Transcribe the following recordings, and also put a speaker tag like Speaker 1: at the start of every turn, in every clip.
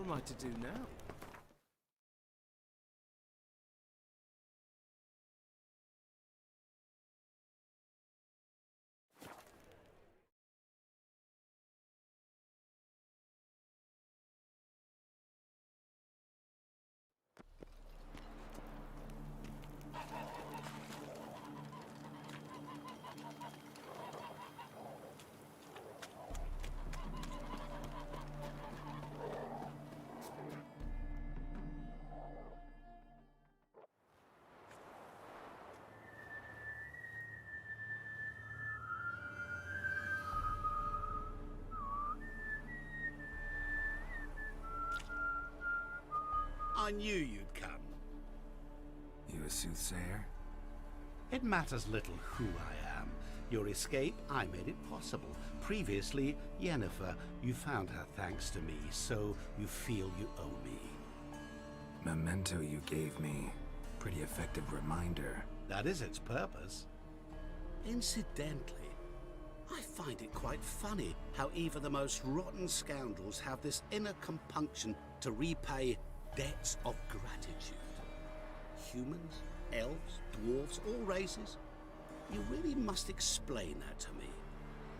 Speaker 1: am I to do now?
Speaker 2: I knew you'd come.
Speaker 3: You a soothsayer?
Speaker 2: It matters little who I am. Your escape, I made it possible. Previously, Yennefer, you found her thanks to me, so you feel you owe me.
Speaker 3: Memento you gave me. Pretty effective reminder.
Speaker 2: That is its purpose. Incidentally, I find it quite funny how even the most rotten scoundrels have this inner compunction to repay debts of gratitude. Humans, elves, dwarves, all races. You really must explain that to me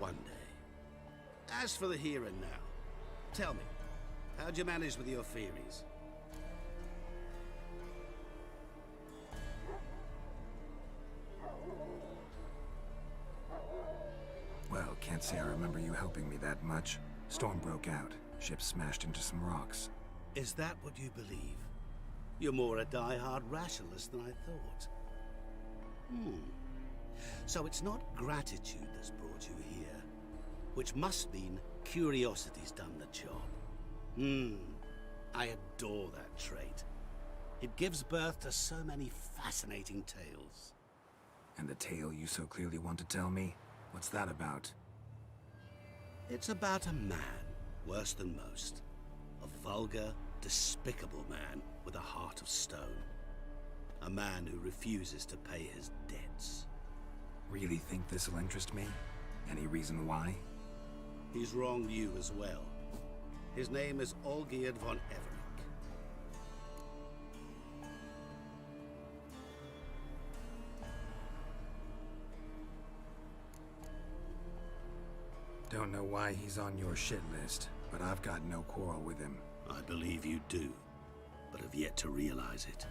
Speaker 2: one day. As for the here and now, tell me, how'd you manage with your theories?
Speaker 3: Well, can't say I remember you helping me that much. Storm broke out. Ship smashed into some rocks.
Speaker 2: Is that what you believe? You're more a die-hard rationalist than I thought. So it's not gratitude that's brought you here, which must mean curiosity's done the job. I adore that trait. It gives birth to so many fascinating tales.
Speaker 3: And the tale you so clearly want to tell me? What's that about?
Speaker 2: It's about a man, worse than most. A vulgar, despicable man with a heart of stone. A man who refuses to pay his debts.
Speaker 3: Really think this'll interest me? Any reason why?
Speaker 2: He's wronged you as well. His name is Olgierd von Everec.
Speaker 3: Don't know why he's on your shit list, but I've got no quarrel with him.
Speaker 2: I believe you do, but have yet to realize it.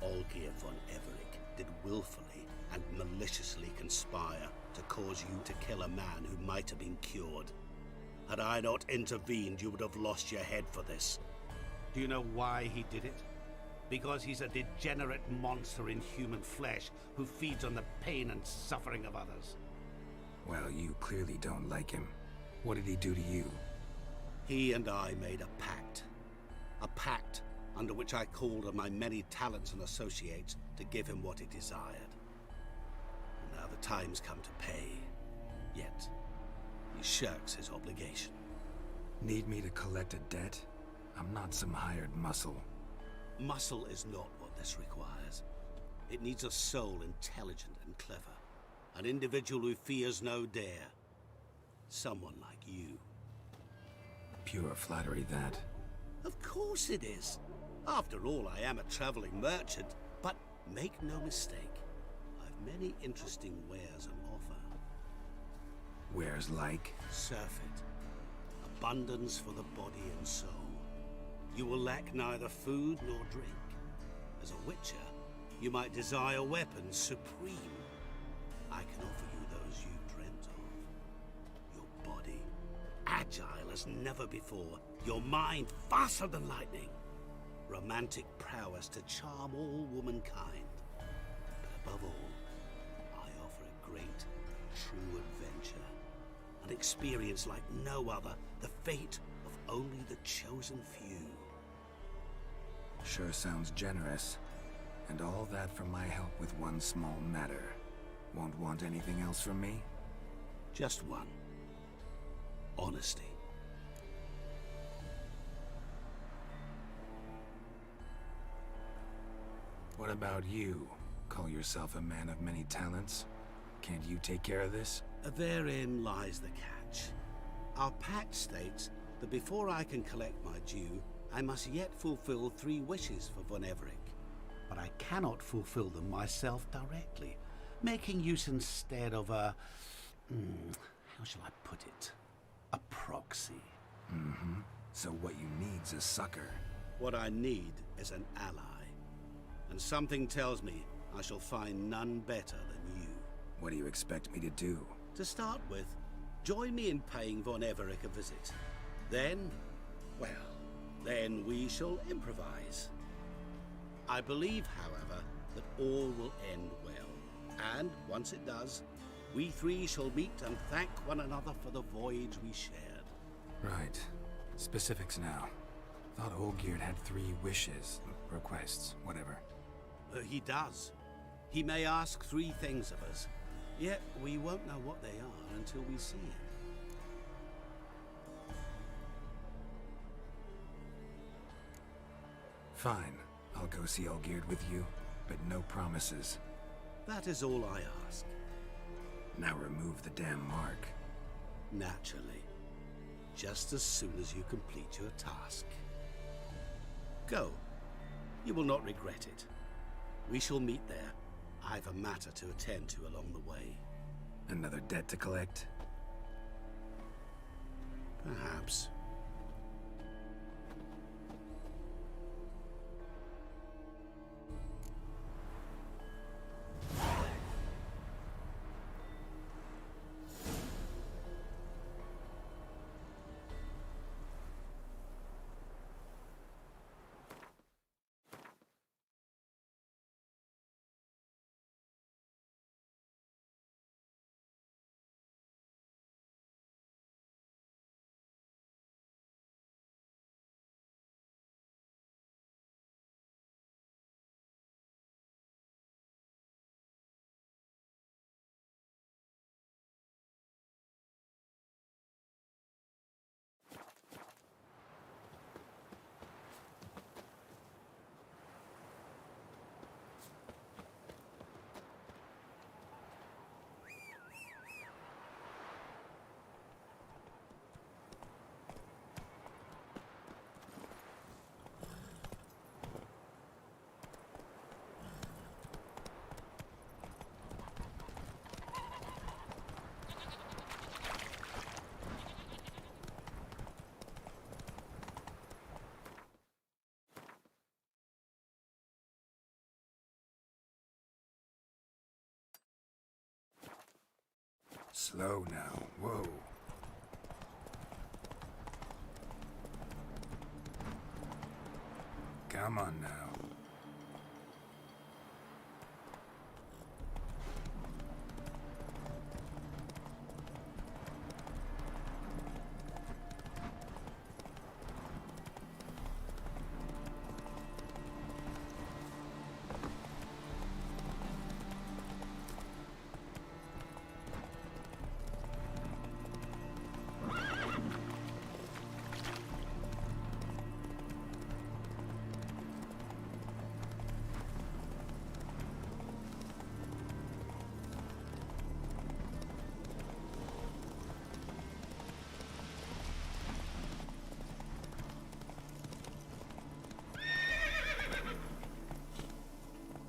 Speaker 2: Olgierd von Everec did willfully and maliciously conspire to cause you to kill a man who might have been cured. Had I not intervened, you would have lost your head for this. Do you know why he did it? Because he's a degenerate monster in human flesh who feeds on the pain and suffering of others.
Speaker 3: Well, you clearly don't like him. What did he do to you?
Speaker 2: He and I made a pact. A pact under which I called on my many talents and associates to give him what he desired. And now the time's come to pay. Yet, he shirks his obligation.
Speaker 3: Need me to collect a debt? I'm not some hired muscle.
Speaker 2: Muscle is not what this requires. It needs a soul intelligent and clever. An individual who fears no dare. Someone like you.
Speaker 3: Pure flattery, that.
Speaker 2: Of course it is. After all, I am a traveling merchant. But make no mistake, I've many interesting wares on offer.
Speaker 3: Wares like?
Speaker 2: Surfeit. Abundance for the body and soul. You will lack neither food nor drink. As a witcher, you might desire weapons supreme. I can offer you those you dreamt of. Your body, agile as never before. Your mind, faster than lightning. Romantic prowess to charm all womankind. But above all, I offer a great, true adventure. An experience like no other. The fate of only the chosen few.
Speaker 3: Sure sounds generous. And all that for my help with one small matter. Won't want anything else from me?
Speaker 2: Just one. Honesty.
Speaker 3: What about you? Call yourself a man of many talents? Can't you take care of this?
Speaker 2: Therein lies the catch. Our pact states that before I can collect my due, I must yet fulfill 3 wishes for Von Everec, but I cannot fulfill them myself directly, making use instead of a... how shall I put it? A proxy.
Speaker 3: So what you need's a sucker.
Speaker 2: What I need is an ally, and something tells me I shall find none better than you.
Speaker 3: What do you expect me to do?
Speaker 2: To start with, join me in paying Von Everec a visit. Then, well, then we shall improvise. I believe, however, that all will end well, and once it does, we 3 shall meet and thank one another for the voyage we shared.
Speaker 3: Right. Specifics now. Thought Olgierd had 3 wishes, requests, whatever.
Speaker 2: He does. He may ask 3 things of us, yet we won't know what they are until we see him.
Speaker 3: Fine. I'll go see Olgierd with you, but no promises.
Speaker 2: That is all I ask.
Speaker 3: Now remove the damn mark.
Speaker 2: Naturally. Just as soon as you complete your task. Go. You will not regret it. We shall meet there. I've a matter to attend to along the way.
Speaker 3: Another debt to collect?
Speaker 2: Perhaps.
Speaker 3: Slow now. Whoa. Come on now.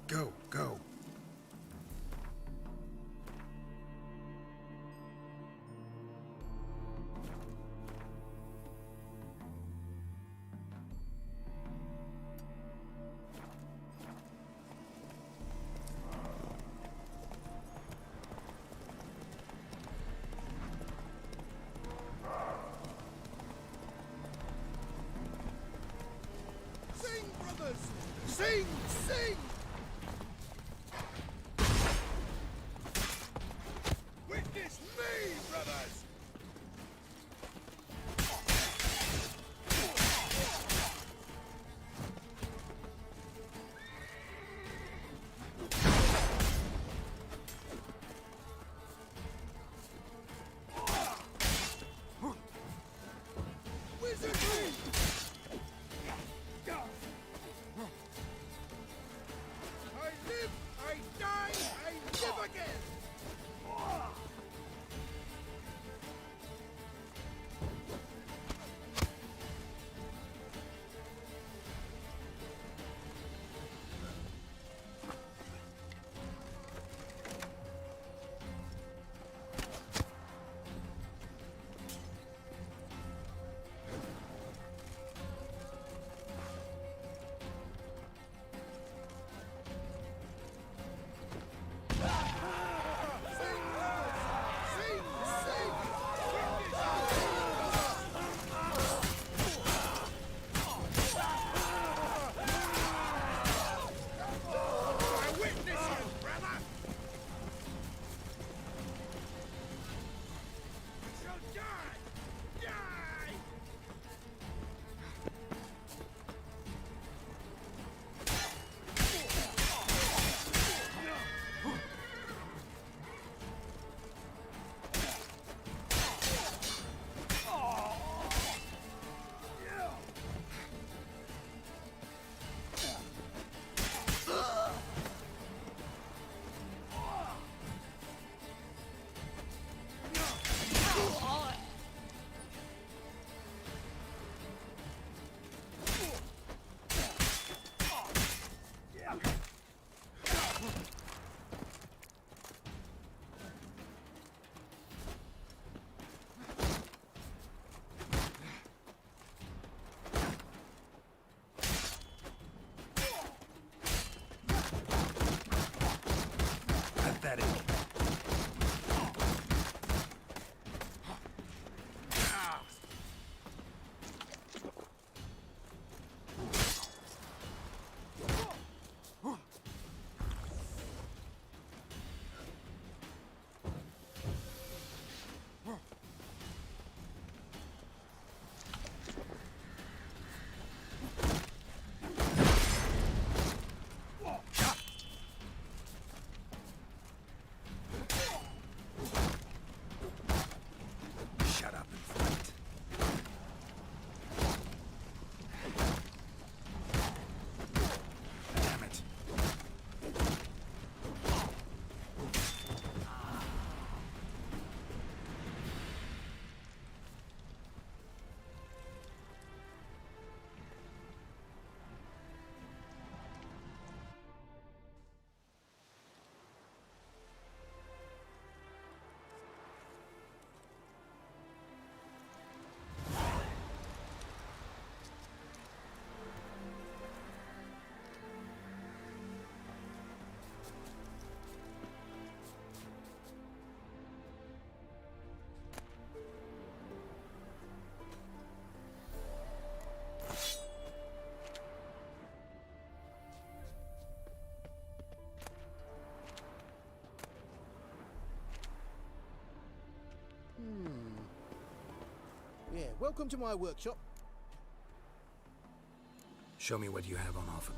Speaker 3: Go, go.
Speaker 1: Sing, brothers! Sing! Sing! Witness me, brothers! Wizardry! Welcome to my workshop.
Speaker 3: Show me what you have on offer.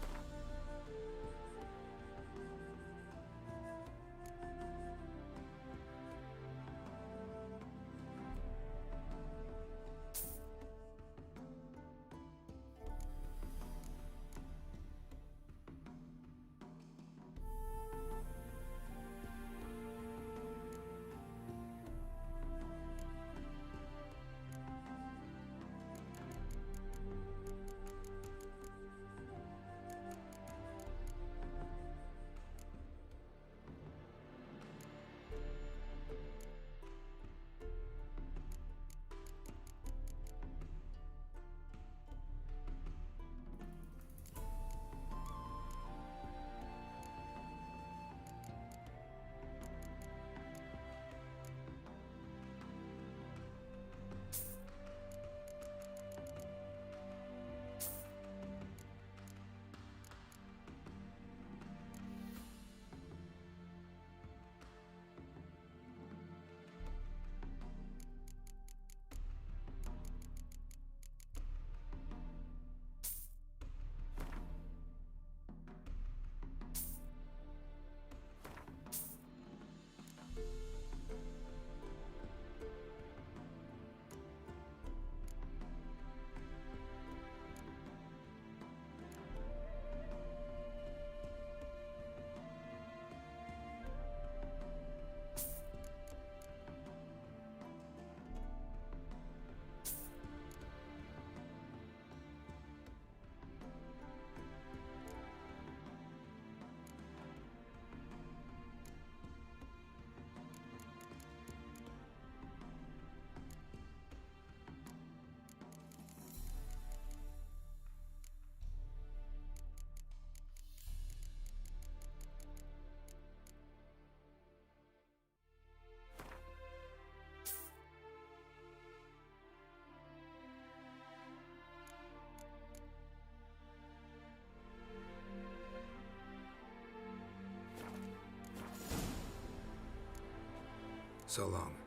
Speaker 3: So long.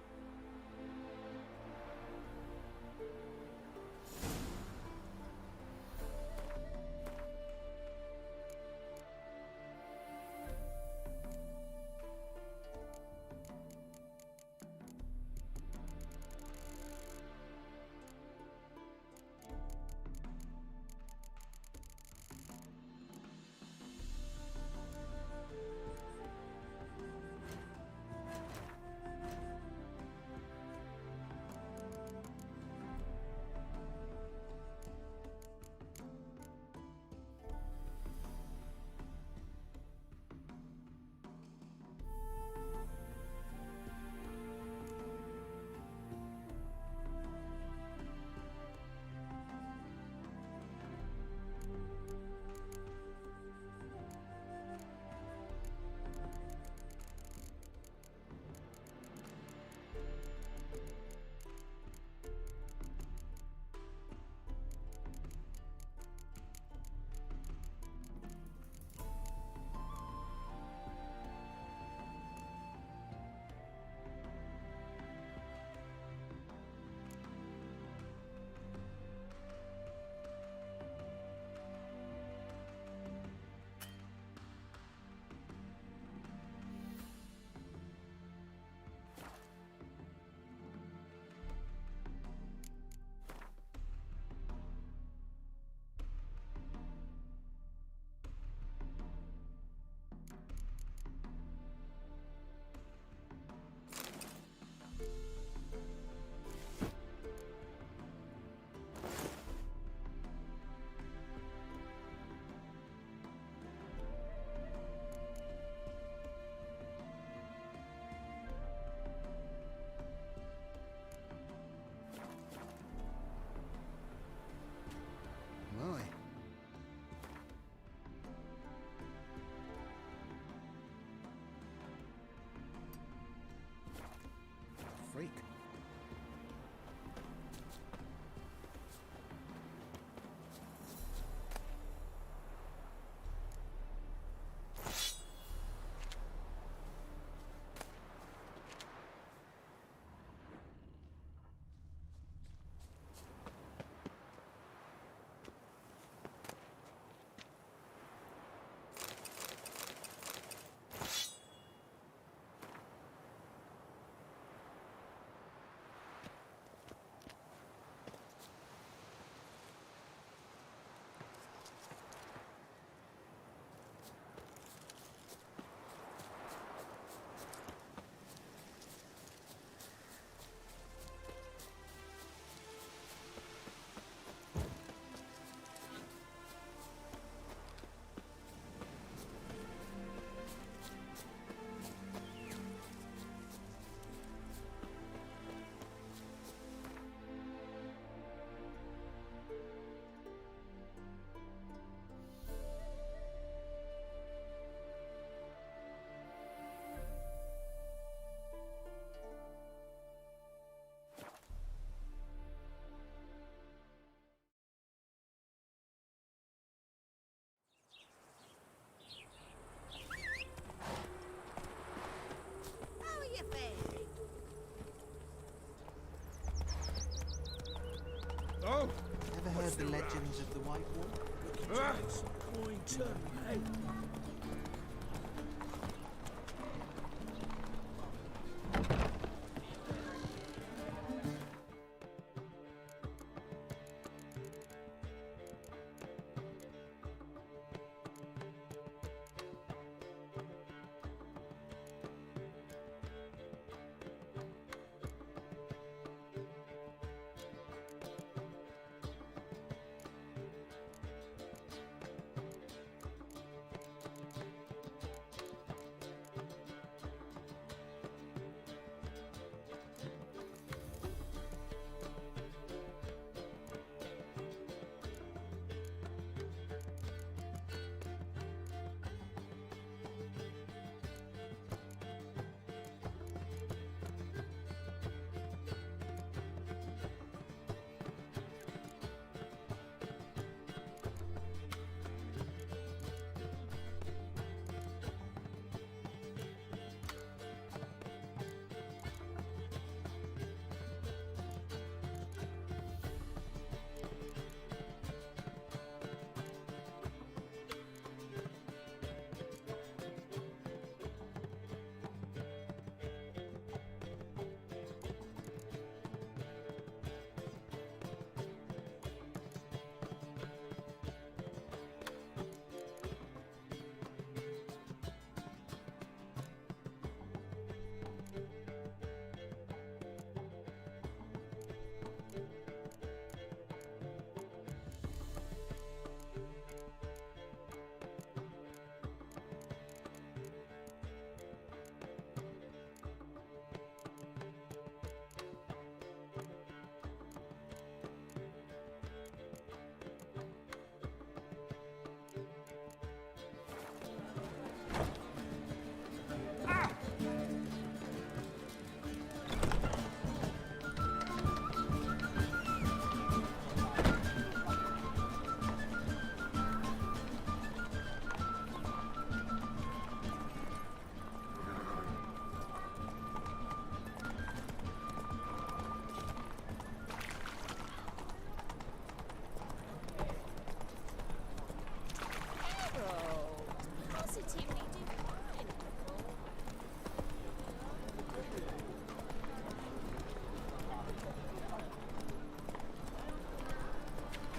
Speaker 4: legends of the White Wall?
Speaker 1: Looking to make some coin too, eh?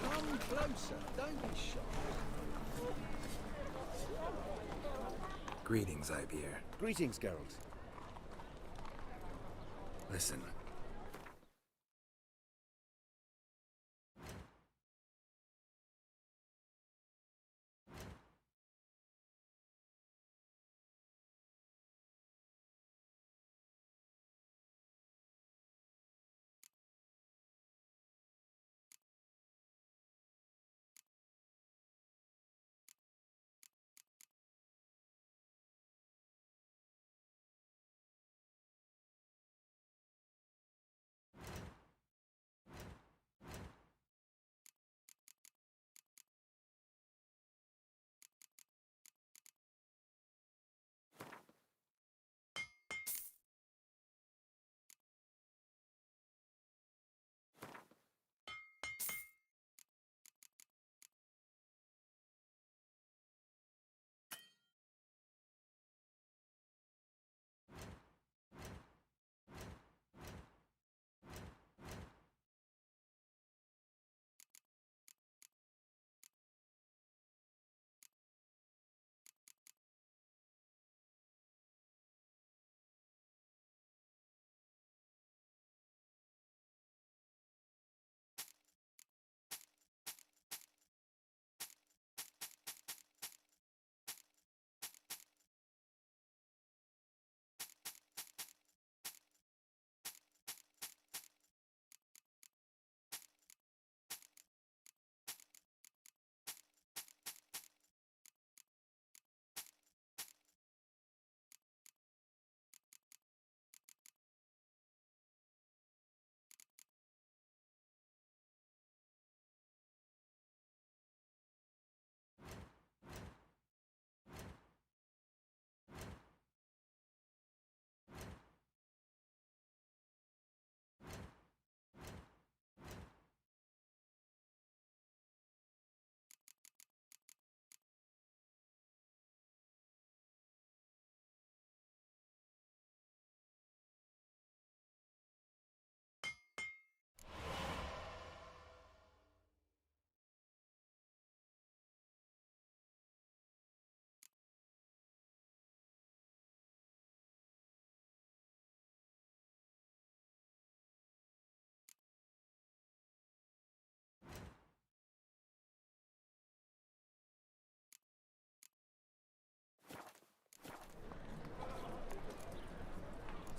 Speaker 1: Come closer, don't be shy.
Speaker 3: Greetings, Ibeer.
Speaker 5: Greetings, Geralt.
Speaker 3: Listen,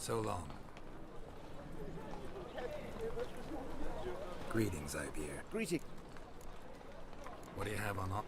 Speaker 3: So long. Greetings, Ivier.
Speaker 4: Greeting.
Speaker 3: What do you have on offer?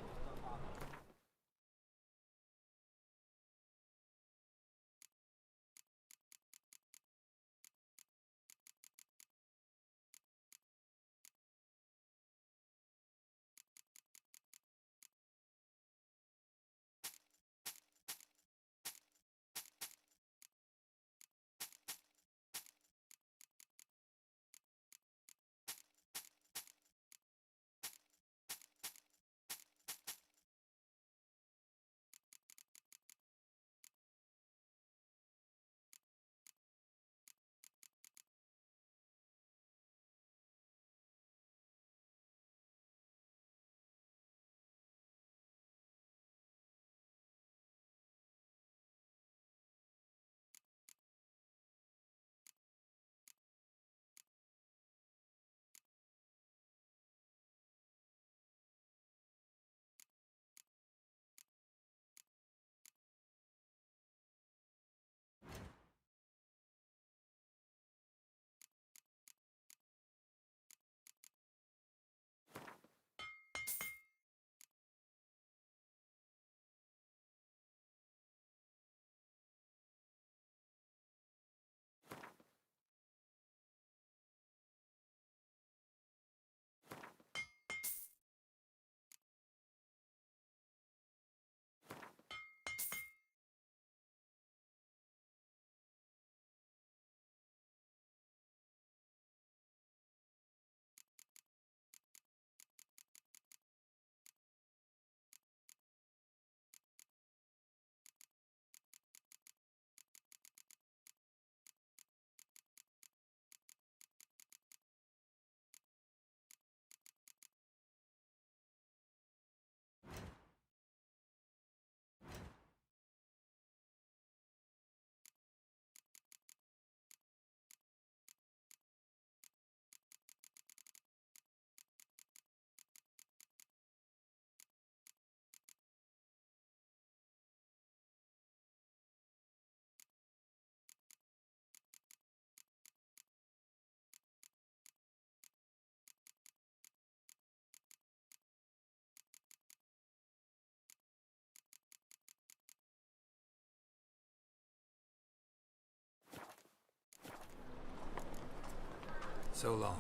Speaker 3: So long.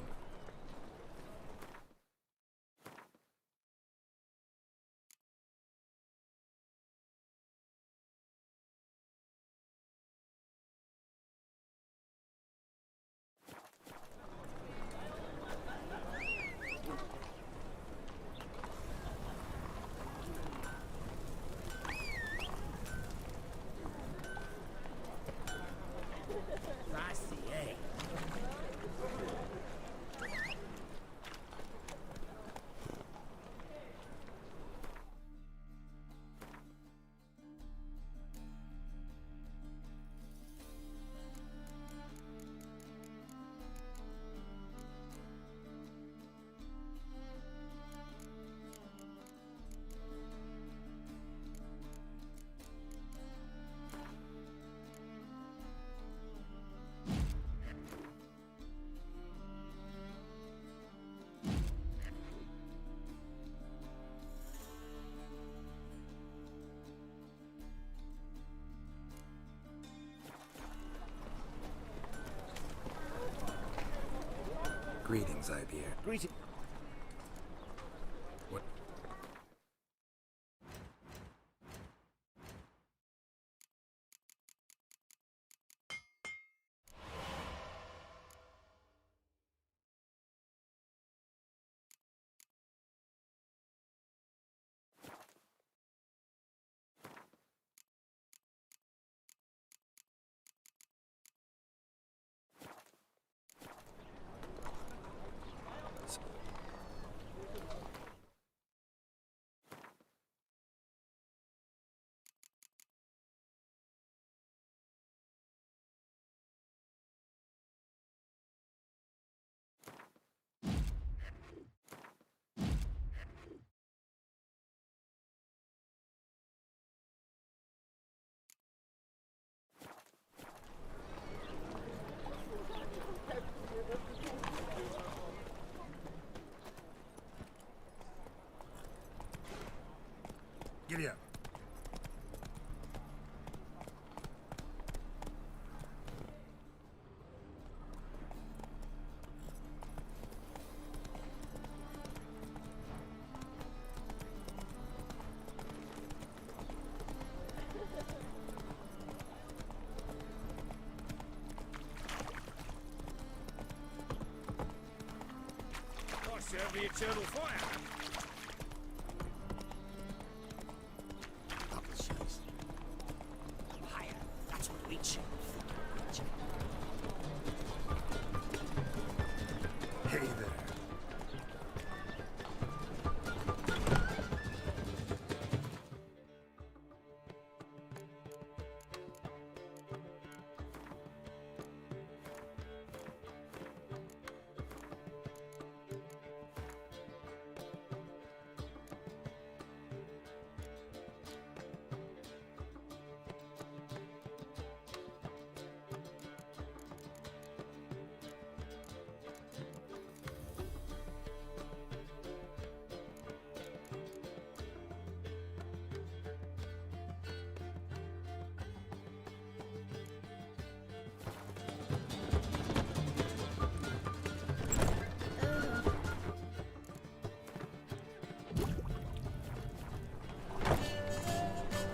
Speaker 3: Greetings, Ivier.
Speaker 4: Greeting.
Speaker 3: What? Giddy up.
Speaker 1: I serve the eternal fire.
Speaker 2: Publishers. Higher. That's what we check.
Speaker 3: Hey there.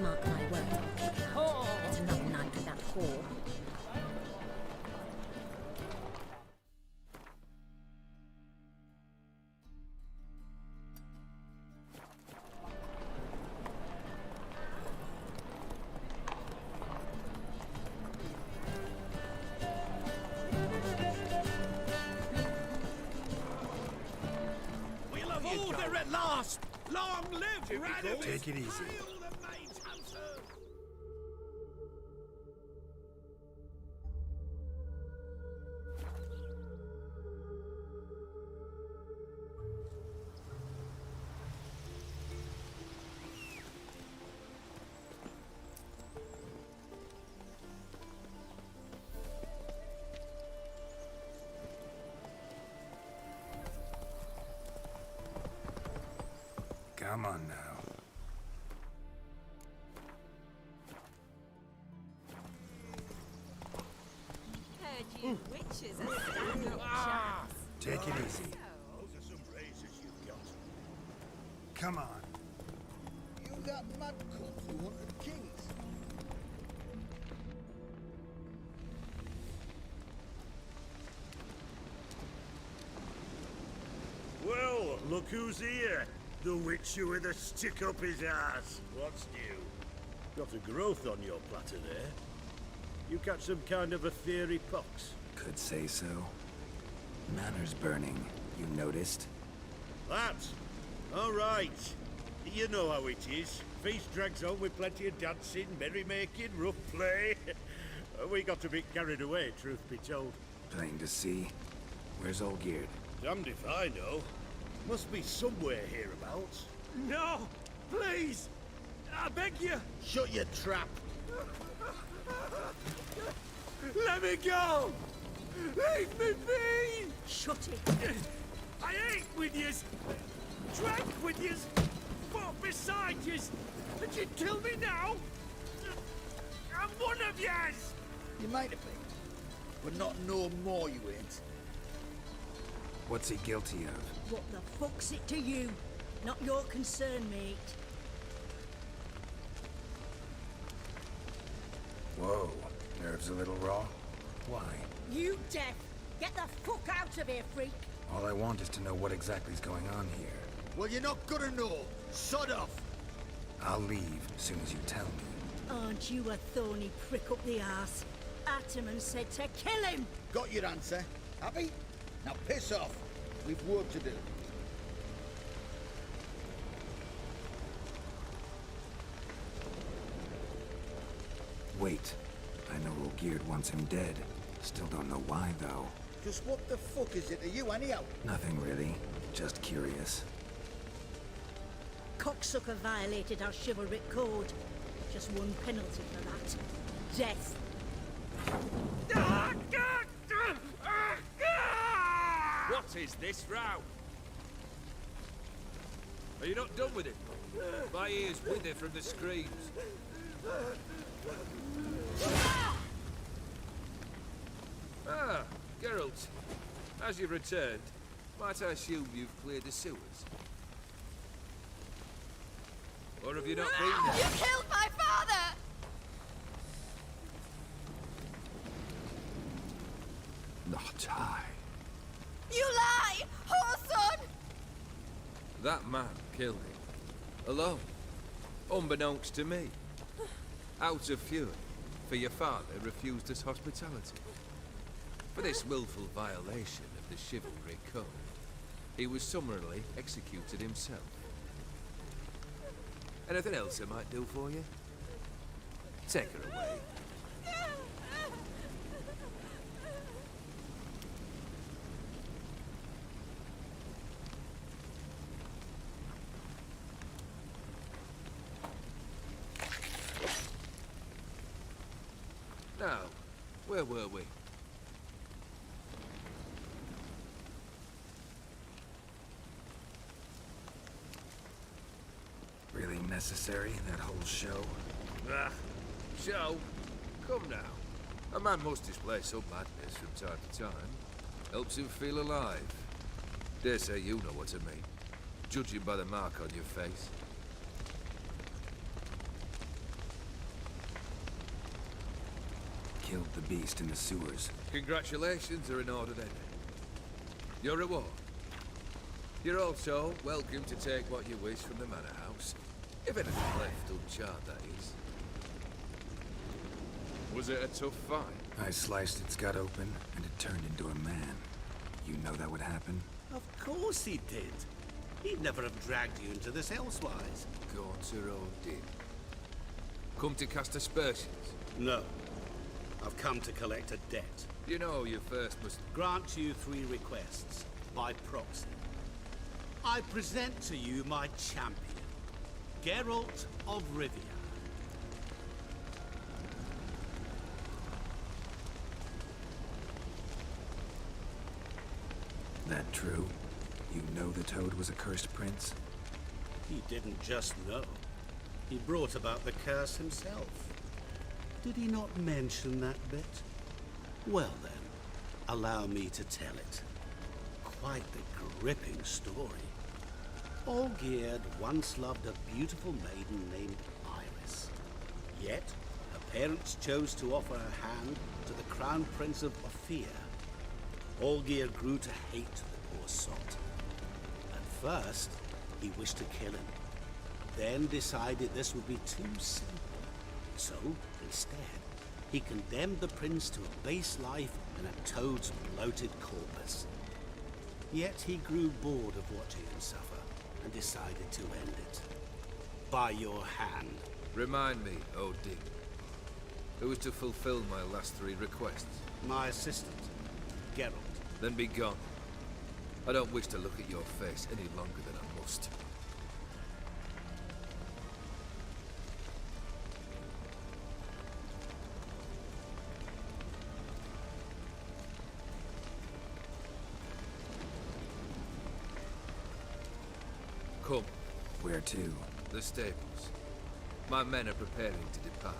Speaker 4: Mark my word. It's another night with that whore.
Speaker 1: We'll have order at last. Long live Radovid.
Speaker 3: Take it easy.
Speaker 1: Hail the Maid's Hunter.
Speaker 3: Come on now.
Speaker 5: Heard you witches are standing up chance.
Speaker 3: Take it easy.
Speaker 1: Those are some razors you've got.
Speaker 3: Come on.
Speaker 1: You that mad cunt who wanted kings.
Speaker 6: Well, look who's here. The witcher with a stick up his ass. What's new? Got a growth on your platter there. You catch some kind of a fiery pox?
Speaker 3: Could say so. Manor's burning. You noticed?
Speaker 6: That? All right. You know how it is. Feast drags on with plenty of dancing, merrymaking, rough play. We got a bit carried away, truth be told.
Speaker 3: Plain to see. Where's Olgierd?
Speaker 6: Damned if I know. Must be somewhere hereabouts.
Speaker 1: No, please. I beg you.
Speaker 6: Shut your trap.
Speaker 1: Let me go. Leave me be.
Speaker 4: Shut it.
Speaker 1: I ate with yous, drank with yous, fought beside yous, and you'd kill me now? I'm one of yous!
Speaker 7: You might have been, but not no more you ain't.
Speaker 3: What's he guilty of?
Speaker 4: What the fuck's it to you? Not your concern, mate.
Speaker 3: Whoa. Nerves a little raw? Why?
Speaker 4: You deaf! Get the fuck out of here, freak!
Speaker 3: All I want is to know what exactly's going on here.
Speaker 7: Well, you're not gonna know. Sod off.
Speaker 3: I'll leave as soon as you tell me.
Speaker 4: Aren't you a thorny prick up the arse? Ataman said to kill him!
Speaker 7: Got your answer. Happy? Now piss off. We've work to do.
Speaker 3: Wait. I know Olgierd wants him dead. Still don't know why, though.
Speaker 7: Just what the fuck is it to you, anyhow?
Speaker 3: Nothing really. Just curious.
Speaker 4: Cocksucker violated our chivalric code. Just one penalty for that. Death.
Speaker 8: What is this row? Are you not done with it? My ears wither from the screams. Ah, Geralt. As you've returned, might I assume you've cleared the sewers? Or have you not been there?
Speaker 5: You killed my father!
Speaker 3: Not I.
Speaker 5: You lie! Whoreson!
Speaker 8: That man killed him. Alone. Unbeknownst to me. Out of fury, for your father refused us hospitality. For this willful violation of the chivalry code, he was summarily executed himself. Anything else I might do for you? Take her away. Now, where were we?
Speaker 3: Really necessary, that whole show?
Speaker 8: Ah, show? Come now. A man must display some madness from time to time. Helps him feel alive. Dare say you know what I mean. Judging by the mark on your face.
Speaker 3: Killed the beast in the sewers.
Speaker 8: Congratulations are in order then. Your reward. You're also welcome to take what you wish from the manor house. If anything left uncharred, that is. Was it a tough fight?
Speaker 3: I sliced its gut open, and it turned into a man. You know that would happen?
Speaker 2: Of course he did. He'd never have dragged you into this elsewise.
Speaker 8: Gaunter did. Come to cast aspersions.
Speaker 2: No. I've come to collect a debt.
Speaker 8: You know you first must...
Speaker 2: Grant you 3 requests, by proxy. I present to you my champion, Geralt of Rivia.
Speaker 3: That true? You know the Toad was a cursed prince?
Speaker 2: He didn't just know. He brought about the curse himself. Did he not mention that bit? Well then, allow me to tell it. Quite the gripping story. Olgierd once loved a beautiful maiden named Iris. Yet, her parents chose to offer her hand to the Crown Prince of Ophir. Olgierd grew to hate the poor sot. At first, he wished to kill him, then decided this would be too simple. So, instead, he condemned the prince to a base life in a toad's bloated corpus. Yet he grew bored of watching him suffer and decided to end it. By your hand.
Speaker 8: Remind me, Odin. Who was to fulfill my last 3 requests?
Speaker 2: My assistant, Geralt.
Speaker 8: Then be gone. I don't wish to look at your face any longer than I must. Come.
Speaker 3: Where to?
Speaker 8: The stables. My men are preparing to depart.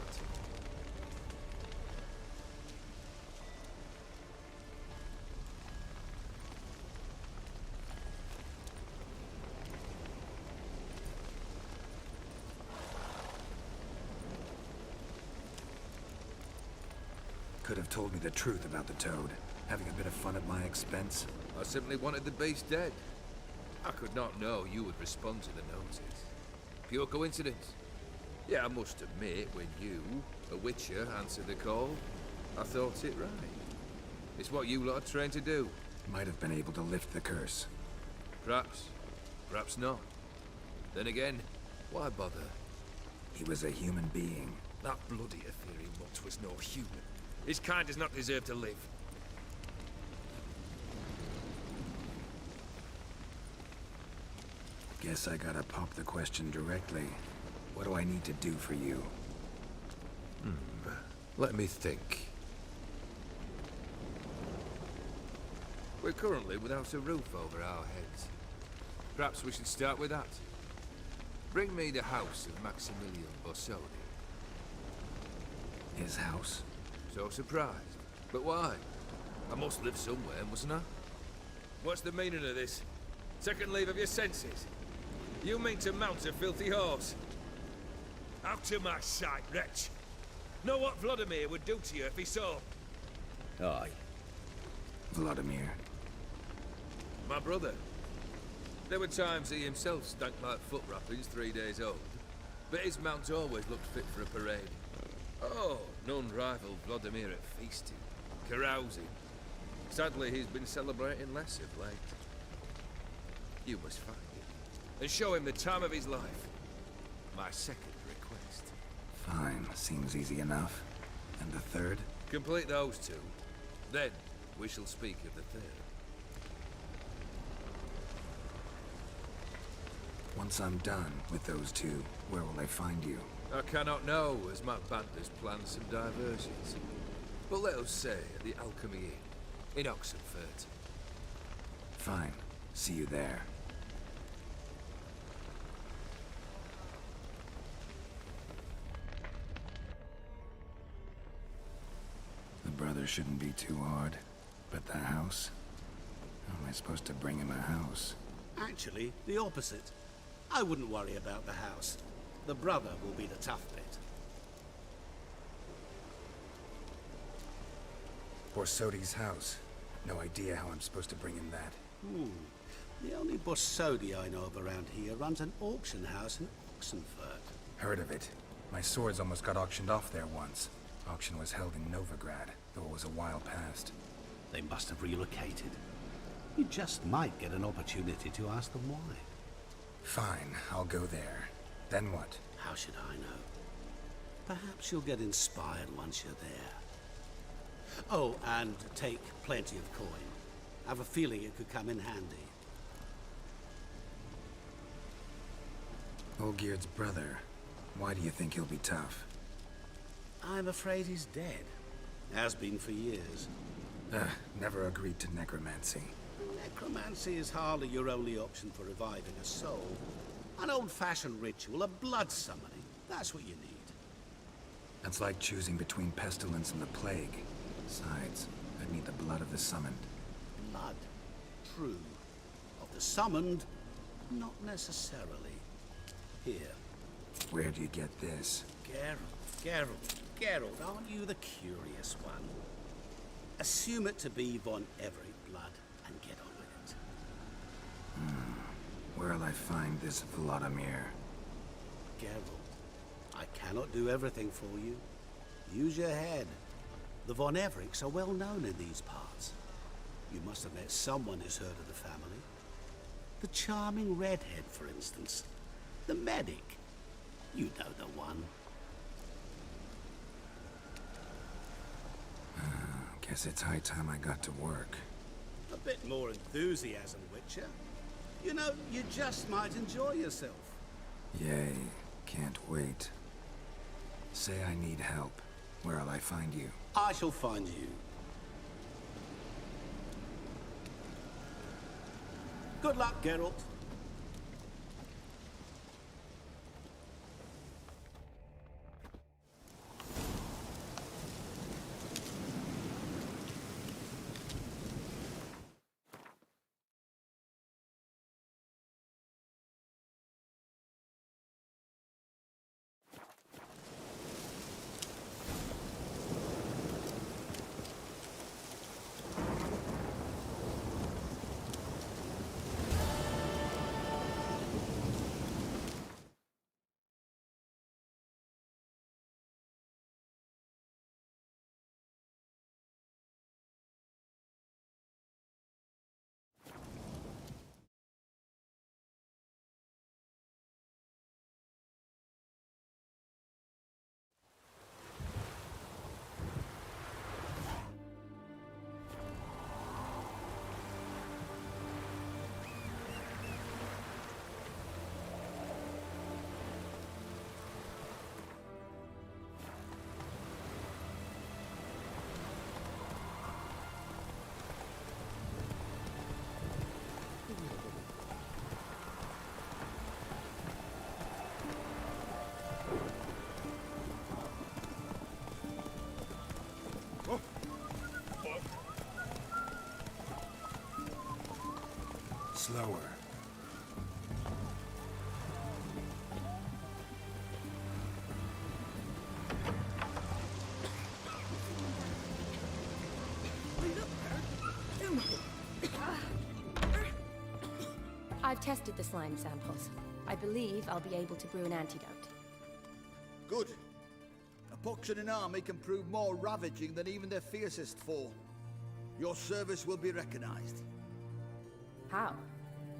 Speaker 3: Could have told me the truth about the Toad, having a bit of fun at my expense.
Speaker 8: I simply wanted the beast dead. I could not know you would respond to the notice. Pure coincidence. Yeah, I must admit, when you, a witcher, answered the call, I thought it right. It's what you lot are trained to do.
Speaker 3: Might have been able to lift the curse.
Speaker 8: Perhaps. Perhaps not. Then again, why bother?
Speaker 3: He was a human being.
Speaker 8: That bloody Ethereal mutt was no human. His kind does not deserve to live.
Speaker 3: Guess I gotta pop the question directly. What do I need to do for you?
Speaker 8: Let me think. We're currently without a roof over our heads. Perhaps we should start with that. Bring me the house of Maximilian Borsodi.
Speaker 3: His house?
Speaker 8: So surprised. But why? I must live somewhere, mustn't I? What's the meaning of this? Second leave of your senses? You mean to mount a filthy horse? Out of my sight, wretch! Know what Vladimir would do to you if he saw?
Speaker 7: Aye.
Speaker 3: Vladimir.
Speaker 8: My brother. There were times he himself stank like foot wrappings 3 days old, but his mount always looked fit for a parade. Oh, none rivaled Vladimir at feasting, carousing. Sadly, he's been celebrating less of late. You must find him, and show him the time of his life. My second request.
Speaker 3: Fine, seems easy enough. And the third?
Speaker 8: Complete those two. Then, we shall speak of the third.
Speaker 3: Once I'm done with those two, where will I find you?
Speaker 8: I cannot know, as my band has planned some diversions. But let us say at the Alchemy Inn, in Oxenfurt.
Speaker 3: Fine. See you there. The brother shouldn't be too hard. But the house? How am I supposed to bring him a house?
Speaker 2: Actually, the opposite. I wouldn't worry about the house. The brother will be the tough bit.
Speaker 3: Borsodi's house. No idea how I'm supposed to bring him that.
Speaker 2: The only Borsodi I know of around here runs an auction house in Oxenfurt.
Speaker 3: Heard of it. My swords almost got auctioned off there once. Auction was held in Novigrad, though it was a while past.
Speaker 2: They must have relocated. You just might get an opportunity to ask them why.
Speaker 3: Fine, I'll go there. Then what?
Speaker 2: How should I know? Perhaps you'll get inspired once you're there. Oh, and take plenty of coin. I have a feeling it could come in handy.
Speaker 3: Olgierd's brother. Why do you think he'll be tough?
Speaker 2: I'm afraid he's dead. Has been for years.
Speaker 3: Never agreed to necromancy.
Speaker 2: Necromancy is hardly your only option for reviving a soul. An old-fashioned ritual, a blood summoning. That's what you need.
Speaker 3: That's like choosing between pestilence and the plague. Besides, I'd need the blood of the summoned.
Speaker 2: Blood. True. Of the summoned, not necessarily. Here.
Speaker 3: Where do you get this?
Speaker 2: Geralt, aren't you the curious one? Assume it to be von Everett blood and get on with it.
Speaker 3: Where'll I find this Vladimir?
Speaker 2: Geralt, I cannot do everything for you. Use your head. The von Evericks are well known in these parts. You must have met someone who's heard of the family. The charming redhead, for instance. The medic. You know the one.
Speaker 3: Guess it's high time I got to work.
Speaker 2: A bit more enthusiasm, Witcher. You know, you just might enjoy yourself.
Speaker 3: Yay, can't wait. Say I need help. Where'll I find you?
Speaker 2: I shall find you. Good luck, Geralt.
Speaker 3: Slower.
Speaker 9: I've tested the slime samples. I believe I'll be able to brew an antidote.
Speaker 7: Good. A pox in an army can prove more ravaging than even their fiercest foe. Your service will be recognized.
Speaker 9: How?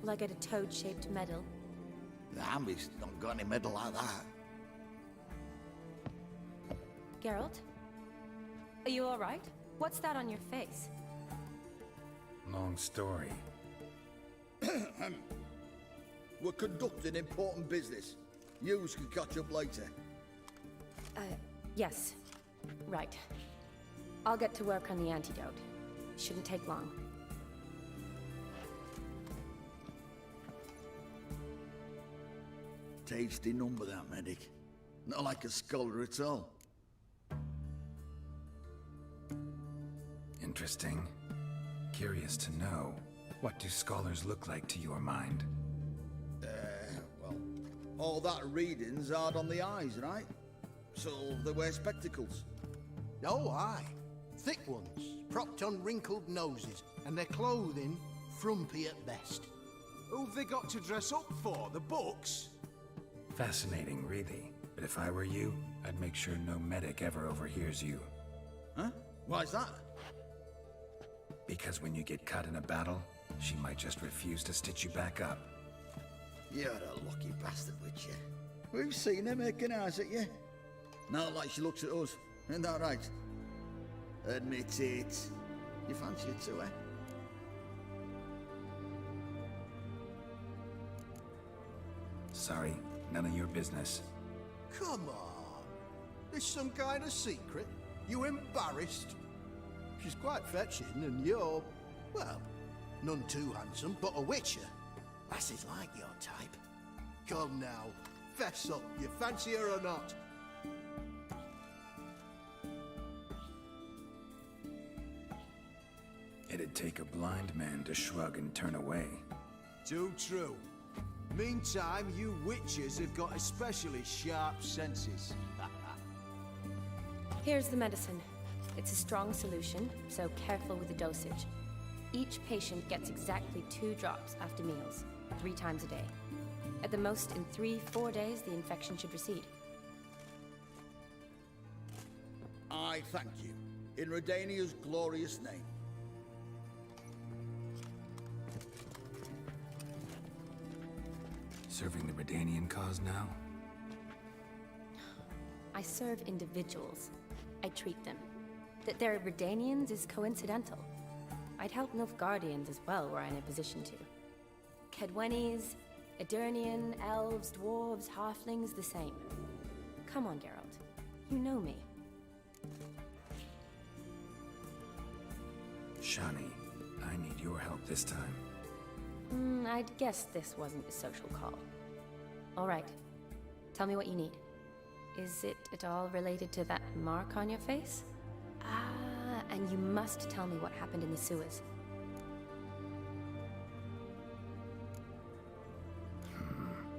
Speaker 9: Will I get a toad-shaped medal?
Speaker 7: The army's not got any medal like that.
Speaker 9: Geralt? Are you alright? What's that on your face?
Speaker 3: Long story.
Speaker 7: We're conducting important business. Yous can catch up later.
Speaker 9: Yes. Right. I'll get to work on the antidote. Shouldn't take long.
Speaker 7: Tasty number, that medic. Not like a scholar at all.
Speaker 3: Interesting. Curious to know, what do scholars look like to your mind?
Speaker 7: Well, all that reading's hard on the eyes, right? So they wear spectacles.
Speaker 10: Oh, aye. Thick ones, propped on wrinkled noses, and their clothing frumpy at best.
Speaker 1: Who've they got to dress up for? The books?
Speaker 3: Fascinating, really. But if I were you, I'd make sure no medic ever overhears you.
Speaker 7: Huh? Why's that?
Speaker 3: Because when you get cut in a battle, she might just refuse to stitch you back up.
Speaker 7: You're a lucky bastard, Witcher. We've seen her making eyes at you. Not like she looks at us. Ain't that right? Admit it. You fancy it too, eh?
Speaker 3: Sorry, none of your business.
Speaker 10: Come on. There's some kind of secret? You embarrassed? She's quite fetching, and you're, well, none too handsome, but a witcher. Lasses like your type. Come now, fess up, you fancy her or not?
Speaker 3: It'd take a blind man to shrug and turn away.
Speaker 10: Too true. Meantime, you witches have got especially sharp senses.
Speaker 9: Here's the medicine. It's a strong solution, so careful with the dosage. Each patient gets exactly 2 drops after meals, 3 times a day. At the most, in 3-4 days, the infection should recede.
Speaker 7: I thank you. In Redania's glorious name.
Speaker 3: Serving the Redanian cause now?
Speaker 9: I serve individuals. I treat them. That they're Redanians is coincidental. I'd help Nilfgaardians as well were I in a position to. Kedwenis, Edirnian, elves, dwarves, halflings, the same. Come on, Geralt. You know me.
Speaker 3: Shani, I need your help this time.
Speaker 9: I'd guess this wasn't a social call. All right. Tell me what you need. Is it at all related to that mark on your face? Ah, and you must tell me what happened in the sewers.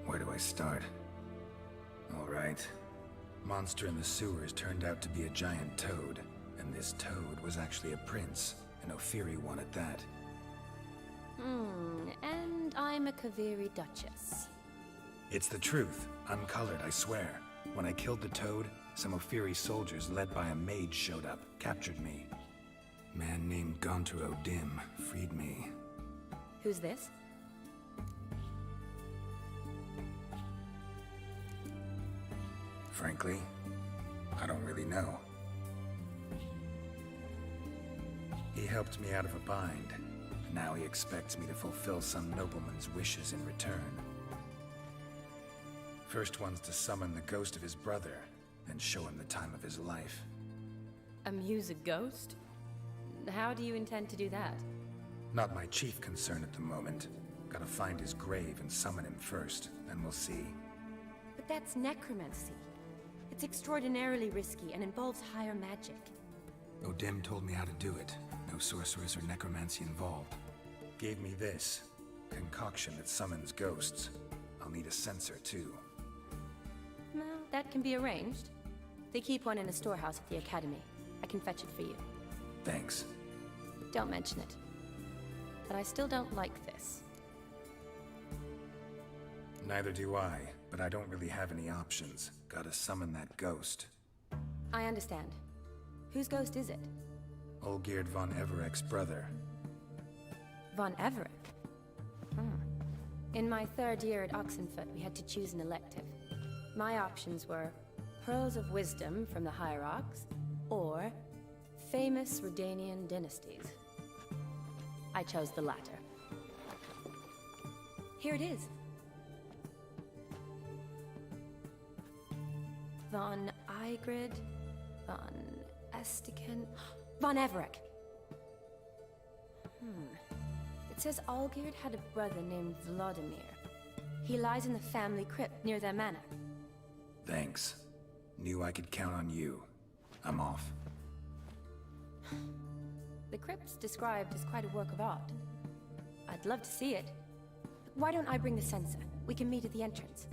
Speaker 3: Where do I start? All right. Monster in the sewers turned out to be a giant toad, and this toad was actually a prince, an Ophiri one at that.
Speaker 9: And I'm a Kaviri Duchess.
Speaker 3: It's the truth, uncolored, I swear. When I killed the toad, some Ophiri soldiers led by a mage showed up, captured me. Man named Gaunter O'Dim freed me.
Speaker 9: Who's this?
Speaker 3: Frankly, I don't really know. He helped me out of a bind. Now he expects me to fulfill some nobleman's wishes in return. First one's to summon the ghost of his brother, then show him the time of his life.
Speaker 9: Amuse a ghost? How do you intend to do that?
Speaker 3: Not my chief concern at the moment. Gotta find his grave and summon him first, then we'll see.
Speaker 9: But that's necromancy. It's extraordinarily risky and involves higher magic.
Speaker 3: O'Dim told me how to do it. No sorceress or necromancy involved. Gave me this. concoction that summons ghosts. I'll need a sensor, too.
Speaker 9: Well, that can be arranged. They keep one in a storehouse at the Academy. I can fetch it for you.
Speaker 3: Thanks.
Speaker 9: Don't mention it. But I still don't like this.
Speaker 3: Neither do I, but I don't really have any options. Gotta summon that ghost.
Speaker 9: I understand. Whose ghost is it?
Speaker 3: Olgierd von Everek's brother.
Speaker 9: Von Everett? In my third year at Oxenfoot, we had to choose an elective. My options were Pearls of Wisdom from the Hierarchs, or famous Redanian dynasties. I chose the latter. Here it is. Von Igrid, von Estiken, von Everek. It says Olgierd had a brother named Vladimir. He lies in the family crypt near their manor.
Speaker 3: Thanks. Knew I could count on you. I'm off.
Speaker 9: The crypt's described as quite a work of art. I'd love to see it. Why don't I bring the sensor? We can meet at the entrance.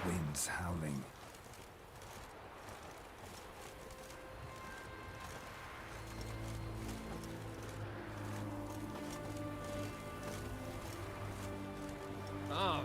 Speaker 3: Winds howling.
Speaker 8: Ah.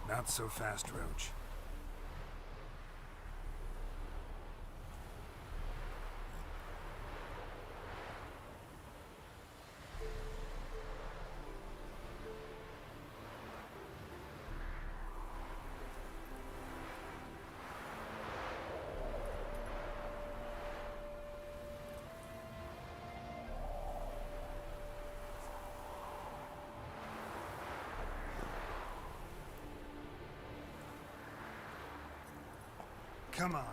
Speaker 3: Not so fast, Roach. Come on.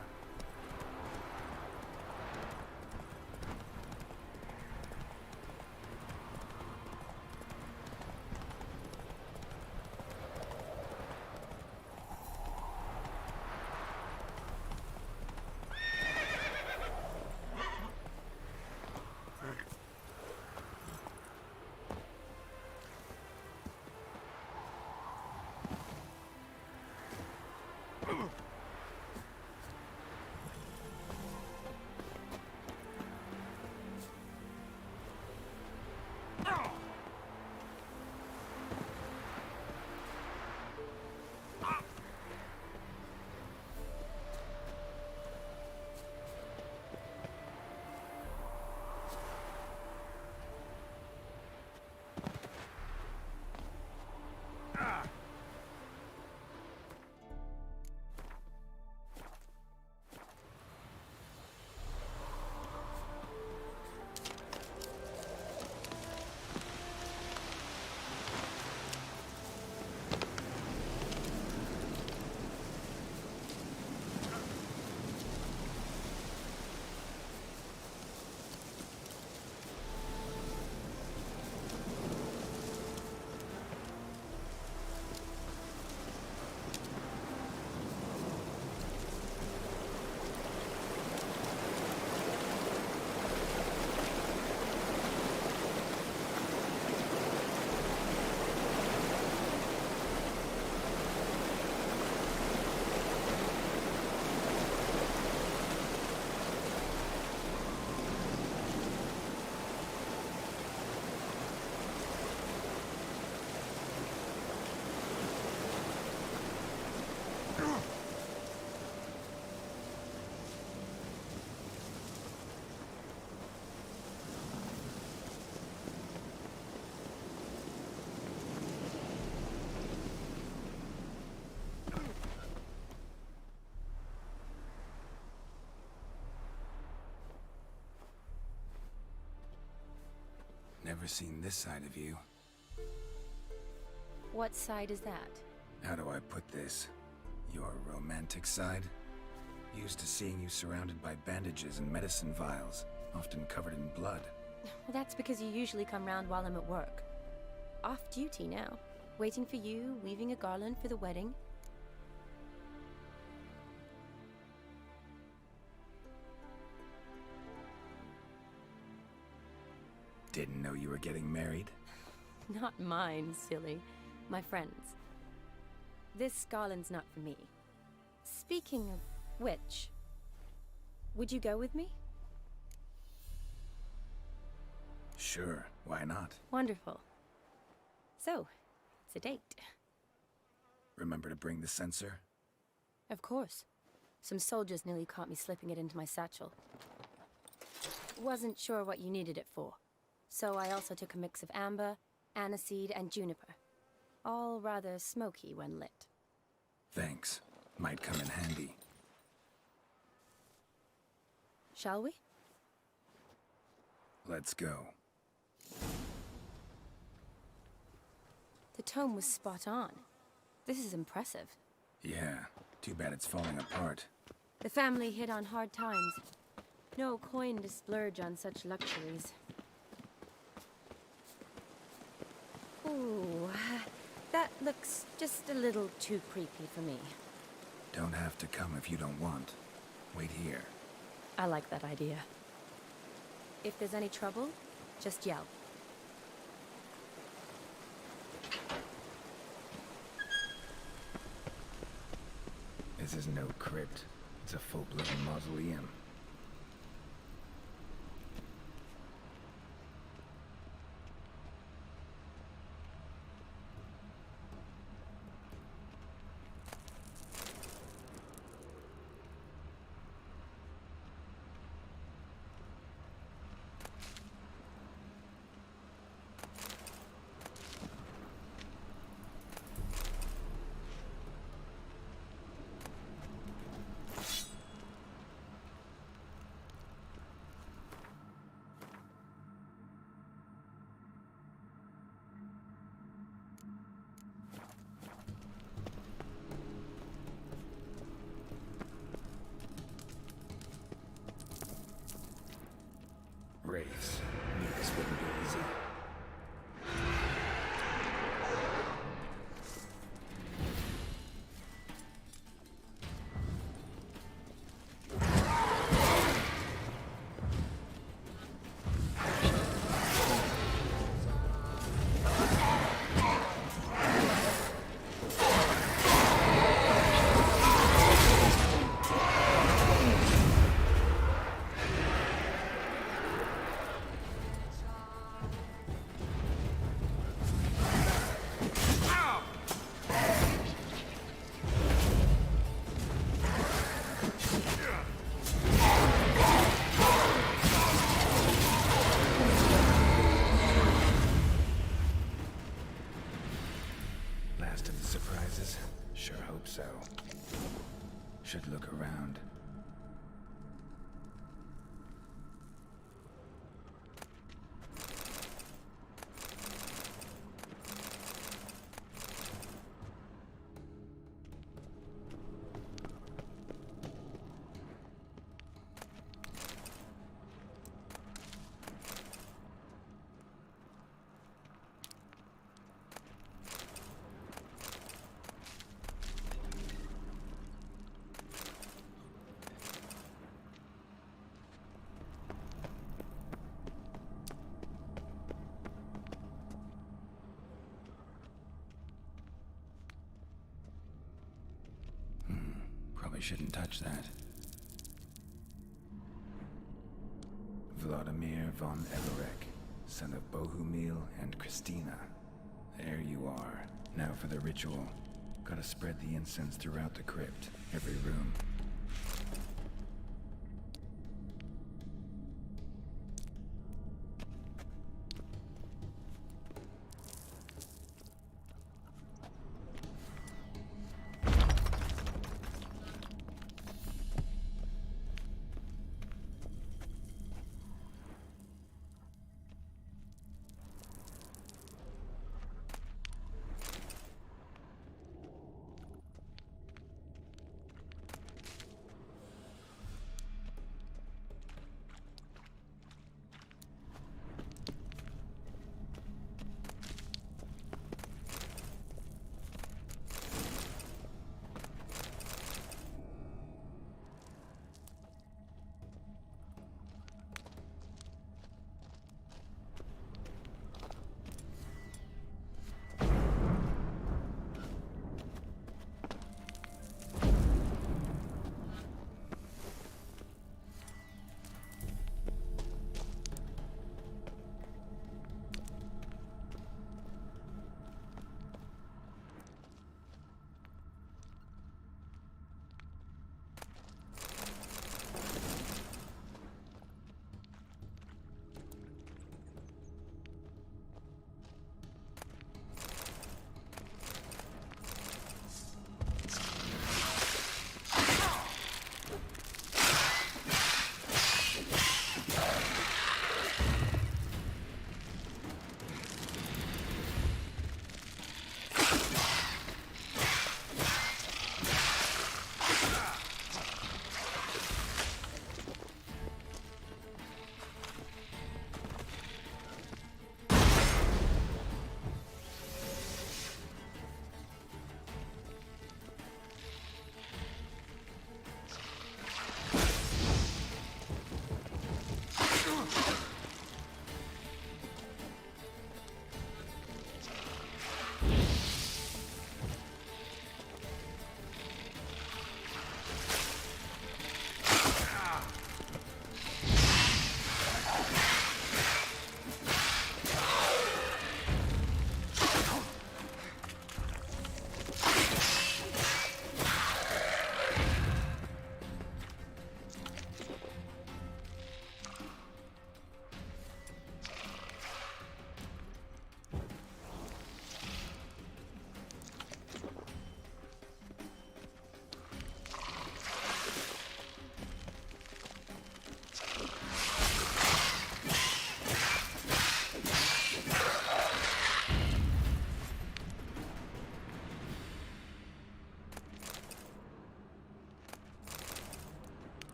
Speaker 3: Never seen this side of you.
Speaker 9: What side is that?
Speaker 3: How do I put this? Your romantic side? Used to seeing you surrounded by bandages and medicine vials, often covered in blood.
Speaker 9: Well, that's because you usually come round while I'm at work. Off duty now. Waiting for you, weaving a garland for the wedding.
Speaker 3: Didn't know you were getting married?
Speaker 9: Not mine, silly. My friend's. This garland's not for me. Speaking of which, would you go with me?
Speaker 3: Sure, why not?
Speaker 9: Wonderful. So, it's a date.
Speaker 3: Remember to bring the censer?
Speaker 9: Of course. Some soldiers nearly caught me slipping it into my satchel. Wasn't sure what you needed it for, so I also took a mix of amber, aniseed, and juniper. All rather smoky when lit.
Speaker 3: Thanks. Might come in handy.
Speaker 9: Shall we?
Speaker 3: Let's go.
Speaker 9: The tome was spot on. This is impressive.
Speaker 3: Yeah, too bad it's falling apart.
Speaker 9: The family hit on hard times. No coin to splurge on such luxuries. Ooh, that looks just a little too creepy for me.
Speaker 3: Don't have to come if you don't want. Wait here.
Speaker 9: I like that idea. If there's any trouble, just yell.
Speaker 3: This is no crypt. It's a full-blown mausoleum. Wraiths. Knew this wouldn't be easy. Last of the surprises? Sure hope so. Should look around. Probably shouldn't touch that. Vladimir von Everek, son of Bohumil and Christina. There you are. Now for the ritual. Gotta spread the incense throughout the crypt, every room.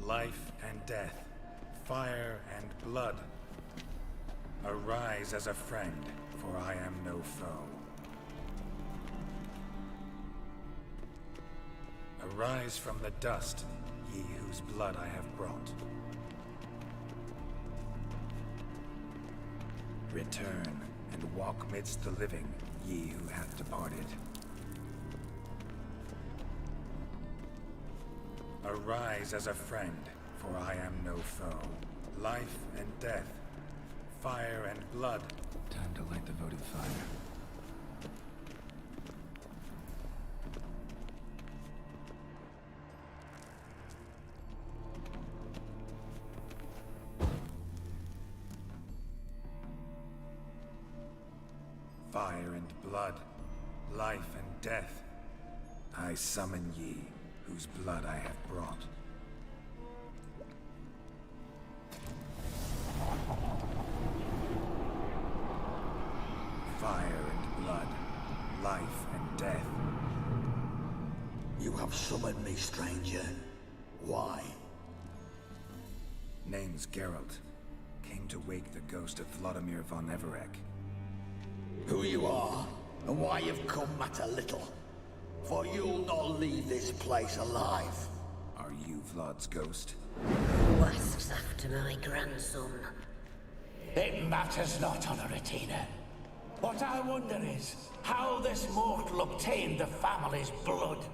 Speaker 3: life and death, fire and blood. Arise as a friend, for I am no foe. Arise from the dust, ye whose blood I have brought. Return, and walk midst the living, ye who hath departed. Arise as a friend, for I am no foe. Life and death, fire and blood. Time to light the votive fire. Fire and blood, life and death. I summon ye, whose blood I have brought. Fire and blood, life and death.
Speaker 7: You have summoned me, stranger. Why?
Speaker 3: Name's Geralt. Came to wake the ghost of Vladimir von Everec.
Speaker 7: Who you are, and why you've come matter little. For you'll not leave this place alive.
Speaker 3: Are you Vlad's ghost?
Speaker 11: Who asks after my grandson?
Speaker 12: It matters not, Honoratina. What I wonder is how this mortal obtained the family's blood.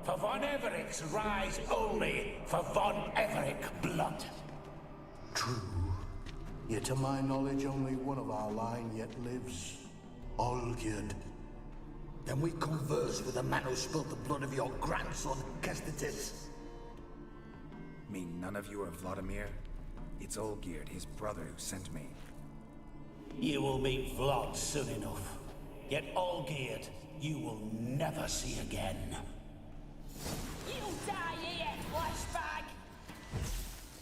Speaker 12: For von Everec's rise only for von Everec blood.
Speaker 10: True. Yet to my knowledge, only one of our line yet lives. Olgierd.
Speaker 7: Then we converse with the man who spilled the blood of your grandson, Kestetis.
Speaker 3: Mean none of you are Vladimir? It's Olgierd, his brother, who sent me.
Speaker 12: You will meet Vlad soon enough. Yet Olgierd, you will never see again.
Speaker 5: You die here, flashbag!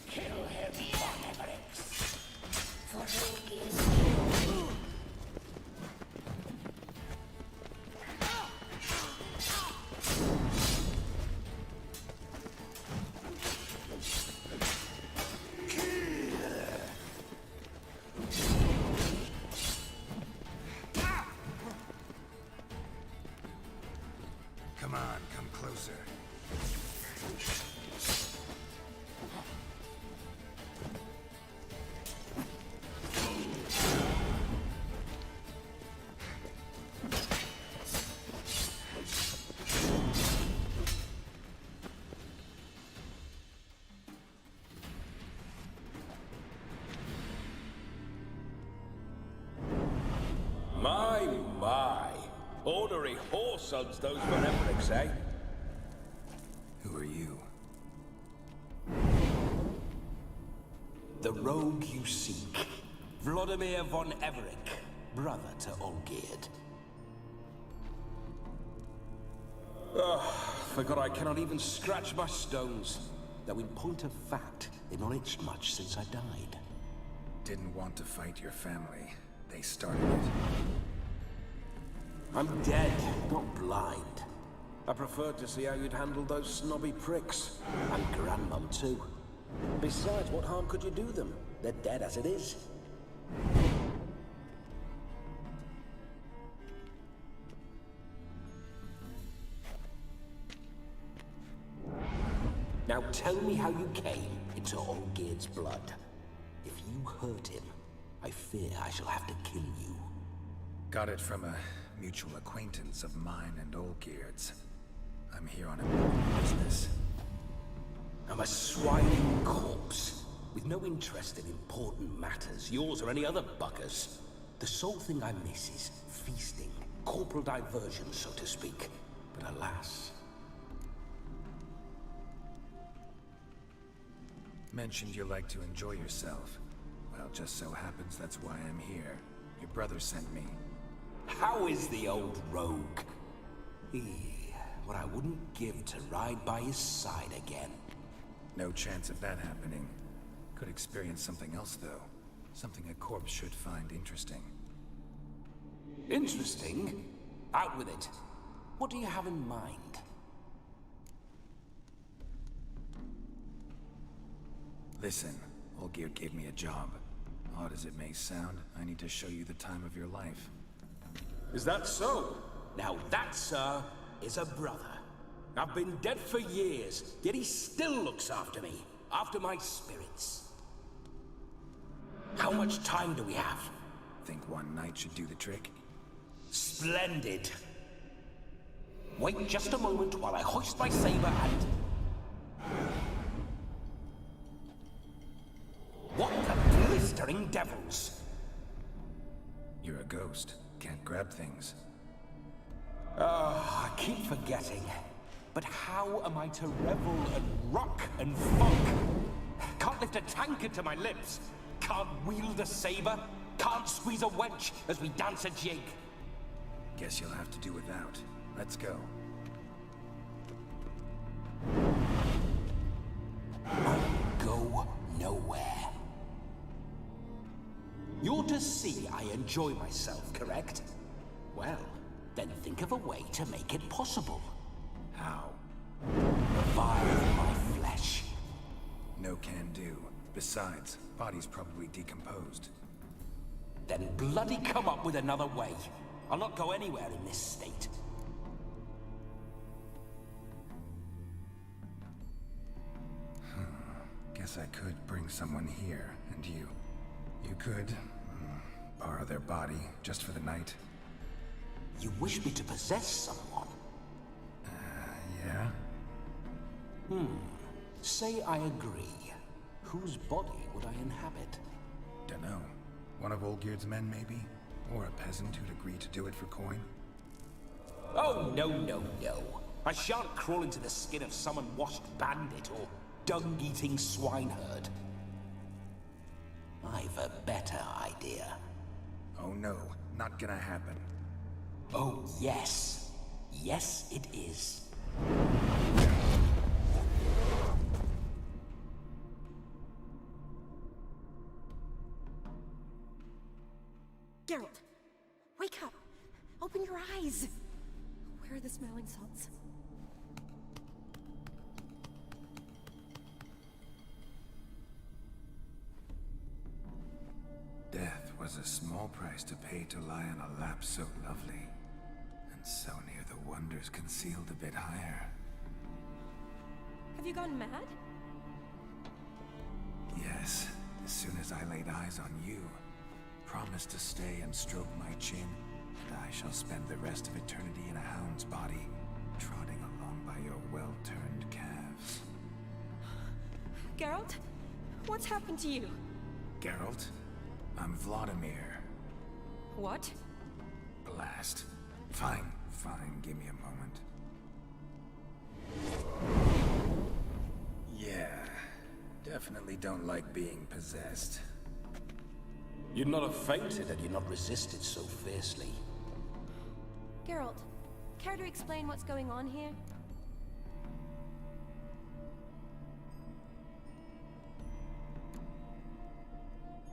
Speaker 12: Kill him, von Everec.
Speaker 11: For Olgierd's
Speaker 3: Come on, come closer.
Speaker 12: My. Ordinary whoresons those von Everecs, eh?
Speaker 3: Who are you?
Speaker 12: The rogue you seek. Vladimir von Everec, brother to Olgierd. Forgot I cannot even scratch my stones. Though in point of fact, they've not itched much since I died.
Speaker 3: Didn't want to fight your family. They started it.
Speaker 12: I'm dead, not blind. I preferred to see how you'd handle those snobby pricks. And Grandmum, too. Besides, what harm could you do them? They're dead as it is. Now tell me how you came into Olgierd's blood. If you hurt him, I fear I shall have to kill you.
Speaker 3: Got it from a mutual acquaintance of mine and Olgierd's. I'm here on important business.
Speaker 12: I'm a swining corpse, with no interest in important matters, yours or any other buggers. The sole thing I miss is feasting, corporal diversion, so to speak. But alas...
Speaker 3: Mentioned you like to enjoy yourself. Well, just so happens that's why I'm here. Your brother sent me.
Speaker 12: How is the old rogue? What I wouldn't give to ride by his side again.
Speaker 3: No chance of that happening. Could experience something else, though. Something a corpse should find interesting.
Speaker 12: Interesting? Out with it. What do you have in mind?
Speaker 3: Listen, Olgierd gave me a job. Odd as it may sound, I need to show you the time of your life.
Speaker 12: Is that so? Now that, sir, is a brother. I've been dead for years, yet he still looks after me, after my spirits. How much time do we have?
Speaker 3: Think one night should do the trick?
Speaker 12: Splendid. Wait just a moment while I hoist my saber and... What the blistering devils?
Speaker 3: You're a ghost. Can't grab things.
Speaker 12: I keep forgetting. But how am I to revel and rock and funk? Can't lift a tankard to my lips. Can't wield a saber. Can't squeeze a wench as we dance a jig.
Speaker 3: Guess you'll have to do without. Let's go.
Speaker 12: I'll go nowhere. You're to see I enjoy myself, correct? Well, then think of a way to make it possible.
Speaker 3: How?
Speaker 12: Revive my flesh.
Speaker 3: No can do. Besides, body's probably decomposed.
Speaker 12: Then bloody come up with another way. I'll not go anywhere in this state.
Speaker 3: Guess I could bring someone here, and you. You could borrow their body just for the night.
Speaker 12: You wish me to possess someone?
Speaker 3: Yeah?
Speaker 12: Say I agree. Whose body would I inhabit?
Speaker 3: Dunno. One of Olgierd's men, maybe? Or a peasant who'd agree to do it for coin?
Speaker 12: Oh, no, no, no. I shan't crawl into the skin of some unwashed bandit or dung-eating swineherd. I've a better idea.
Speaker 3: Oh no, not gonna happen.
Speaker 12: Oh, yes. Yes, it is.
Speaker 9: Geralt, wake up! Open your eyes! Where are the smelling salts?
Speaker 3: Death was a small price to pay to lie on a lap so lovely, and so near the wonders concealed a bit higher.
Speaker 9: Have you gone mad?
Speaker 3: Yes, as soon as I laid eyes on you, promised to stay and stroke my chin, and I shall spend the rest of eternity in a hound's body, trotting along by your well-turned calves.
Speaker 9: Geralt? What's happened to you?
Speaker 3: Geralt, I'm Vladimir.
Speaker 9: What?
Speaker 3: Blast. Fine, give me a moment. Yeah, definitely don't like being possessed.
Speaker 12: You'd not have fainted had you not resisted so fiercely.
Speaker 9: Geralt, care to explain what's going on here?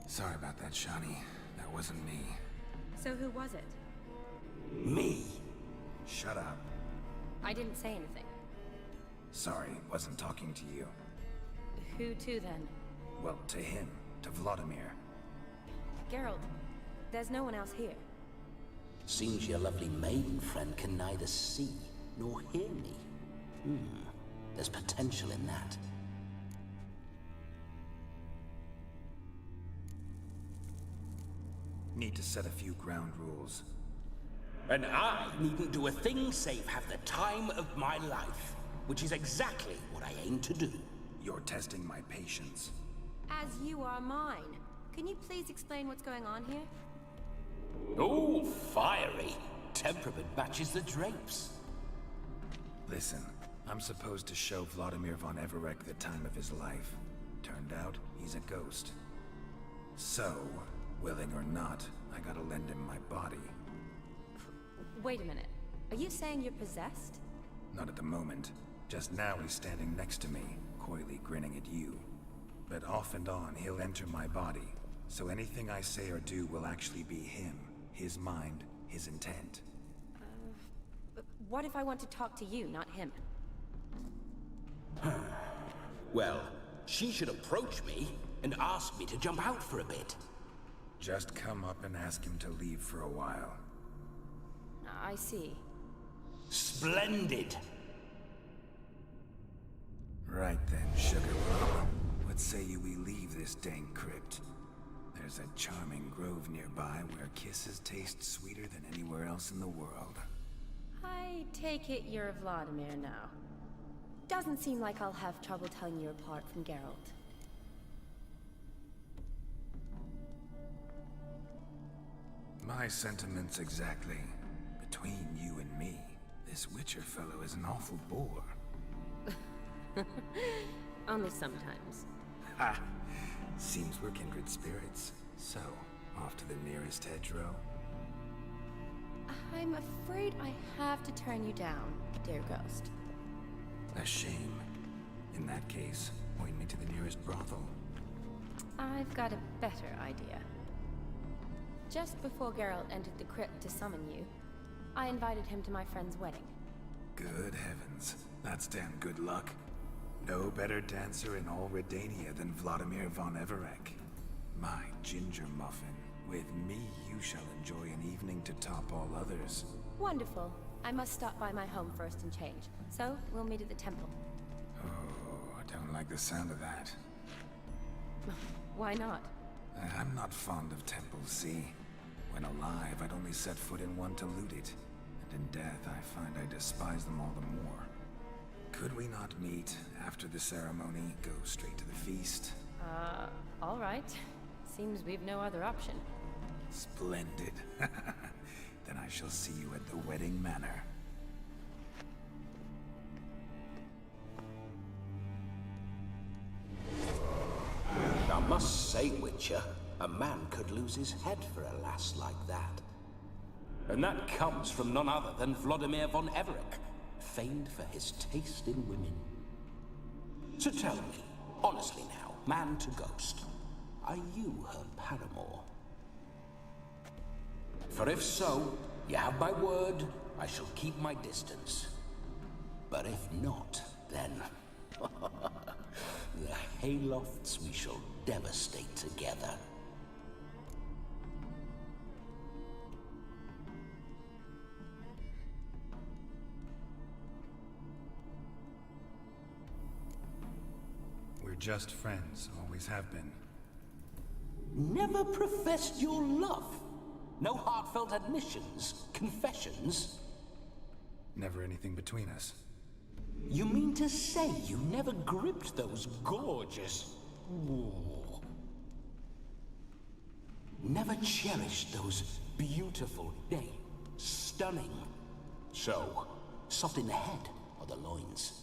Speaker 3: Sorry about that, Shani. That wasn't me.
Speaker 9: So who was it?
Speaker 12: Me?
Speaker 3: Shut up.
Speaker 9: I didn't say anything.
Speaker 3: Sorry, wasn't talking to you.
Speaker 9: Who to then?
Speaker 3: Well, to him. To Vladimir.
Speaker 9: Geralt, there's no one else here.
Speaker 12: Seems your lovely maiden friend can neither see nor hear me. There's potential in that.
Speaker 3: Need to set a few ground rules.
Speaker 12: And I needn't do a thing save have the time of my life, which is exactly what I aim to do.
Speaker 3: You're testing my patience.
Speaker 9: As you are mine. Can you please explain what's going on here?
Speaker 12: Oh, fiery. Temperament matches the drapes.
Speaker 3: Listen, I'm supposed to show Vladimir von Everec the time of his life. Turned out, he's a ghost. So, willing or not, I gotta lend him my body.
Speaker 9: Wait a minute. Are you saying you're possessed?
Speaker 3: Not at the moment. Just now he's standing next to me, coyly grinning at you. But off and on, he'll enter my body. So anything I say or do will actually be him. His mind, his intent.
Speaker 9: What if I want to talk to you, not him?
Speaker 12: Well, She should approach me and ask me to jump out for a bit.
Speaker 3: Just come up and ask him to leave for a while.
Speaker 9: I see.
Speaker 12: Splendid!
Speaker 3: Right then, Sugar Plum. What say you we leave this dank crypt? There's a charming grove nearby where kisses taste sweeter than anywhere else in the world.
Speaker 9: I take it you're Vladimir now. Doesn't seem like I'll have trouble telling you apart from Geralt.
Speaker 3: My sentiments exactly. Between you and me, this Witcher fellow is an awful bore.
Speaker 9: Only sometimes.
Speaker 3: Ha! Seems we're kindred spirits. So, off to the nearest hedgerow?
Speaker 9: I'm afraid I have to turn you down, dear ghost.
Speaker 3: A shame. In that case, point me to the nearest brothel.
Speaker 9: I've got a better idea. Just before Geralt entered the crypt to summon you, I invited him to my friend's wedding.
Speaker 3: Good heavens. That's damn good luck. No better dancer in all Redania than Vladimir von Everec. My ginger muffin. With me, you shall enjoy an evening to top all others.
Speaker 9: Wonderful. I must stop by my home first and change. So, we'll meet at the temple.
Speaker 3: Oh, I don't like the sound of that.
Speaker 9: Why not?
Speaker 3: I'm not fond of temples, see? When alive, I'd only set foot in one to loot it. And in death, I find I despise them all the more. Could we not meet after the ceremony, go straight to the feast?
Speaker 9: All right. Seems we've no other option.
Speaker 3: Splendid. Then I shall see you at the wedding manor.
Speaker 12: I must say, Witcher, a man could lose his head for a lass like that. And that comes from none other than Vladimir von Everec, famed for his taste in women. So tell me, honestly now, man to ghost, are you her paramour? For if so, you have my word, I shall keep my distance. But if not, then... the haylofts we shall devastate together.
Speaker 3: We're just friends, always have been.
Speaker 12: Never professed your love? No heartfelt admissions, confessions?
Speaker 3: Never anything between us.
Speaker 12: You mean to say you never gripped those gorgeous... Ooh. Never cherished those beautiful, nay, stunning... So, soft in the head or the loins?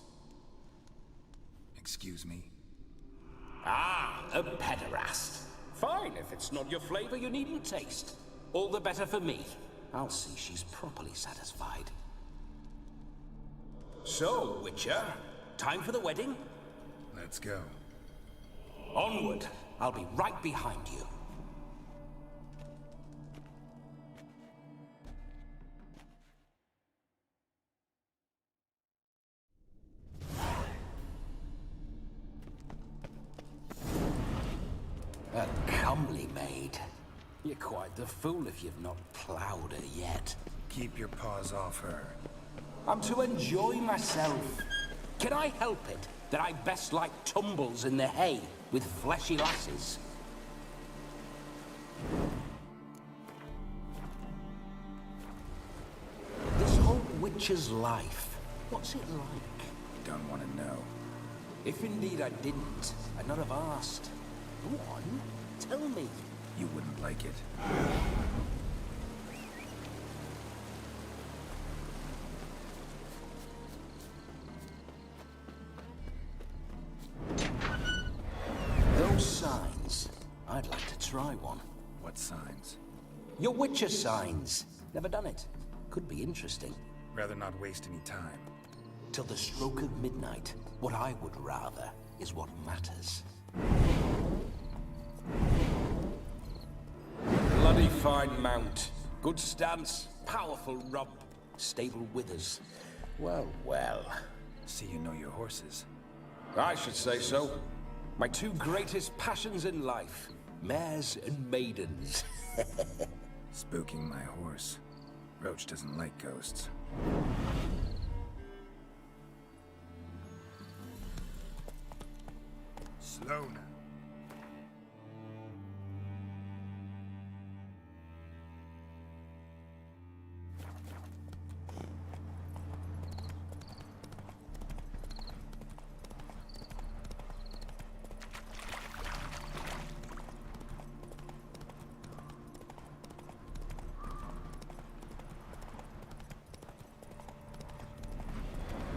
Speaker 3: Excuse me?
Speaker 12: Ah, a pederast. Fine, if it's not your flavor, you needn't taste. All the better for me. I'll see she's properly satisfied. So, Witcher, time for the wedding?
Speaker 3: Let's go.
Speaker 12: Onward. I'll be right behind you. A comely maid. You're quite the fool if you've not ploughed her yet.
Speaker 3: Keep your paws off her.
Speaker 12: I'm to enjoy myself. Can I help it that I best like tumbles in the hay with fleshy lasses? This whole witcher's life, what's it like?
Speaker 3: Don't want to know.
Speaker 12: If indeed I didn't, I'd not have asked. Go on, tell me.
Speaker 3: You wouldn't like it.
Speaker 12: Those signs, I'd like to try one.
Speaker 3: What signs?
Speaker 12: Your Witcher signs. Never done it. Could be interesting.
Speaker 3: Rather not waste any time.
Speaker 12: Till the stroke of midnight, what I would rather is what matters. Bloody fine mount. Good stance, powerful rump, stable withers. Well, well.
Speaker 3: See you know your horses.
Speaker 12: I should say so. My two greatest passions in life. Mares and maidens.
Speaker 3: Spooking my horse. Roach doesn't like ghosts. Slow now.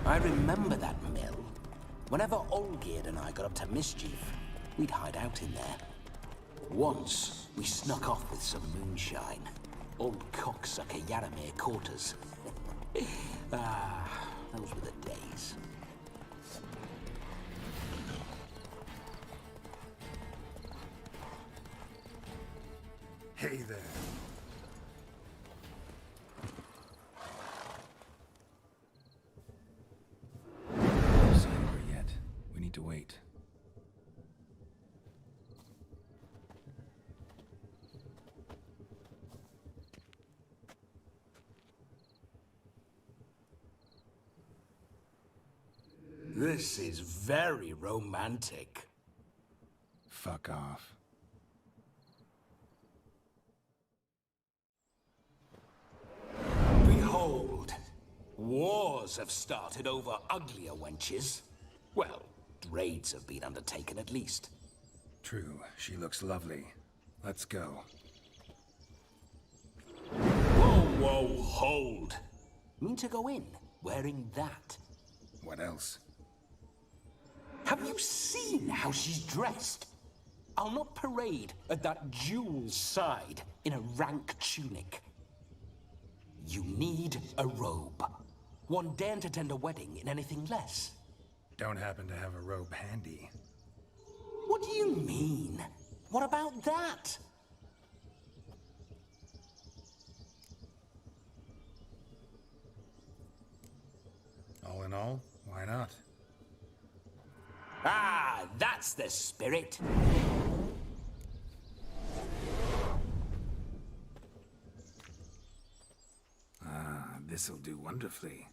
Speaker 12: I remember that mill. Whenever Olgierd and I got up to mischief, we'd hide out in there. Once, we snuck off with some moonshine. Old cocksucker Yaramir caught us. Those were the days.
Speaker 3: Hey there. It's not over yet. We need to wait.
Speaker 12: This is very romantic.
Speaker 3: Fuck off.
Speaker 12: Behold, wars have started over uglier wenches. Well, raids have been undertaken at least.
Speaker 3: True, she looks lovely. Let's go.
Speaker 12: Whoa, hold. Mean to go in, wearing that?
Speaker 3: What else?
Speaker 12: Have you seen how she's dressed? I'll not parade at that jewel's side in a rank tunic. You need a robe. One daren't attend a wedding in anything less.
Speaker 3: Don't happen to have a robe handy.
Speaker 12: What do you mean? What about that?
Speaker 3: All in all, why not?
Speaker 12: Ah, that's the spirit.
Speaker 3: This'll do wonderfully.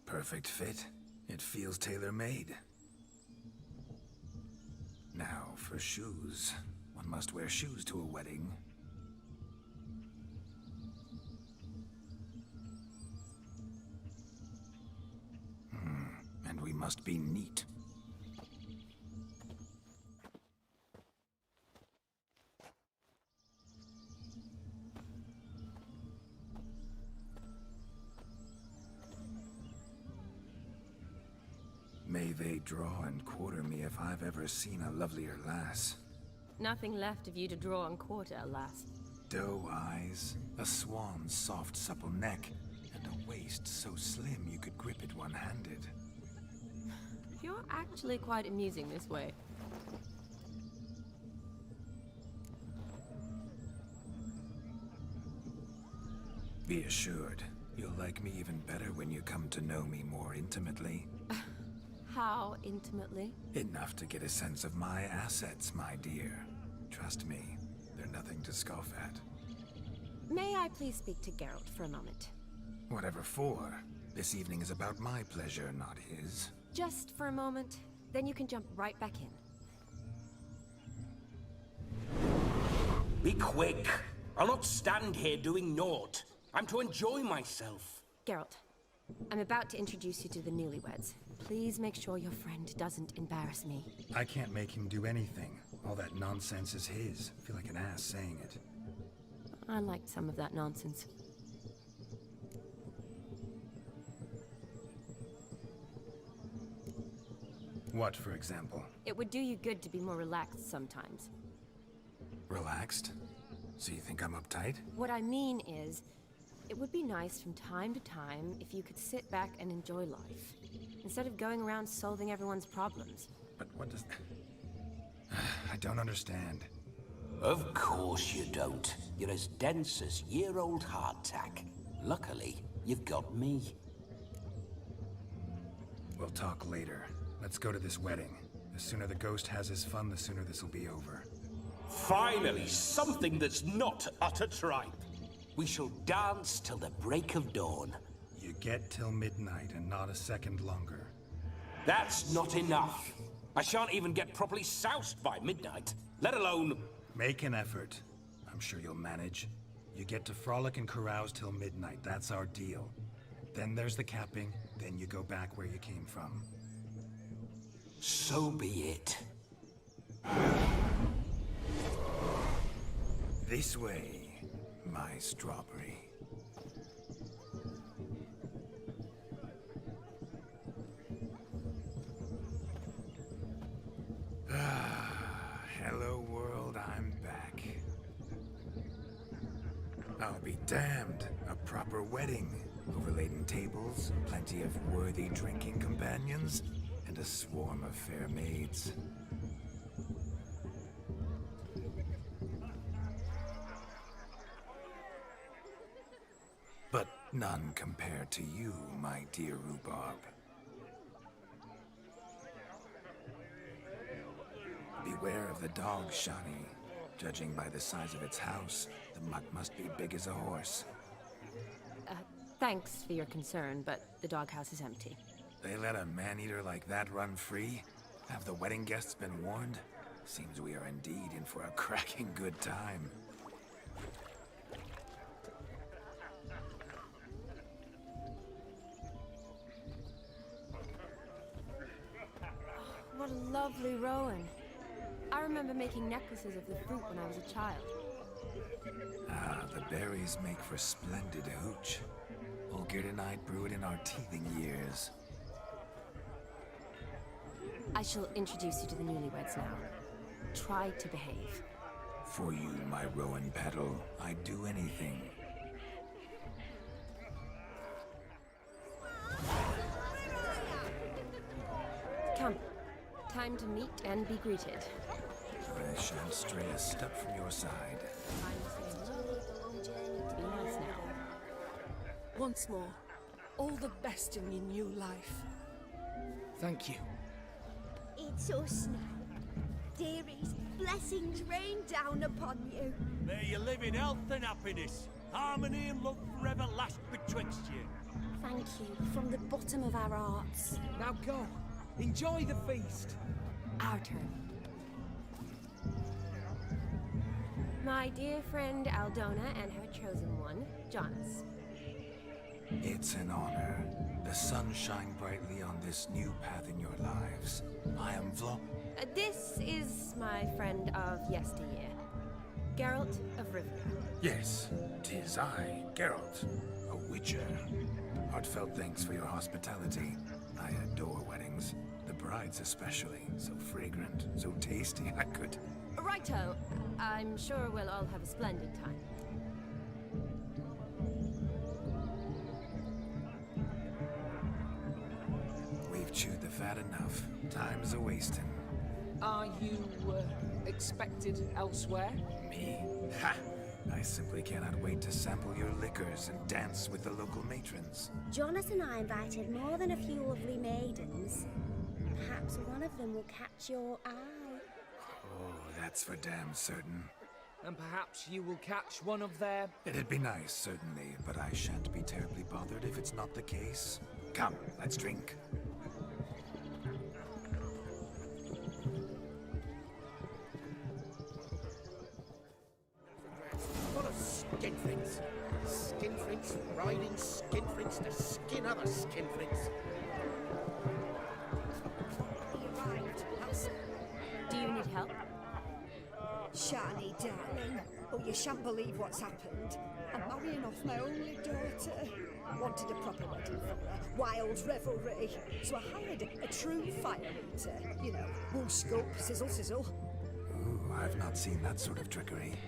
Speaker 3: Perfect fit. It feels tailor-made. Now, for shoes. One must wear shoes to a wedding. And we must be neat. May they draw and quarter me if I've ever seen a lovelier lass.
Speaker 9: Nothing left of you to draw and quarter, alas.
Speaker 3: Doe eyes, a swan's soft supple neck, and a waist so slim you could grip it one-handed.
Speaker 9: You're actually quite amusing this way.
Speaker 3: Be assured, you'll like me even better when you come to know me more intimately.
Speaker 9: How intimately?
Speaker 3: Enough to get a sense of my assets, my dear. Trust me, they're nothing to scoff at.
Speaker 9: May I please speak to Geralt for a moment?
Speaker 3: Whatever for. This evening is about my pleasure, not his.
Speaker 9: Just for a moment, then you can jump right back in.
Speaker 12: Be quick. I'll not stand here doing naught. I'm to enjoy myself.
Speaker 9: Geralt, I'm about to introduce you to the newlyweds. Please make sure your friend doesn't embarrass me.
Speaker 3: I can't make him do anything. All that nonsense is his. I feel like an ass saying it.
Speaker 9: I liked some of that nonsense.
Speaker 3: What, for example?
Speaker 9: It would do you good to be more relaxed sometimes.
Speaker 3: Relaxed? So you think I'm uptight?
Speaker 9: What I mean is, it would be nice from time to time if you could sit back and enjoy life, instead of going around solving everyone's problems.
Speaker 3: But what does... I don't understand.
Speaker 12: Of course you don't. You're as dense as year-old hardtack. Luckily, you've got me.
Speaker 3: We'll talk later. Let's go to this wedding. The sooner the ghost has his fun, the sooner this will be over.
Speaker 12: Finally, something that's not utter tripe. We shall dance till the break of dawn.
Speaker 3: You get till midnight and not a second longer.
Speaker 12: That's not enough. I shan't even get properly soused by midnight, let alone...
Speaker 3: Make an effort. I'm sure you'll manage. You get to frolic and carouse till midnight, that's our deal. Then there's the capping, then you go back where you came from.
Speaker 12: So be it.
Speaker 3: This way, my strawberry. Hello world, I'm back. I'll be damned. A proper wedding. Overladen tables, plenty of worthy drinking companions, and a swarm of fair maids. But none compared to you, my dear rhubarb. Beware of the dog, Shani. Judging by the size of its house, the mutt must be big as a horse.
Speaker 9: Thanks for your concern, but the doghouse is empty.
Speaker 3: They let a man-eater like that run free? Have the wedding guests been warned? Seems we are indeed in for a cracking good time.
Speaker 9: What a lovely rowan. I remember making necklaces of the fruit when I was a child.
Speaker 3: Ah, the berries make for splendid hooch. Olgerd and I brewed in our teething years.
Speaker 9: I shall introduce you to the newlyweds now. Try to behave.
Speaker 3: For you, my rowan petal, I'd do anything.
Speaker 9: Come. Time to meet and be greeted.
Speaker 3: I shan't stray a step from your side.
Speaker 9: Be nice now.
Speaker 13: Once more, all the best in your new life.
Speaker 1: Thank you.
Speaker 14: It's us now. Dearies, blessings rain down upon you.
Speaker 1: May you live in health and happiness. Harmony and love forever last betwixt you.
Speaker 14: Thank you from the bottom of our hearts.
Speaker 1: Now go. Enjoy the feast.
Speaker 9: Our turn. My dear friend Aldona and her chosen one, Jonas.
Speaker 3: It's an honor. The sun shine brightly on this new path in your lives. I am
Speaker 9: This is my friend of yesteryear, Geralt of Rivia.
Speaker 3: Yes, 'tis I, Geralt, a witcher. Heartfelt thanks for your hospitality. I adore weddings. The brides especially. So fragrant, so tasty, I could...
Speaker 9: Righto. I'm sure we'll all have a splendid time.
Speaker 3: We've chewed the fat enough. Time's a-wasting.
Speaker 15: Are you, expected elsewhere?
Speaker 3: Me? Ha! I simply cannot wait to sample your liquors and dance with the local matrons.
Speaker 14: Jonas and I invited more than a few lovely maidens. Perhaps one of them will catch your eye.
Speaker 3: Oh, that's for damn certain.
Speaker 15: And perhaps you will catch one of their...
Speaker 3: It'd be nice, certainly, but I shan't be terribly bothered if it's not the case. Come, let's drink.
Speaker 10: What a skinflints. Skinflints riding skinflints to skin other skinflints.
Speaker 9: Do you need help?
Speaker 16: Shani, darling. Oh, you shan't believe what's happened. I'm marrying off my only daughter. Wanted a proper wedding for her. Wild revelry. So I hired a true fire eater. You know, wool scope, sizzle, sizzle.
Speaker 3: Ooh, I've not seen that sort of trickery.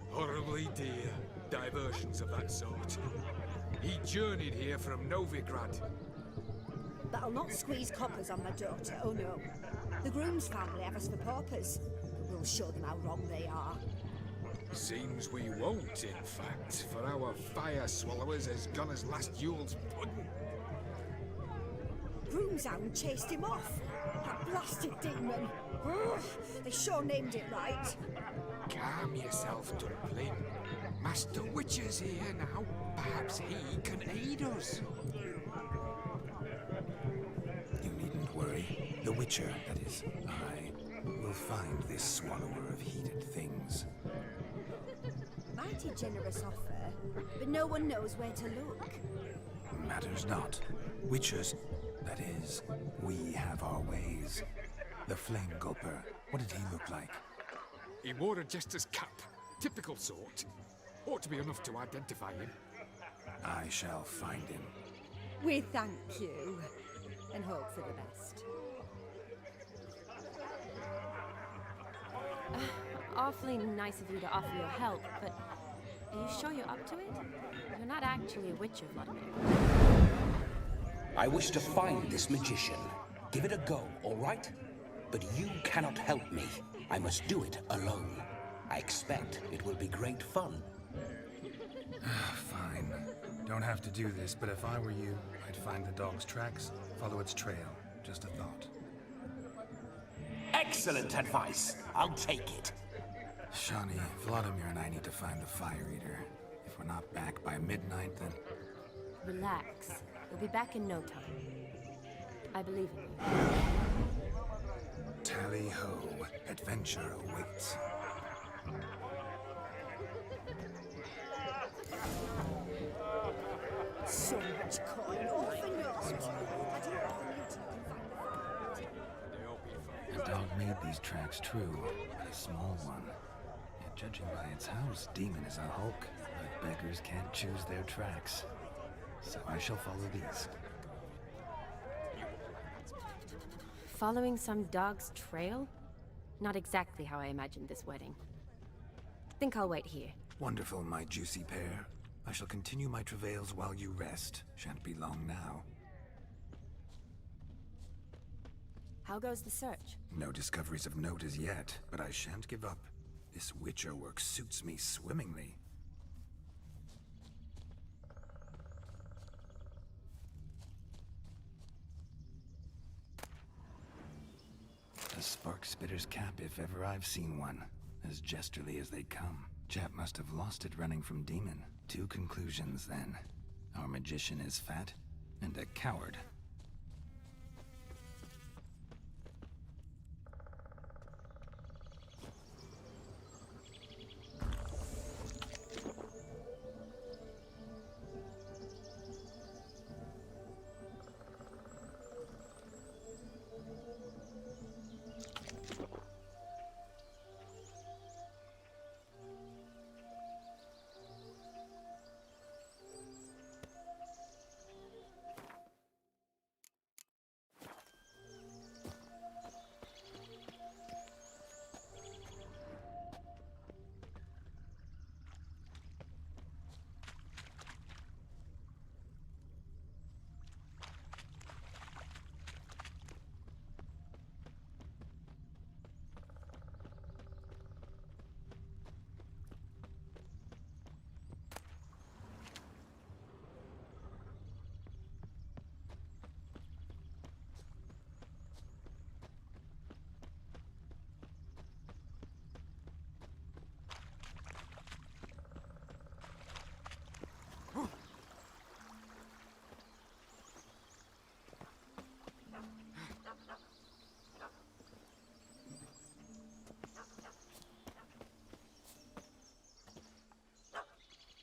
Speaker 17: Horribly dear diversions of that sort. He journeyed here from Novigrad.
Speaker 16: But I'll not squeeze coppers on my daughter, oh no. The groom's family have us for paupers. But we'll We'll show them how wrong they are.
Speaker 17: Seems we won't, in fact, for our fire swallowers has gone as last Yule's pudding.
Speaker 16: Broomshound chased him off. That blasted demon. Ugh, they sure named it right.
Speaker 17: Calm yourself, Dumpling. Master Witcher's here now. Perhaps he can aid us.
Speaker 3: You needn't worry. The Witcher, that is, I, will find this swallower of heated things.
Speaker 14: Mighty generous offer, but no one knows where to look.
Speaker 3: Matters not. Witchers, that is, we have our ways. The Flame Gulper, what did he look like?
Speaker 17: He wore a jester's cap. Typical sort. Ought to be enough to identify him.
Speaker 3: I shall find him.
Speaker 16: We thank you, and hope for the best.
Speaker 9: Awfully nice of you to offer your help, but are you sure you're up to it? You're not actually a witcher, Vladimir.
Speaker 12: I wish to find this magician. Give it a go, all right? But you cannot help me. I must do it alone. I expect it will be great fun.
Speaker 3: Fine. Don't have to do this, but if I were you, I'd find the dog's tracks, follow its trail. Just a thought.
Speaker 12: Excellent advice. I'll take it.
Speaker 3: Shani, Vladimir and I need to find the Fire Eater. If we're not back by midnight, then...
Speaker 9: Relax. We'll be back in no time. I believe in you.
Speaker 3: Tally-ho. Adventure awaits.
Speaker 16: So much coin, all for nothing. I don't often need to
Speaker 3: The dog made these tracks true, but a small one. Yet judging by its house, Demon is a hulk, but beggars can't choose their tracks. So I shall follow these.
Speaker 9: Following some dog's trail? Not exactly how I imagined this wedding. Think I'll wait here.
Speaker 3: Wonderful, my juicy pair. I shall continue my travails while you rest. Shan't be long now.
Speaker 9: How goes the search?
Speaker 3: No discoveries of note as yet, but I shan't give up. This Witcher work suits me swimmingly. A spark spitter's cap if ever I've seen one. As jesterly as they come. Chap must have lost it running from Demon. Two conclusions, then. Our magician is fat, and a coward.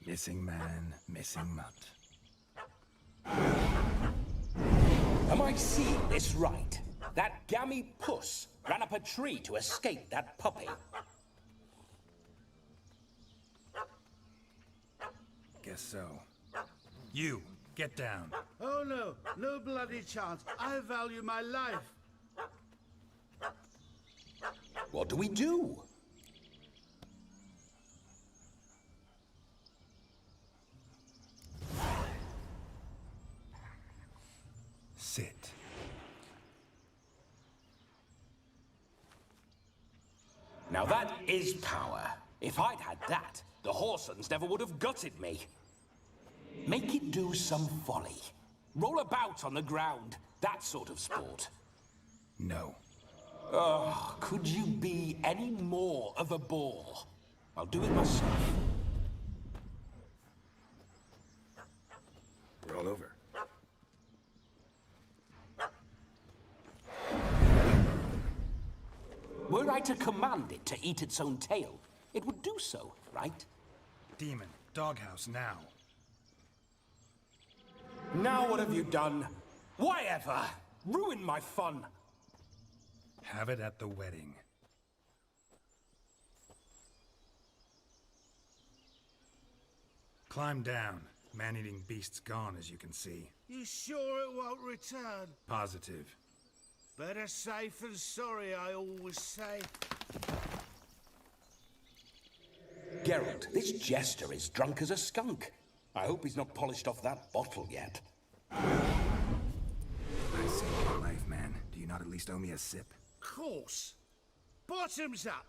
Speaker 3: Missing man, missing mutt.
Speaker 12: Am I seeing this right? That gammy puss ran up a tree to escape that puppy.
Speaker 3: Guess so. You, get down.
Speaker 6: Oh no, no bloody chance. I value my life.
Speaker 12: What do we do?
Speaker 3: Sit.
Speaker 12: Now is power. If I'd had that, the Horsons never would have gutted me. Make it do some folly. Roll about on the ground. That sort of sport.
Speaker 3: No.
Speaker 12: Oh, could you be any more of a bore? I'll do it myself.
Speaker 3: Roll over.
Speaker 12: Were I to command it to eat its own tail, it would do so, right?
Speaker 3: Demon, doghouse now.
Speaker 12: Now what have you done? Why ever? Ruin my fun.
Speaker 3: Have it at the wedding. Climb down. Man-eating beast's gone, as you can see.
Speaker 1: You sure it won't return?
Speaker 3: Positive.
Speaker 1: Better safe than sorry, I always say.
Speaker 12: Geralt, this jester is drunk as a skunk. I hope he's not polished off that bottle yet.
Speaker 3: I saved your life, man. Do you not at least owe me a sip?
Speaker 1: Course. Bottoms up.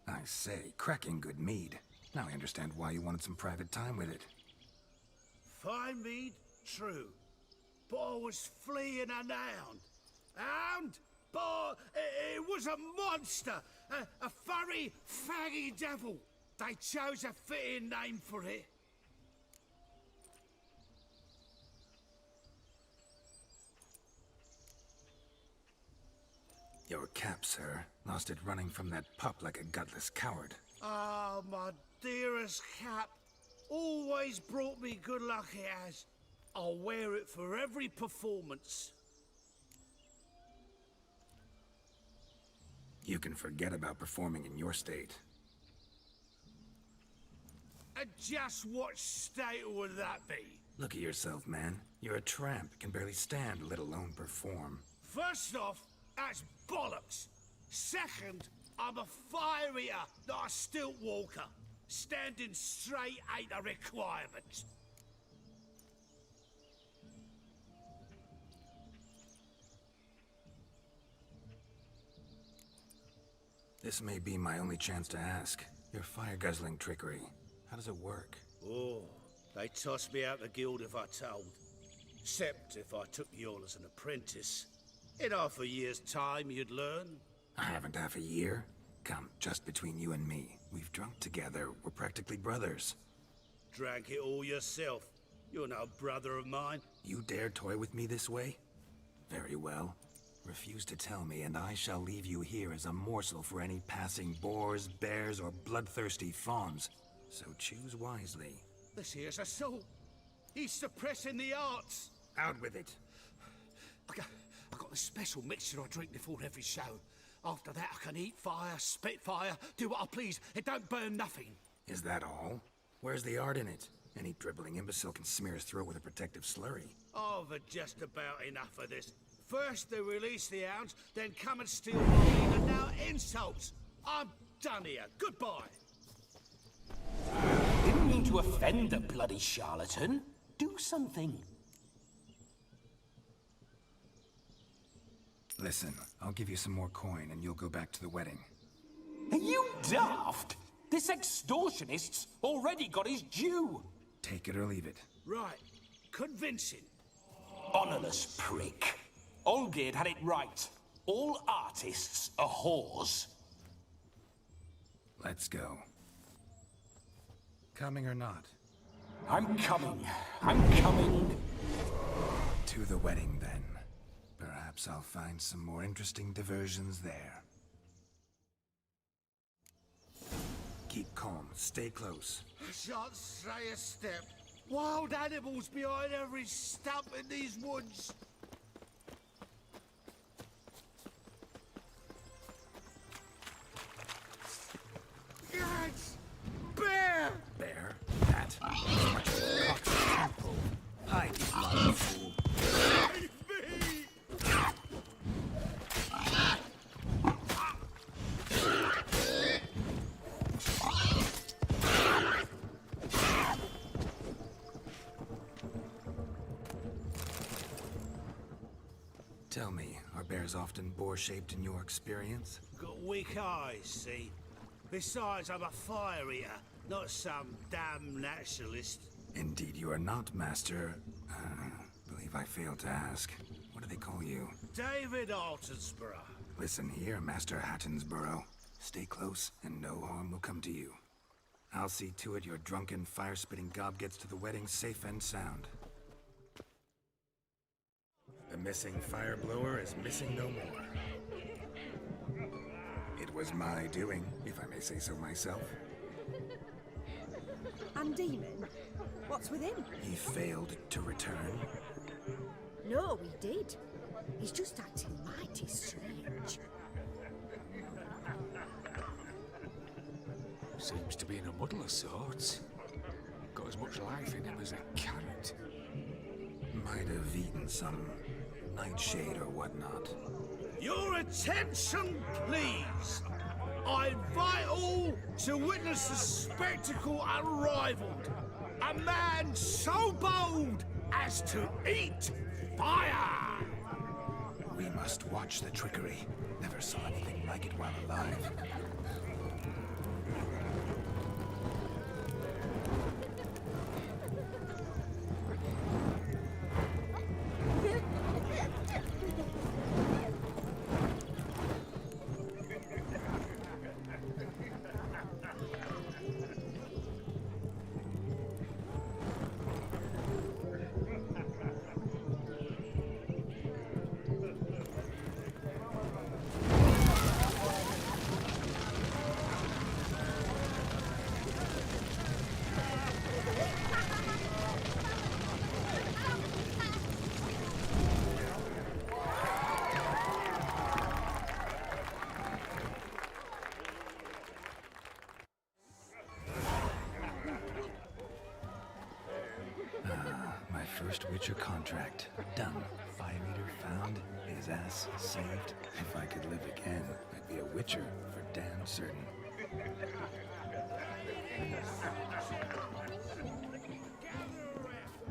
Speaker 3: I say, cracking good mead. Now I understand why you wanted some private time with it.
Speaker 1: Fine mead, true. But I was fleeing an hound. Hound? But it was a monster. A furry, faggy devil. They chose a fitting name for it.
Speaker 3: Your cap, sir. Lost it running from that pup like a gutless coward.
Speaker 1: Ah, my dearest cap. Always brought me good luck it has. I'll wear it for every performance.
Speaker 3: You can forget about performing in your state.
Speaker 1: And just what state would that be?
Speaker 3: Look at yourself, man. You're a tramp, can barely stand, let alone perform.
Speaker 1: First off, that's bollocks. Second, I'm a fire eater, not a stilt walker. Standing straight ain't a requirement.
Speaker 3: This may be my only chance to ask. Your fire-guzzling trickery, how does it work?
Speaker 2: Oh, they tossed me out the guild if I told. Except if I took you on as an apprentice. In half a year's time, you'd learn.
Speaker 3: I haven't half a year. Come, just between you and me. We've drunk together. We're practically brothers.
Speaker 2: Drank it all yourself. You're no brother of mine.
Speaker 3: You dare toy with me this way? Very well. Refuse to tell me, and I shall leave you here as a morsel for any passing boars, bears, or bloodthirsty fawns. So choose wisely.
Speaker 1: This here's assault. He's suppressing the arts.
Speaker 3: Out with it.
Speaker 1: I got this special mixture I drink before every show. After that, I can eat fire, spit fire, do what I please. It don't burn nothing.
Speaker 3: Is that all? Where's the art in it? Any dribbling imbecile can smear his throat with a protective slurry.
Speaker 2: I've had just about enough of this. First they release the hounds, then come and steal my meat, and now insults. I'm done here. Goodbye.
Speaker 12: Didn't mean to offend the bloody charlatan. Do something.
Speaker 3: Listen, I'll give you some more coin and you'll go back to the wedding.
Speaker 12: Are you daft? This extortionist's already got his due.
Speaker 3: Take it or leave it.
Speaker 2: Right. Convincing.
Speaker 12: Honourless prick. Olgierd had it right. All artists are whores.
Speaker 3: Let's go. Coming or not?
Speaker 12: I'm coming. I'm coming.
Speaker 3: To the wedding, then. Perhaps I'll find some more interesting diversions there. Keep calm. Stay close.
Speaker 1: I shan't stray a step. Wild animals behind every stump in these woods. Yes! Bear!
Speaker 3: Bear? That? As much as a cock's tadpole. Hide, you bloody fool.
Speaker 1: Leave me!
Speaker 3: Tell me, are bears often boar-shaped in your experience?
Speaker 2: Got weak eyes, see? Besides, I'm a fire eater, not some damn naturalist.
Speaker 3: Indeed you are not, Master. Believe I failed to ask. What do they call you?
Speaker 2: David Altonsborough.
Speaker 3: Listen here, Master Hattonsborough. Stay close, and no harm will come to you. I'll see to it your drunken, fire-spitting gob gets to the wedding safe and sound. The missing fire blower is missing no more. It was my doing, if I may say so myself.
Speaker 16: And Demon? What's with him?
Speaker 3: He failed to return.
Speaker 16: No, he did. He's just acting mighty strange.
Speaker 17: Seems to be in a muddle of sorts. Got as much life in him as a carrot.
Speaker 3: Might have eaten some nightshade or whatnot.
Speaker 1: Your attention, please. I invite all to witness the spectacle unrivaled. A man so bold as to eat fire!
Speaker 3: We must watch the trickery. Never saw anything like it while alive. First Witcher contract. Done. Fire Eater found. His ass saved. If I could live again, I'd be a Witcher for damn certain.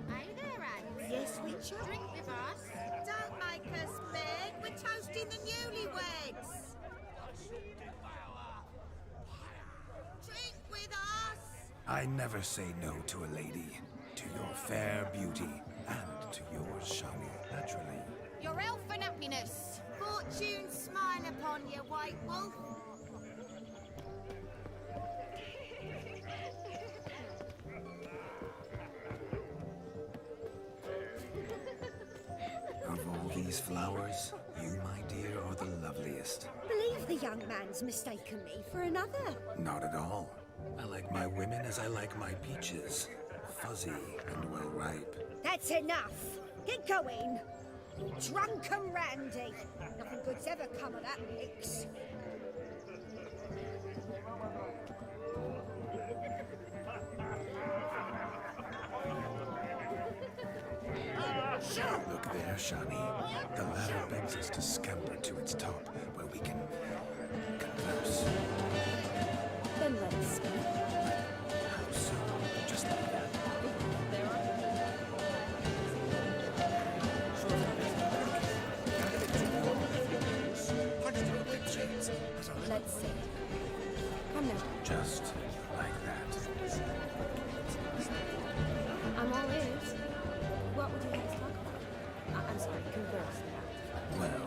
Speaker 18: Hey there, Anne.
Speaker 16: Yes, Witcher?
Speaker 18: Drink with us. Don't make us beg. We're toasting the newlyweds. Drink with us.
Speaker 3: I never say no to a lady. To your fair beauty, and to yours, Shani, naturally.
Speaker 18: Your elfin happiness. Fortune smile upon you, white wolf.
Speaker 3: Of all these flowers, you, my dear, are the loveliest.
Speaker 16: Believe the young man's mistaken me for another.
Speaker 3: Not at all. I like my women as I like my peaches. Fuzzy and well ripe.
Speaker 16: That's enough. Get going. You drunken randy. Nothing good's ever come of that mix.
Speaker 3: Look there, Shani. The ladder begs us to scamper to its top, where we can converse.
Speaker 9: Then let's speak.
Speaker 3: How soon? Just like that.
Speaker 9: Let's see. Come now.
Speaker 3: Just like that.
Speaker 9: I'm all ears. What would you like to talk about? I'm sorry, converse about.
Speaker 3: Well,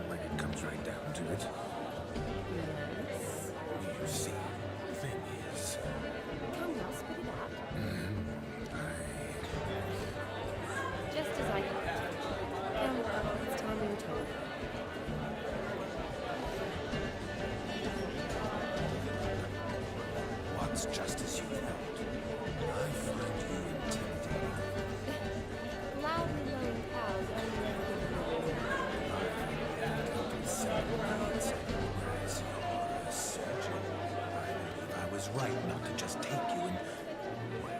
Speaker 3: when it comes right down to it.
Speaker 9: Yes.
Speaker 3: You see, the thing is...
Speaker 9: Come now, spit it out.
Speaker 3: I...
Speaker 9: Just as I thought. Come, it's time we were told.
Speaker 3: What's just as you felt? I find you intimidating.
Speaker 9: Loudly lowing cows only ever give the
Speaker 3: Whereas you're a surgeon. I believe I was right not to just take you and... Well,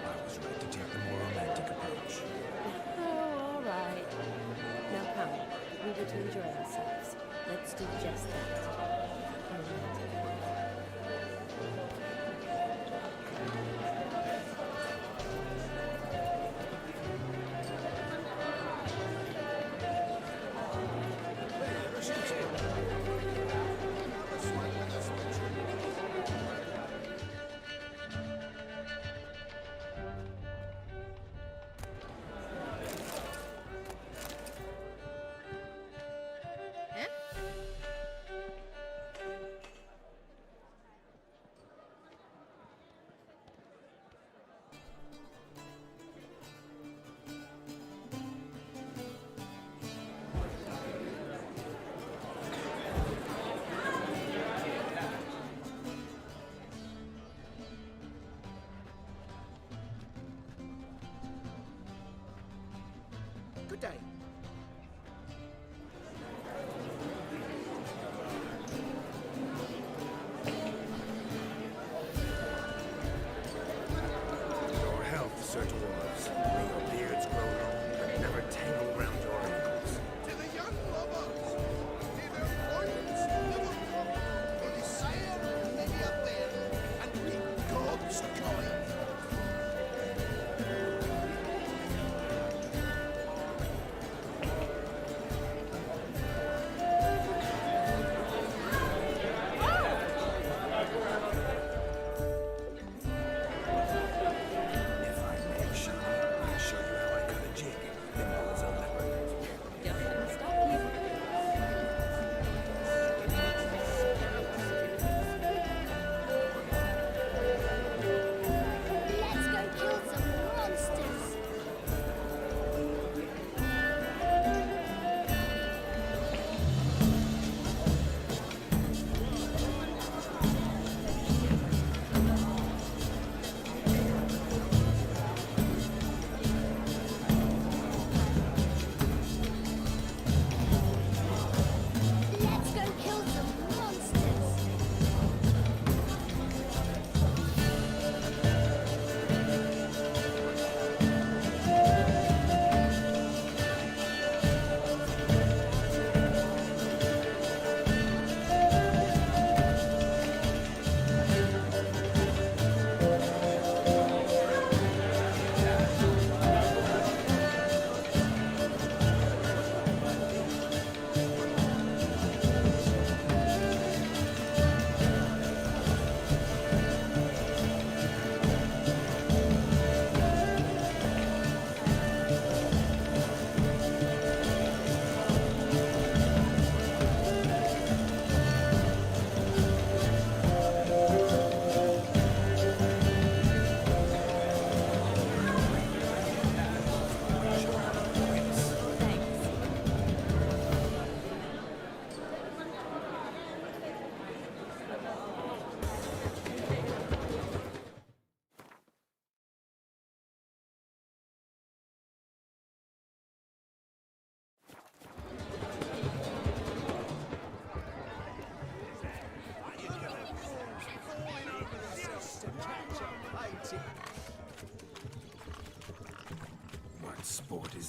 Speaker 3: I was right to take the more romantic approach.
Speaker 9: Oh, all right. Now come, we were to enjoy ourselves. Let's do just that.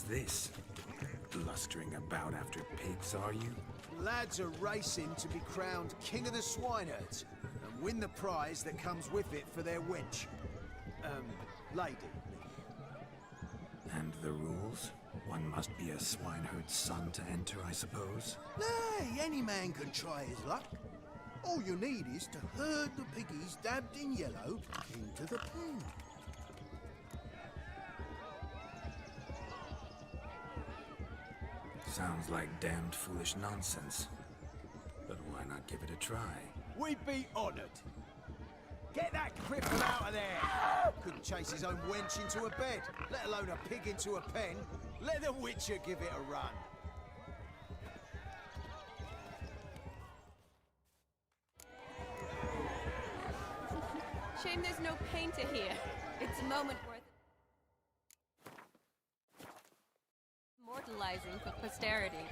Speaker 3: this? Blustering about after pigs, are you?
Speaker 10: Lads are racing to be crowned King of the Swineherds and win the prize that comes with it for their wench. Lady.
Speaker 3: And the rules? One must be a swineherd's son to enter, I suppose?
Speaker 10: Nay, any man can try his luck. All you need is to herd the piggies dabbed in yellow into the pen.
Speaker 3: Sounds like damned foolish nonsense. But why not give it a try?
Speaker 10: We'd be honoured. Get that cripple out of there! Couldn't chase his own wench into a bed, let alone a pig into a pen. Let the Witcher give it a run.
Speaker 5: Shame there's no painter here. It's a moment worth immortalizing for posterity.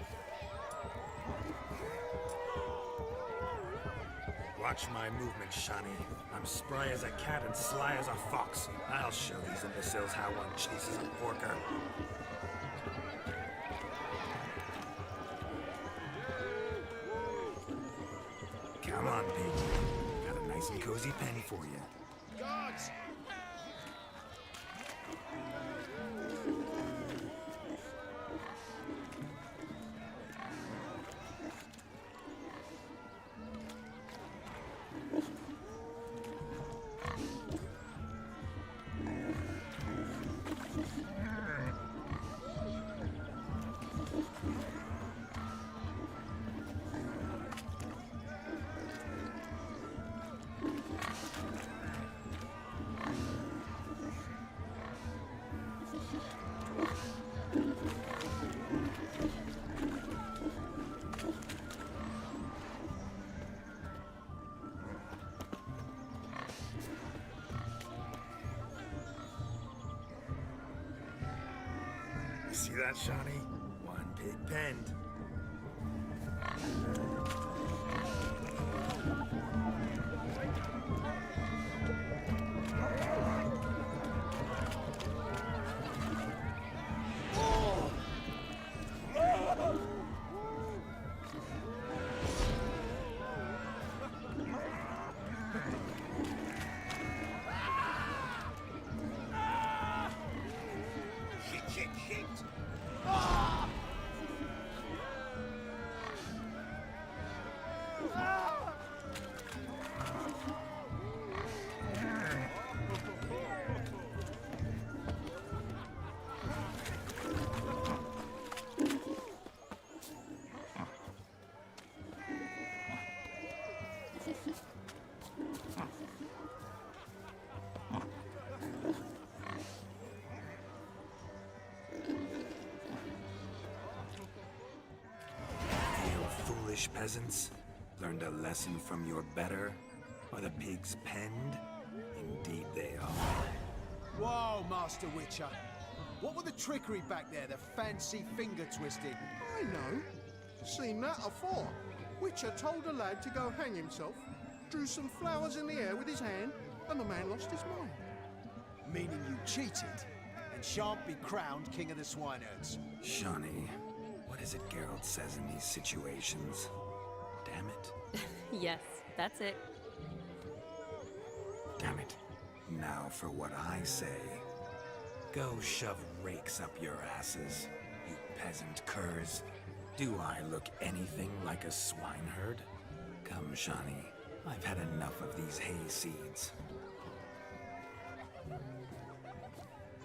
Speaker 3: Watch my movement, Shani. I'm spry as a cat and sly as a fox. I'll show these imbeciles how one chases a porker. Come on, pig. Got a nice and cozy pen for you.
Speaker 1: Guards!
Speaker 3: See that, Shani? One pig penned. Foolish peasants, learned a lesson from your better? Are the pigs penned? Indeed they are.
Speaker 10: Whoa, Master Witcher. What were the trickery back there, the fancy finger twisting?
Speaker 19: I know. Seen that afore. Witcher told a lad to go hang himself, drew some flowers in the air with his hand, and the man lost his mind.
Speaker 10: Meaning you cheated, and shan't be crowned King of the Swineherds.
Speaker 3: Shani, what is it Geralt says in these situations? Damn it.
Speaker 9: Yes, that's it.
Speaker 3: Damn it. Now for what I say. Go shove rakes up your asses, you peasant curs. Do I look anything like a swineherd? Come, Shani. I've had enough of these hay seeds.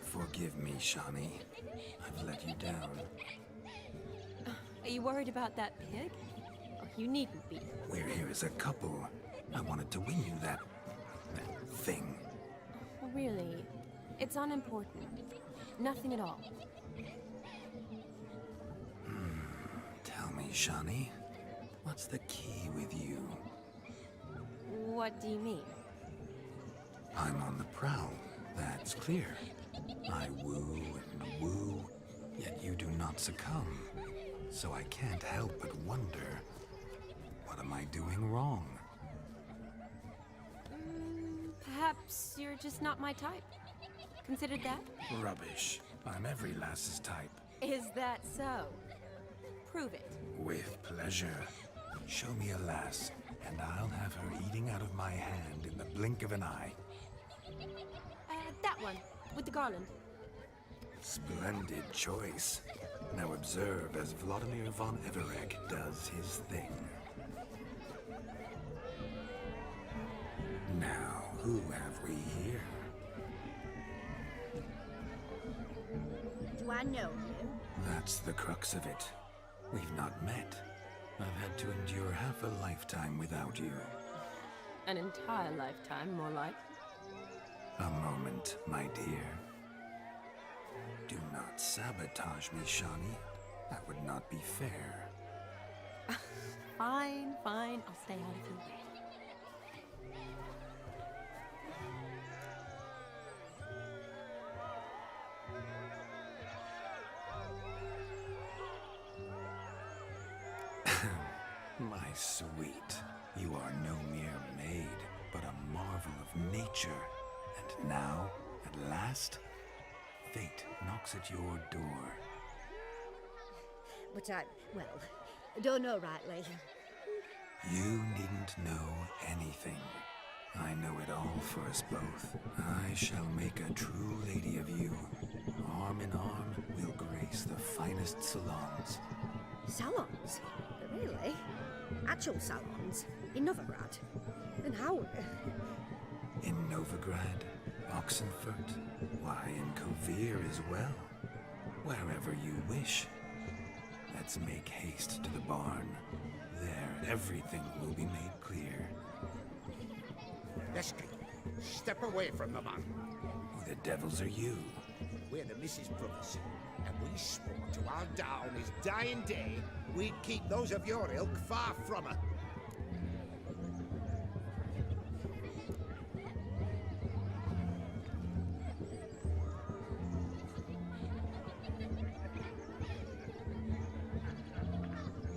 Speaker 3: Forgive me, Shani. I've let you down.
Speaker 9: Are you worried about that pig? Oh, you needn't be.
Speaker 3: We're here as a couple. I wanted to win you that thing.
Speaker 9: Really? It's unimportant. Nothing at all.
Speaker 3: Tell me, Shani, what's the key with you?
Speaker 9: What do you mean?
Speaker 3: I'm on the prowl, that's clear. I woo and woo, yet you do not succumb. So I can't help but wonder, what am I doing wrong?
Speaker 9: Perhaps you're just not my type. Considered that?
Speaker 3: Rubbish. I'm every lass's type.
Speaker 9: Is that so? Prove it.
Speaker 3: With pleasure. Show me a lass, and I'll have her eating out of my hand in the blink of an eye.
Speaker 9: That one, with the garland.
Speaker 3: Splendid choice. Now observe as Vladimir von Everek does his thing. Now, who have we here?
Speaker 14: Do I know you?
Speaker 3: That's the crux of it. We've not met. I've had to endure half a lifetime without you.
Speaker 9: An entire lifetime, more like.
Speaker 3: A moment, my dear. Do not sabotage me, Shani. That would not be fair.
Speaker 9: Fine, fine. I'll stay out of your way.
Speaker 3: My sweet, you are no mere maid, but a marvel of nature. And now, at last, fate knocks at your door.
Speaker 14: But I don't know rightly.
Speaker 3: You needn't know anything. I know it all for us both. I shall make a true lady of you. Arm in arm, we'll grace the finest salons.
Speaker 14: Salons? Really? Actual salons? In Novigrad? And how?
Speaker 3: In Novigrad, Oxenfurt, why, in Kovir as well. Wherever you wish. Let's make haste to the barn. There, everything will be made clear.
Speaker 1: Lesky, step away from the man.
Speaker 3: Who the devils are you?
Speaker 1: We're the Mrs. Brothers, and we swore to our da on his dying day we'd keep those of your ilk far from her.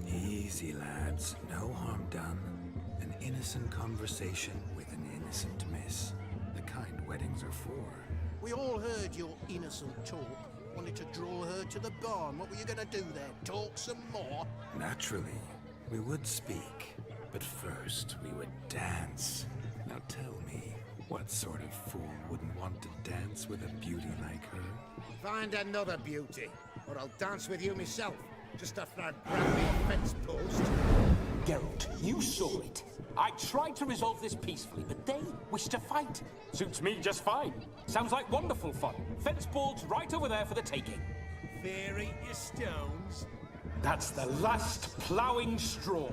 Speaker 3: Easy, lads. No harm done. An innocent conversation with an innocent miss. The kind weddings are for.
Speaker 10: We all heard your innocent talk. Wanted to draw her to the barn. What were you gonna do there? Talk some more?
Speaker 3: Naturally, we would speak. But first, we would dance. Now tell me, what sort of fool wouldn't want to dance with a beauty like her?
Speaker 1: Find another beauty, or I'll dance with you myself, just after I've grabbed the fence post.
Speaker 12: Geralt, you saw it. I tried to resolve this peacefully, but they wish to fight. Suits me just fine. Sounds like wonderful fun. Fence boards right over there for the taking.
Speaker 1: Fear eat your stones.
Speaker 12: That's the last ploughing straw.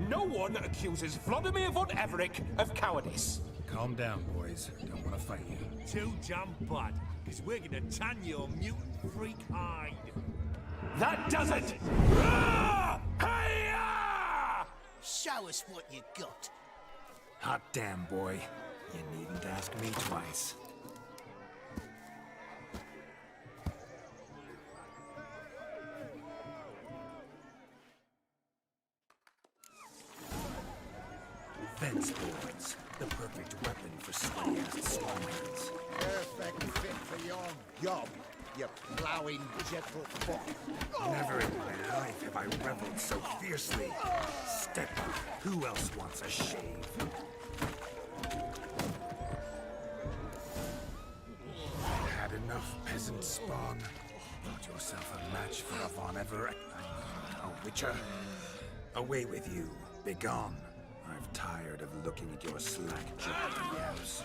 Speaker 12: No one accuses Vladimir von Everek of cowardice.
Speaker 3: Calm down, boys. Don't want to fight you.
Speaker 1: Too damn bad, because we're gonna tan your mutant freak hide.
Speaker 12: That does it!
Speaker 1: Show us what you got.
Speaker 3: Hot damn, boy. You needn't ask me twice. Fence boards. The perfect weapon for slaying swans.
Speaker 1: Perfect fit for your job, you ploughing gentle foot.
Speaker 3: Never in my life have I reveled so fiercely. Step up. Who else wants a shave? Had enough peasant spawn? Got yourself a match for a Von Everett? A witcher? Away with you. Begone. I've tired of looking at your slack-jawed yaps.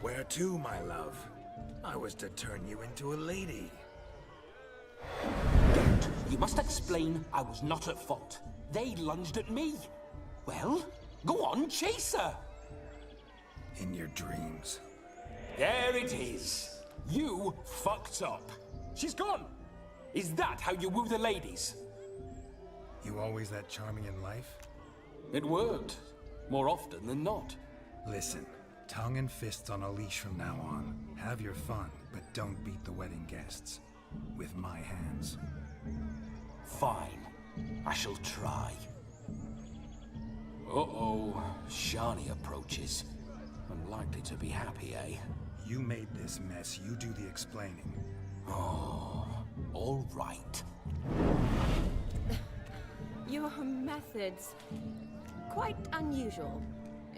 Speaker 3: Where to, my love? I was to turn you into a lady.
Speaker 12: Geralt, you must explain I was not at fault. They lunged at me. Well, go on, chase her.
Speaker 3: In your dreams.
Speaker 12: There it is. You fucked up. She's gone. Is that how you woo the ladies?
Speaker 3: You always that charming in life?
Speaker 12: It worked. More often than not.
Speaker 3: Listen, tongue and fists on a leash from now on. Have your fun, but don't beat the wedding guests. With my hands.
Speaker 12: Fine. I shall try. Uh-oh. Shani approaches. Unlikely to be happy, eh?
Speaker 3: You made this mess, you do the explaining.
Speaker 12: Oh, all right.
Speaker 9: Your methods... quite unusual.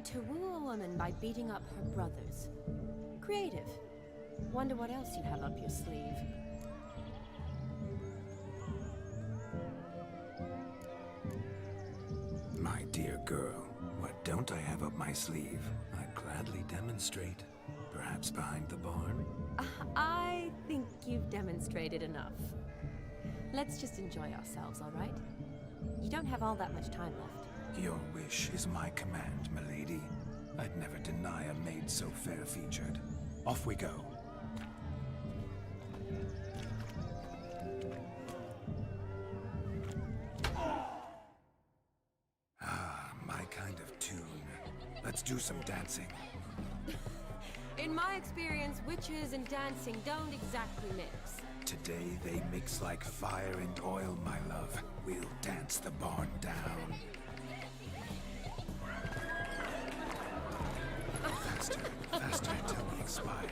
Speaker 9: To woo a woman by beating up her brothers. Creative. Wonder what else you have up your sleeve.
Speaker 3: My dear girl, what don't I have up my sleeve? I'd gladly demonstrate. Perhaps behind the barn?
Speaker 9: I think you've demonstrated enough. Let's just enjoy ourselves, all right? You don't have all that much time left.
Speaker 3: Your wish is my command, milady. I'd never deny a maid so fair-featured. Off we go. Ah, my kind of tune. Let's do some dancing.
Speaker 9: In my experience, witches and dancing don't exactly mix.
Speaker 3: Today they mix like fire and oil, my love. We'll dance the barn down. Faster, faster, till we expire.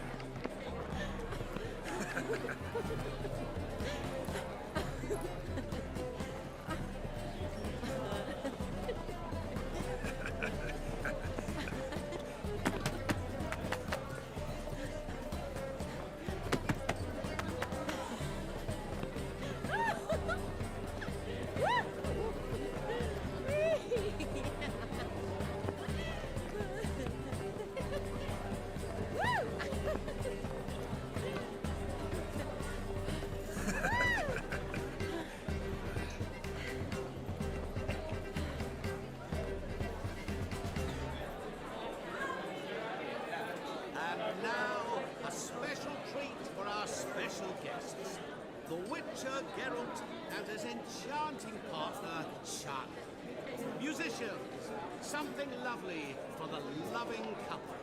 Speaker 2: And now, a special treat for our special guests. The Witcher Geralt and his enchanting partner, Charlotte. Musicians, something lovely for the loving couple.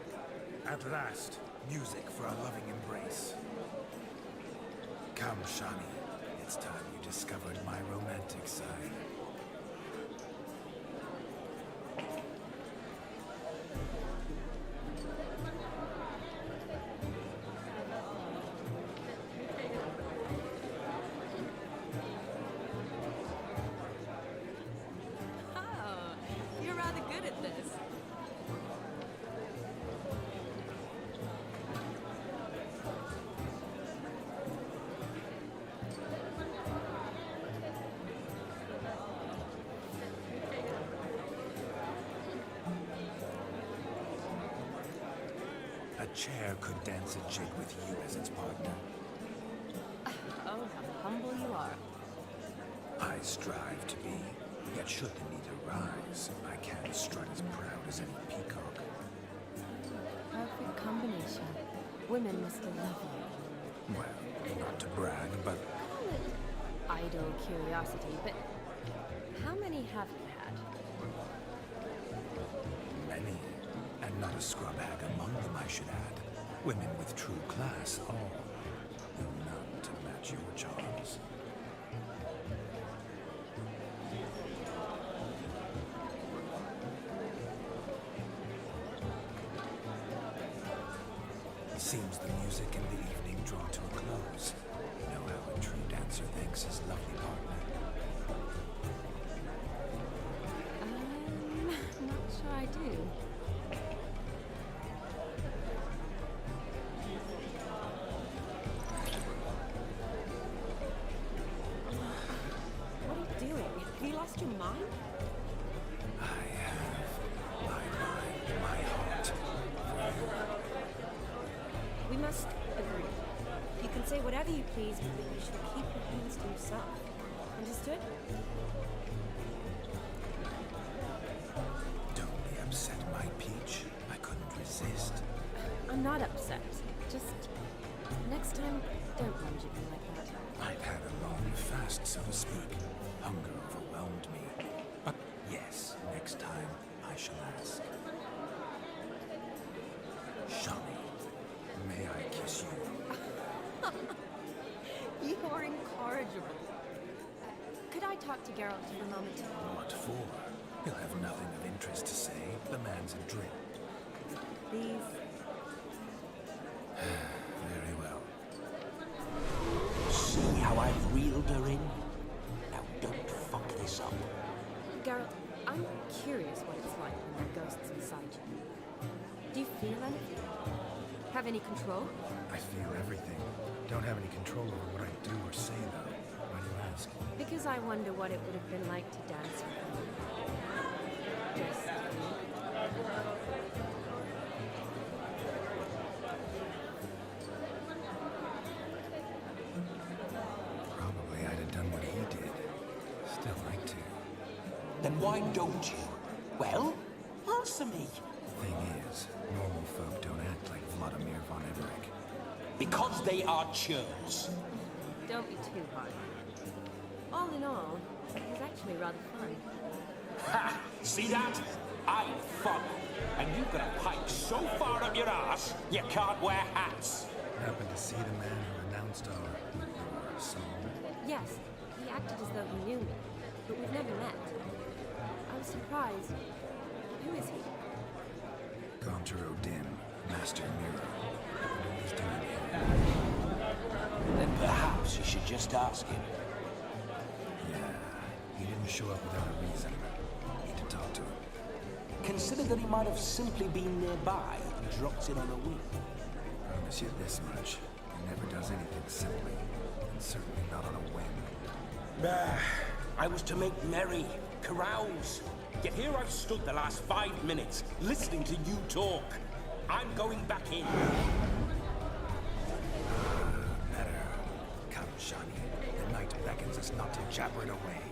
Speaker 3: At last, music for a loving embrace. Come, Shani. It's time you discovered my romantic side.
Speaker 9: Oh, you're rather good at this.
Speaker 3: A chair could dance a jig with you as its partner.
Speaker 9: Oh, how humble you are.
Speaker 3: I strive to be, yet should the need arise, I can strut as proud as any peacock.
Speaker 9: Perfect combination. Women must love you.
Speaker 3: Well, not to brag, but
Speaker 9: Call it idle curiosity, but how many have you had?
Speaker 3: many. And not a scrub hag among them, I should add. Women with true class, all. Though none to match your charms. Seems the music and the evening draw to a close. Know how a true dancer thanks his lovely partner.
Speaker 9: Not sure I do. What are you doing? Have you lost your mind?
Speaker 3: I have my mind, my heart.
Speaker 9: We must agree. You can say whatever you please, but you should keep your hands to yourself. Understood?
Speaker 3: Don't be upset, my peach. I couldn't resist.
Speaker 9: I'm not upset. Just next time, don't lunge at me like that.
Speaker 3: I've had a long fast, so to speak. Hunger overwhelmed me. But yes, next time I shall ask. Shani, may I kiss you?
Speaker 9: You are incorrigible. Could I talk to Geralt for a moment?
Speaker 3: What for? He'll have nothing of interest to say. The man's adrift.
Speaker 9: Please.
Speaker 12: I've reeled her in. Now don't fuck this up.
Speaker 9: Geralt, I'm curious what it's like when there are ghosts inside you. Do you feel anything? Have any control?
Speaker 3: I feel everything. Don't have any control over what I do or say, though. Why do you ask?
Speaker 9: Because I wonder what it would have been like to dance with you. Just
Speaker 3: Probably I'd have done what he did. Still like to.
Speaker 12: Then why don't you? Well, answer me.
Speaker 3: Thing is, normal folk don't act like Vladimir von Everett.
Speaker 12: Because they are churls.
Speaker 9: don't be too hard. All in all, it was actually rather fun.
Speaker 12: Ha! See that? I'm fun. And you've got a pipe so far up your ass, you can't wear hats.
Speaker 3: Happened to see the man who announced our song.
Speaker 9: Yes, he acted as though he knew me, but we've never met. I was surprised. Who is he?
Speaker 3: Gontaro Dim, Master Mirror. I wonder what he's doing here.
Speaker 12: Then perhaps you should just ask him.
Speaker 3: Yeah, he didn't show up without a reason. Need to talk to him.
Speaker 12: Consider that he might have simply been nearby and dropped in on a whim.
Speaker 3: Promise you this much. He never does anything simply, and certainly not on a whim.
Speaker 12: I was to make merry, carouse. Yet here I've stood the last 5 minutes, listening to you talk. I'm going back in.
Speaker 3: Better. Come, Shani. The night beckons us not to jabber it away.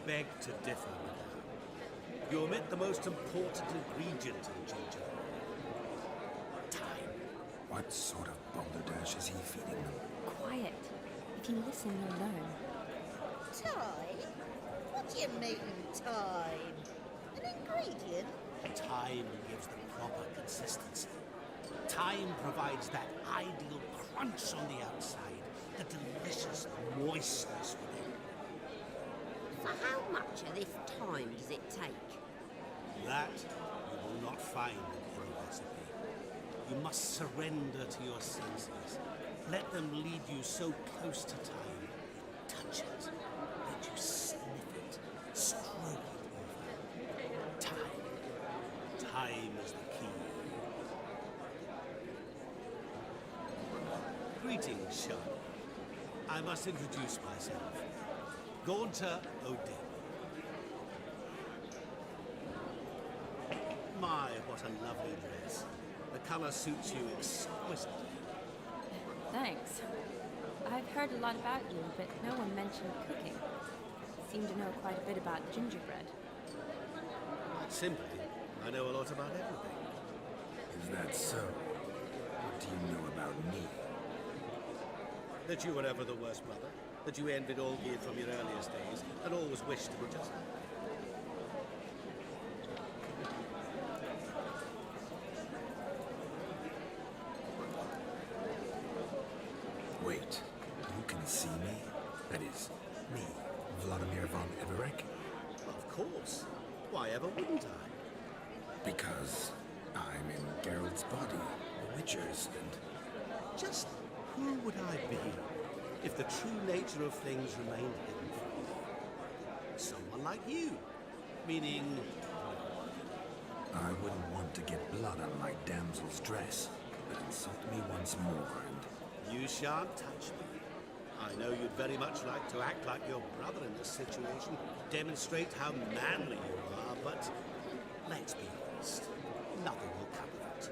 Speaker 2: beg to differ, madame. You omit the most important ingredient in ginger. Time.
Speaker 3: What sort of balderdash is he feeding them?
Speaker 9: Quiet. If you listen, you'll learn.
Speaker 18: Time? What do you mean, time? An ingredient?
Speaker 2: Time gives the proper consistency. Time provides that ideal crunch on the outside, the delicious moistness within.
Speaker 11: For how much of this time does it take?
Speaker 2: That you will not find in any recipe. You must surrender to your senses. Let them lead you so close to time. You touch it. Let you sniff it. Stroke it over. Time. Time is the key. Greetings, Sean. I must introduce myself. Gaunter O'Dill. My, what a lovely dress. The colour suits you exquisitely.
Speaker 9: Thanks. I've heard a lot about you, but no one mentioned cooking. Seem to know quite a bit about gingerbread.
Speaker 2: Simply, I know a lot about everything.
Speaker 3: Is that so? What do you know about me?
Speaker 2: That you were ever the worst brother. That you envied Olgierd from your earliest days, and always wished to be just like.
Speaker 3: Wait, you can see me? That is, me, Vladimir von Everek?
Speaker 2: Of course. Why ever wouldn't I?
Speaker 3: Because I'm in Geralt's body, the Witcher's, and...
Speaker 2: Just who would I be if the true nature of things remained hidden from me? Someone like you. Meaning...
Speaker 3: I wouldn't want to get blood on my damsel's dress, but insult me once more and...
Speaker 2: You shan't touch me. I know you'd very much like to act like your brother in this situation, demonstrate how manly you are, but let's be honest, nothing will come of it.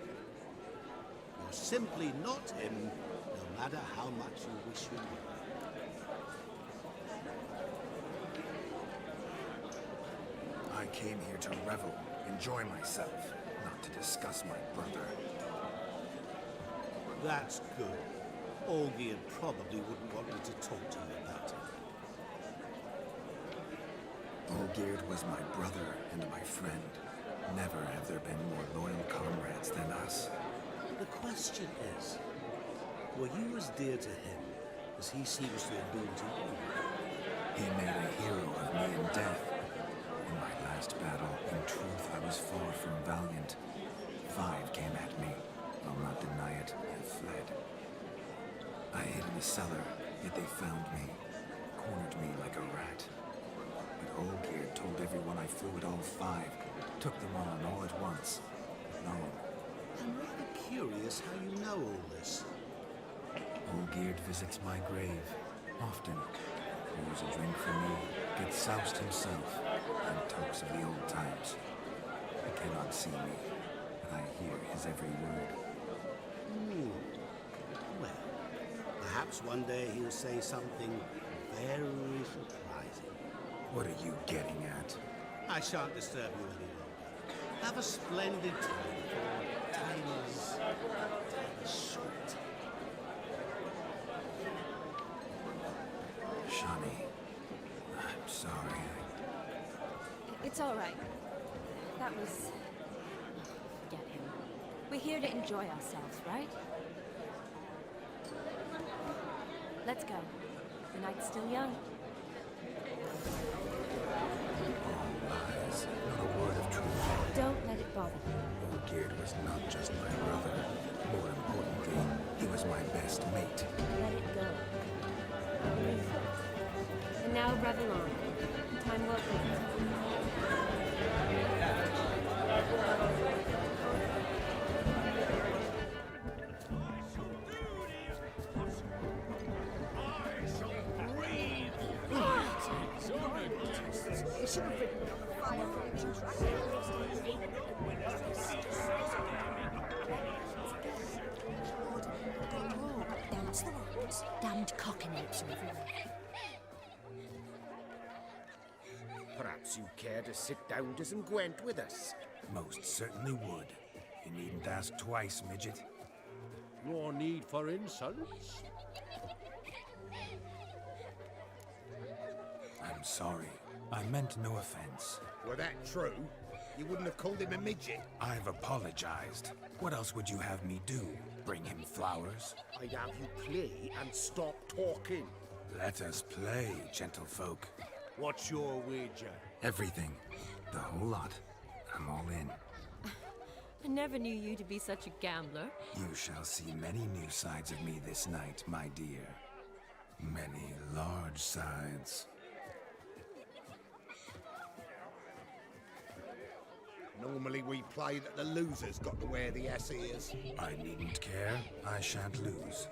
Speaker 2: You're simply not him, no matter how much you wish you were.
Speaker 3: I came here to revel, enjoy myself, not to discuss my brother.
Speaker 2: That's good. Olgierd probably wouldn't want me to talk to you about it.
Speaker 3: Olgierd was my brother and my friend. Never have there been more loyal comrades than us.
Speaker 2: The question is, were you as dear to him as he seems to have been to you?
Speaker 3: He made a hero of me in death. In my last battle, in truth, I was far from valiant. 5 came at me. I'll not deny it, I fled. I hid in the cellar, yet they found me, cornered me like a rat. But Olgierd told everyone I flew at all 5, took them on all at once, alone.
Speaker 2: I'm rather curious how you know all this.
Speaker 3: Olgierd visits my grave, often. Pours a drink for me, gets soused himself, and talks of the old times. He cannot see me, but I hear his every word.
Speaker 2: Well, perhaps one day he'll say something very surprising.
Speaker 3: What are you getting at?
Speaker 2: I shan't disturb you any longer. Have a splendid time, for time is short.
Speaker 3: Shani, I'm sorry.
Speaker 9: It's all right. That was... Forget him. We're here to enjoy ourselves, right? Let's go. The night's still young.
Speaker 3: All lies, not a word of truth.
Speaker 9: Don't let it bother you.
Speaker 3: Olgierd was not just my brother. More importantly, he was my best mate.
Speaker 9: Let it go. And now revel on. Time well spent.
Speaker 16: You should have ridden on the fire engine track.
Speaker 4: That's the ones. Damned cockanates everywhere.
Speaker 20: Perhaps you care to sit down to some Gwent with us?
Speaker 3: Most certainly would. You needn't ask twice, midget.
Speaker 6: No need for insults.
Speaker 3: I'm sorry. I meant no offense.
Speaker 20: Were that true, you wouldn't have called him a midget.
Speaker 3: I've apologized. What else would you have me do? Bring him flowers?
Speaker 20: I'd have you play and stop talking.
Speaker 3: Let us play, gentlefolk.
Speaker 6: What's your wager?
Speaker 3: Everything. The whole lot. I'm all in.
Speaker 9: I never knew you to be such a gambler.
Speaker 3: You shall see many new sides of me this night, my dear. Many large sides.
Speaker 20: Normally we play that the loser's got to wear the ass ears.
Speaker 3: I needn't care. I shan't lose.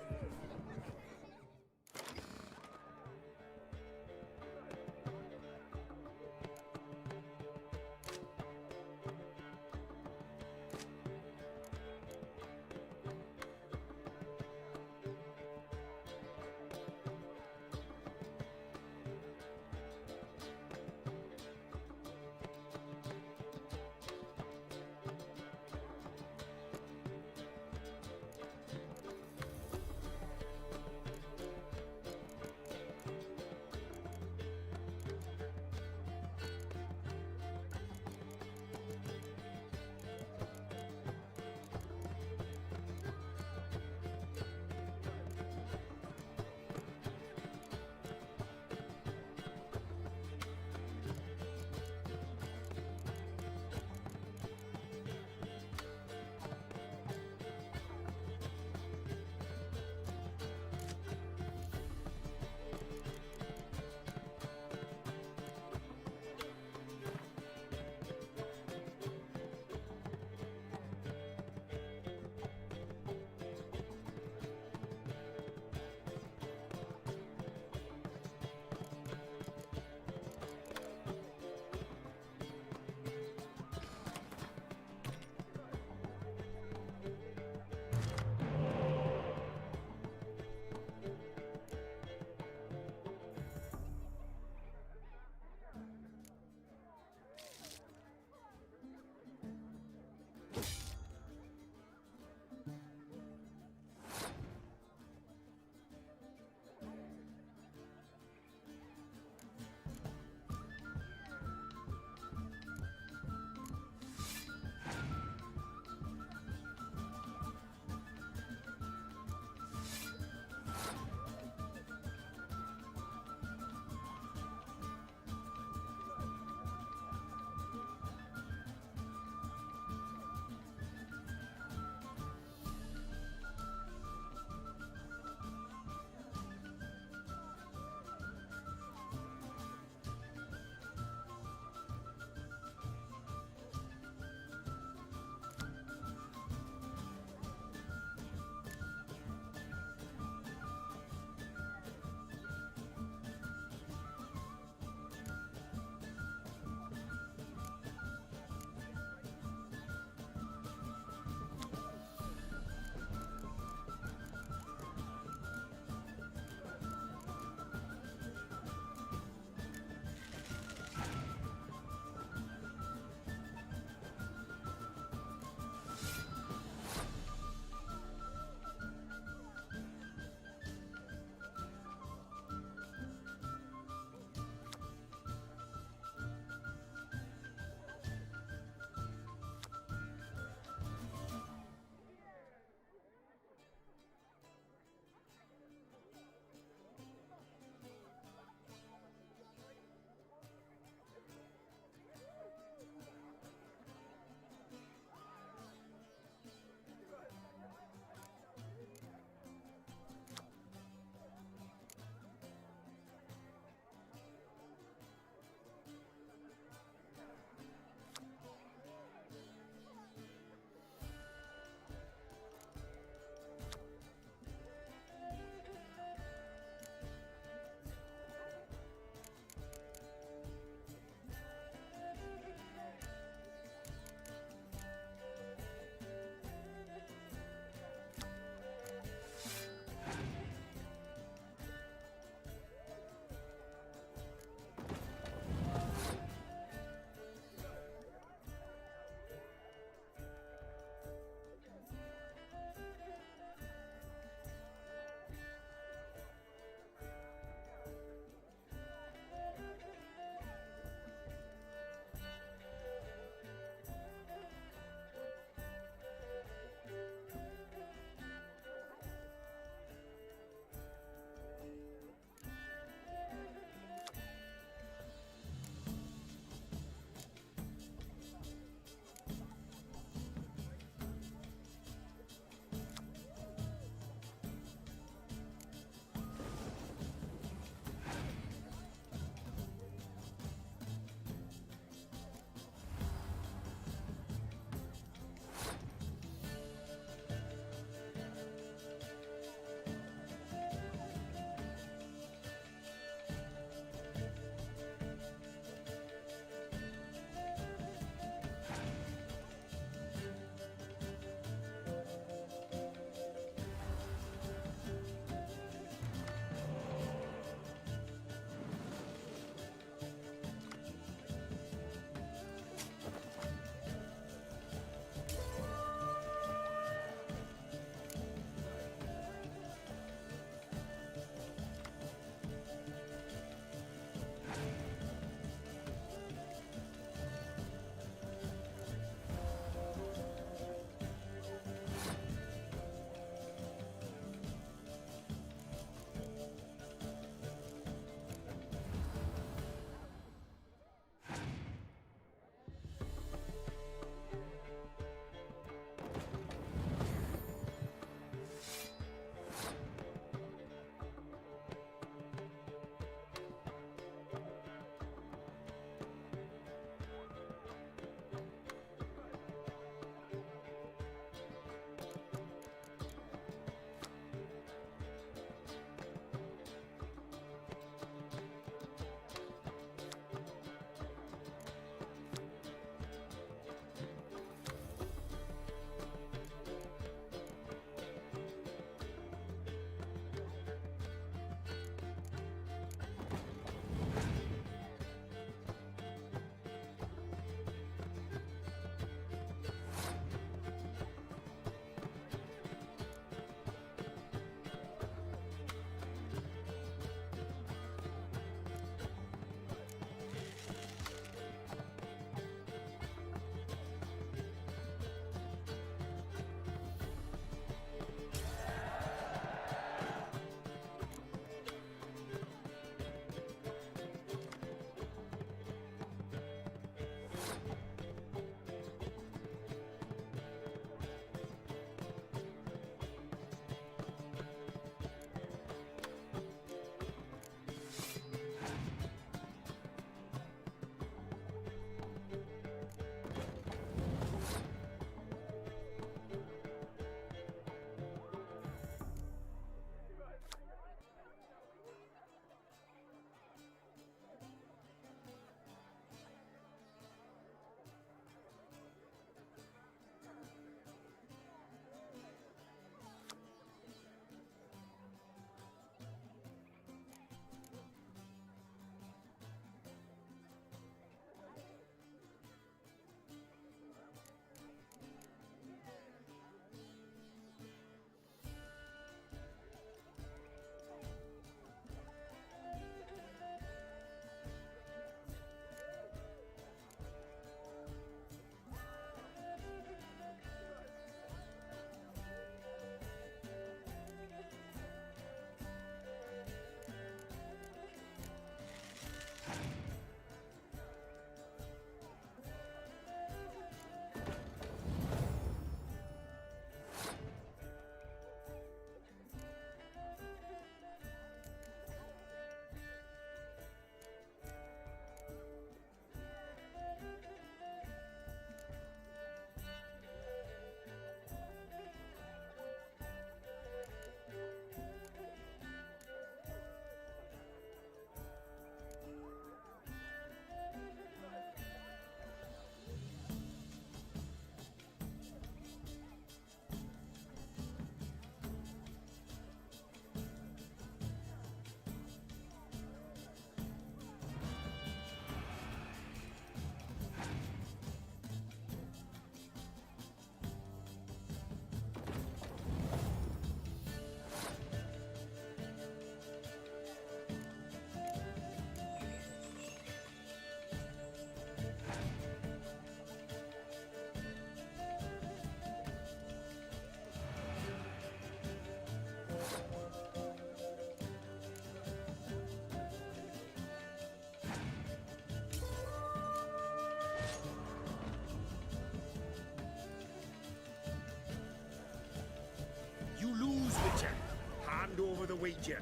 Speaker 6: hand over the Witcher.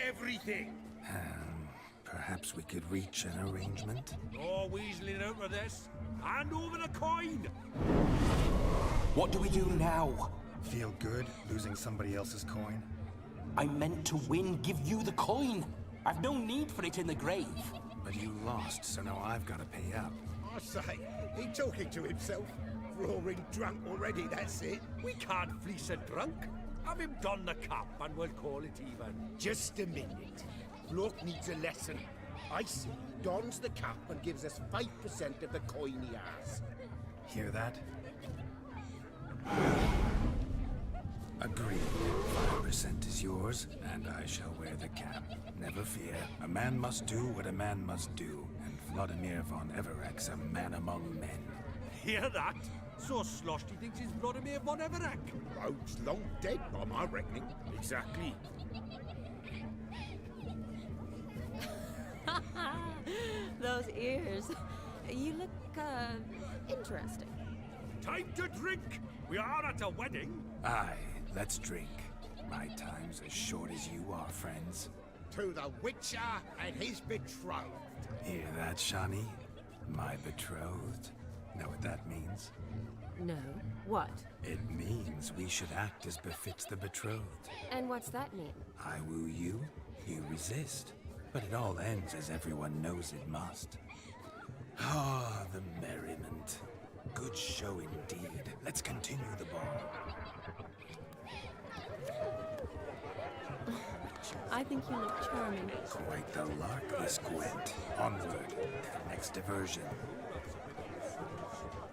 Speaker 6: Everything.
Speaker 3: Perhaps we could reach an arrangement?
Speaker 17: No weaseling out of this. Hand over the coin!
Speaker 12: What do we do now?
Speaker 3: Feel good losing somebody else's coin?
Speaker 12: I meant to win, give you the coin. I've no need for it in the grave.
Speaker 3: But you lost, so now I've got to pay up.
Speaker 20: I say, he talking to himself. Roaring drunk already, that's it.
Speaker 17: We can't fleece a drunk. Have him don the cap and we'll call it even.
Speaker 20: Just a minute. Bloke needs a lesson. I see. Dons the cap and gives us 5% of the coin he has.
Speaker 3: Hear that? Agreed. 5% is yours, and I shall wear the cap. Never fear. A man must do what a man must do, and Vladimir von Everek's a man among men.
Speaker 17: Hear that? So sloshed he thinks he's Vladimir von Everek.
Speaker 20: Rogue's long dead by my reckoning.
Speaker 17: Exactly.
Speaker 5: Those ears. You look, interesting.
Speaker 17: Time to drink! We are at a wedding.
Speaker 3: Aye, let's drink. My time's as short as you are, friends.
Speaker 20: To the Witcher and his betrothed.
Speaker 3: Hear that, Shani? My betrothed. Know what that means?
Speaker 5: No. What?
Speaker 3: It means we should act as befits the betrothed.
Speaker 5: And what's that mean?
Speaker 3: I woo you, you resist. But it all ends as everyone knows it must. Ah, the merriment. Good show indeed. Let's continue the ball.
Speaker 5: I think you look charming.
Speaker 3: Quite the lark, Miss Gwent. Onward to the next diversion.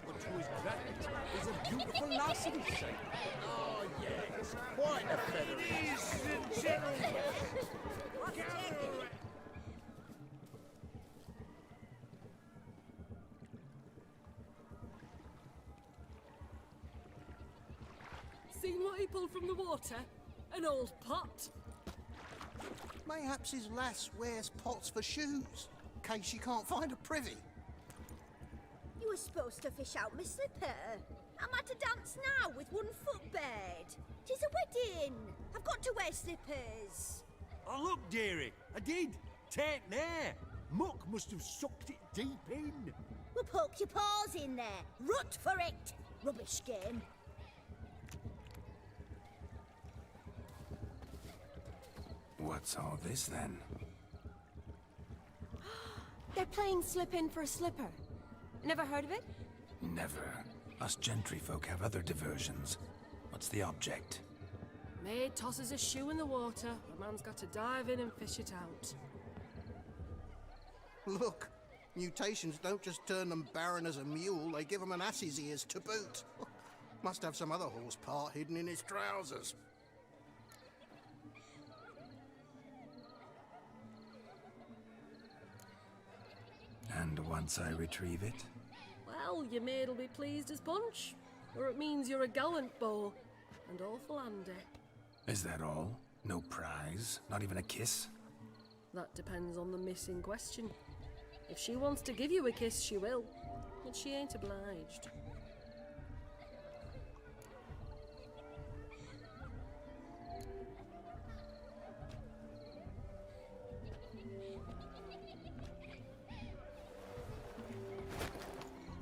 Speaker 17: But to his credit, is a beautiful lass in his sight.
Speaker 20: Oh, yes. Quite a feather.
Speaker 1: Ladies and gentlemen,
Speaker 13: Seen what he pulled from the water? An old pot.
Speaker 10: Mayhaps his lass wears pots for shoes, in case she can't find a privy.
Speaker 14: You were supposed to fish out my slipper. I'm at a dance now with one foot bared. 'Tis a wedding. I've got to wear slippers.
Speaker 17: Oh, look, dearie. I did. Take there. Muck must have sucked it deep in.
Speaker 14: Well, poke your paws in there. Rut for it. Rubbish game.
Speaker 3: What's all this then?
Speaker 9: They're playing slip in for a slipper. Never heard of it?
Speaker 3: Never. Us gentry folk have other diversions. What's the object?
Speaker 13: Maid tosses a shoe in the water. A man's got to dive in and fish it out.
Speaker 10: Look, mutations don't just turn them barren as a mule, they give them an ass's ears to boot. Must have some other horse part hidden in his trousers.
Speaker 3: And once I retrieve it?
Speaker 13: Well, your maid'll be pleased as punch. Or it means you're a gallant beau. And awful handy.
Speaker 3: Is that all? No prize? Not even a kiss?
Speaker 13: That depends on the miss in question. If she wants to give you a kiss, she will. But she ain't obliged.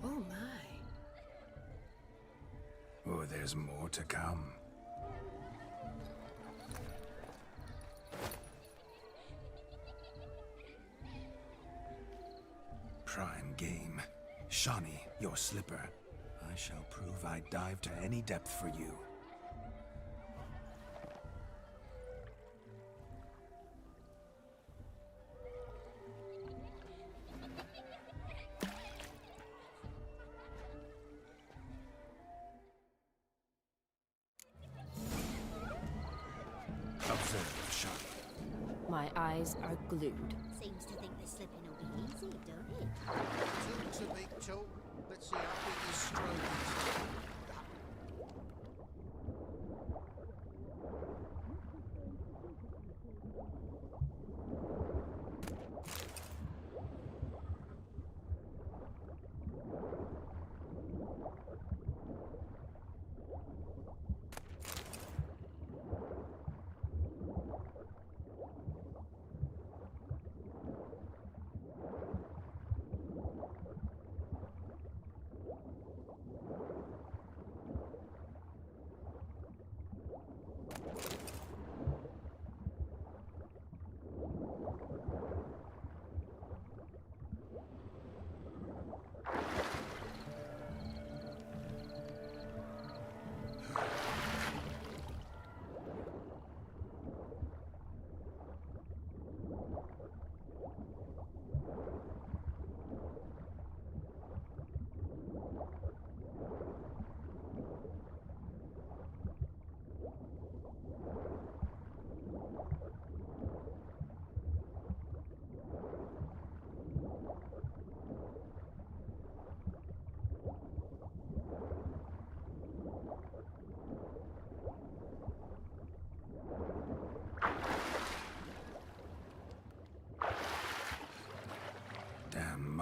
Speaker 13: Oh my.
Speaker 3: Oh, there's more to come. Prime game. Shani, your slipper. I shall prove I'd dive to any depth for you. Observe, Shani.
Speaker 9: My eyes are glued.
Speaker 14: Seems to think the slipping will be easy, don't it?
Speaker 10: It's a big tool. Let's see how quick his stroke is.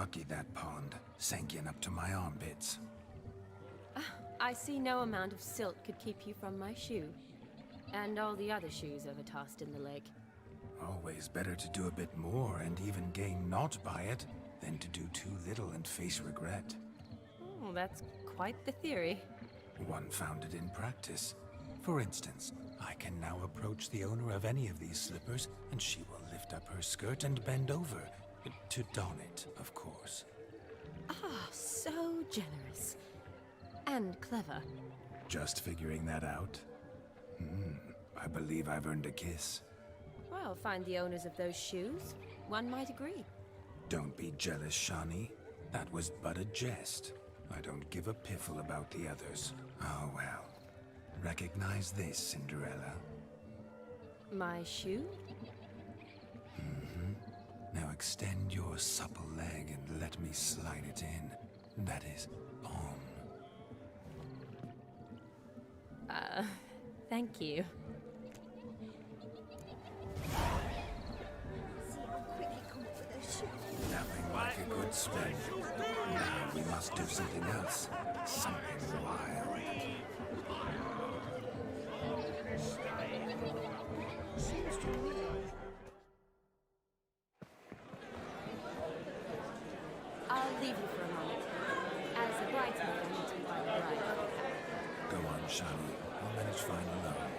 Speaker 3: lucky that pond sank in up to my armpits.
Speaker 9: I see no amount of silt could keep you from my shoe. And all the other shoes ever tossed in the lake.
Speaker 3: Always better to do a bit more and even gain naught by it than to do too little and face regret.
Speaker 9: Oh, that's quite the theory.
Speaker 3: One founded in practice. For instance, I can now approach the owner of any of these slippers, and she will lift up her skirt and bend over. To don it, of course.
Speaker 9: Ah, so generous. And clever.
Speaker 3: Just figuring that out? I believe I've earned a kiss.
Speaker 9: Well, find the owners of those shoes. One might agree.
Speaker 3: Don't be jealous, Shani. That was but a jest. I don't give a piffle about the others. Oh well. Recognize this, Cinderella.
Speaker 9: My shoe?
Speaker 3: Now extend your supple leg and let me slide it in. That is, on.
Speaker 9: Thank you.
Speaker 14: See how quick he come up with a shoe.
Speaker 3: Nothing like a good spin. Now we must do something else. Something wild.
Speaker 9: I'll leave you for a moment. As a bridesmaid, I need to buy the bride.
Speaker 3: Go on, Shani. I'll manage fine alone.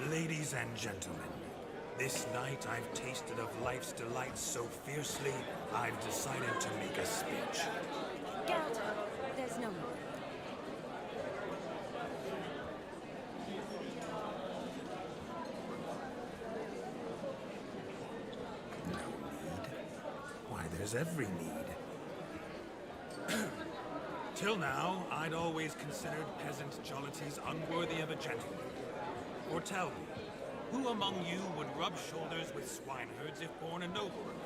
Speaker 3: Ladies and gentlemen, this night I've tasted of life's delights so fiercely, I've decided to make a speech.
Speaker 9: Geralt, there's no more.
Speaker 3: No need? Why, there's every need. Till now, I'd always considered peasant jollities unworthy of a gentleman. Or tell me, who among you would rub shoulders with swineherds if born a nobleman?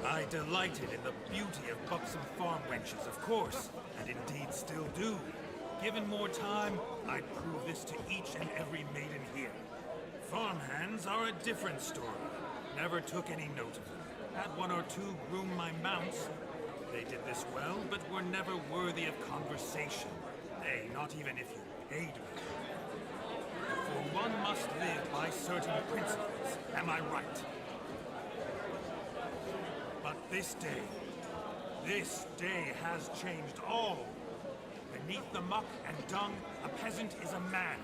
Speaker 3: I delighted in the beauty of buxom farm wenches, of course, and indeed still do. Given more time, I'd prove this to each and every maiden here. Farmhands are a different story. Never took any note of them. Had one or two groom my mounts. They did this well, but were never worthy of conversation. Nay, not even if you paid me. For one must live by certain principles, am I right? But this day has changed all. Beneath the muck and dung, a peasant is a man.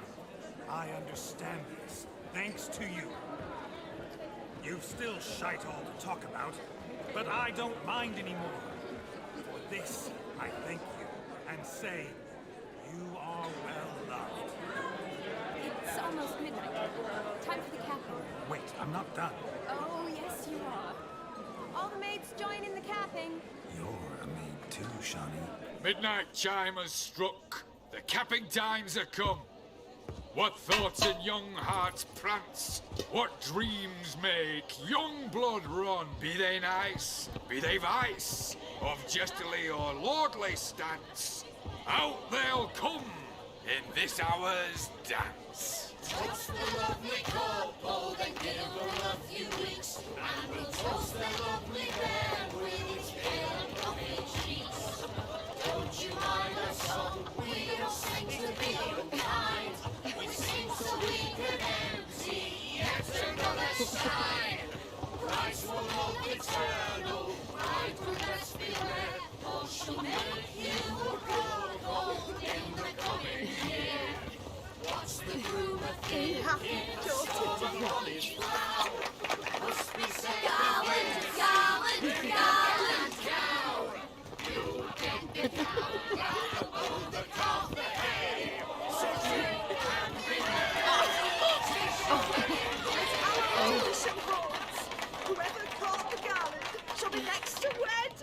Speaker 3: I understand this, thanks to you. You've still shite all to talk about, but I don't mind anymore. For this, I thank you, and say, you are well loved.
Speaker 9: It's almost midnight. Time for the capping.
Speaker 3: Wait, I'm not done.
Speaker 9: Oh, yes, you are. All the maids join in the capping.
Speaker 3: You're a maid too, Shani.
Speaker 17: Midnight chime has struck. The capping times are come. What thoughts in young hearts prance? What dreams make young blood run? Be they nice, be they vice, of jestily or lordly stance, out they'll come in this hour's dance.
Speaker 21: Toast the lovely couple, then give her a few weeks, and we'll toast the lovely pair with its pale and coffee cheeks. Don't you mind our song? We don't sing to be unkind. We sing so we can empty yet another side. Christ will look eternal, bride will best beware, or she'll make you a gold in the coming year. What's the groom a thing? Must be said gallant, gallant, gallant cow. You get the cow, oh the calf, the hay. So drink and
Speaker 16: Bishop holds. Whoever caught the gallant shall be next to wed.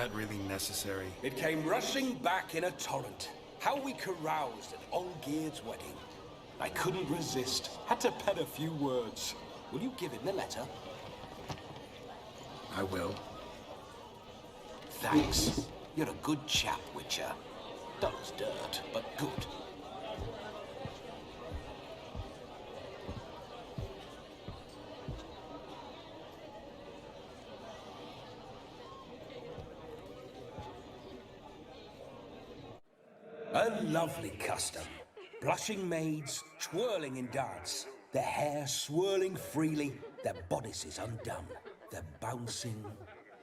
Speaker 3: that really necessary?
Speaker 12: It came rushing back in a torrent. How we caroused at Olgierd's wedding. I couldn't resist. Had to pen a few words. Will you give him the letter?
Speaker 3: I will.
Speaker 12: Thanks. You're a good chap, Witcher. Dull as dirt, but good. A lovely custom. Blushing maids, twirling in dance, their hair swirling freely, their bodices undone, their bouncing...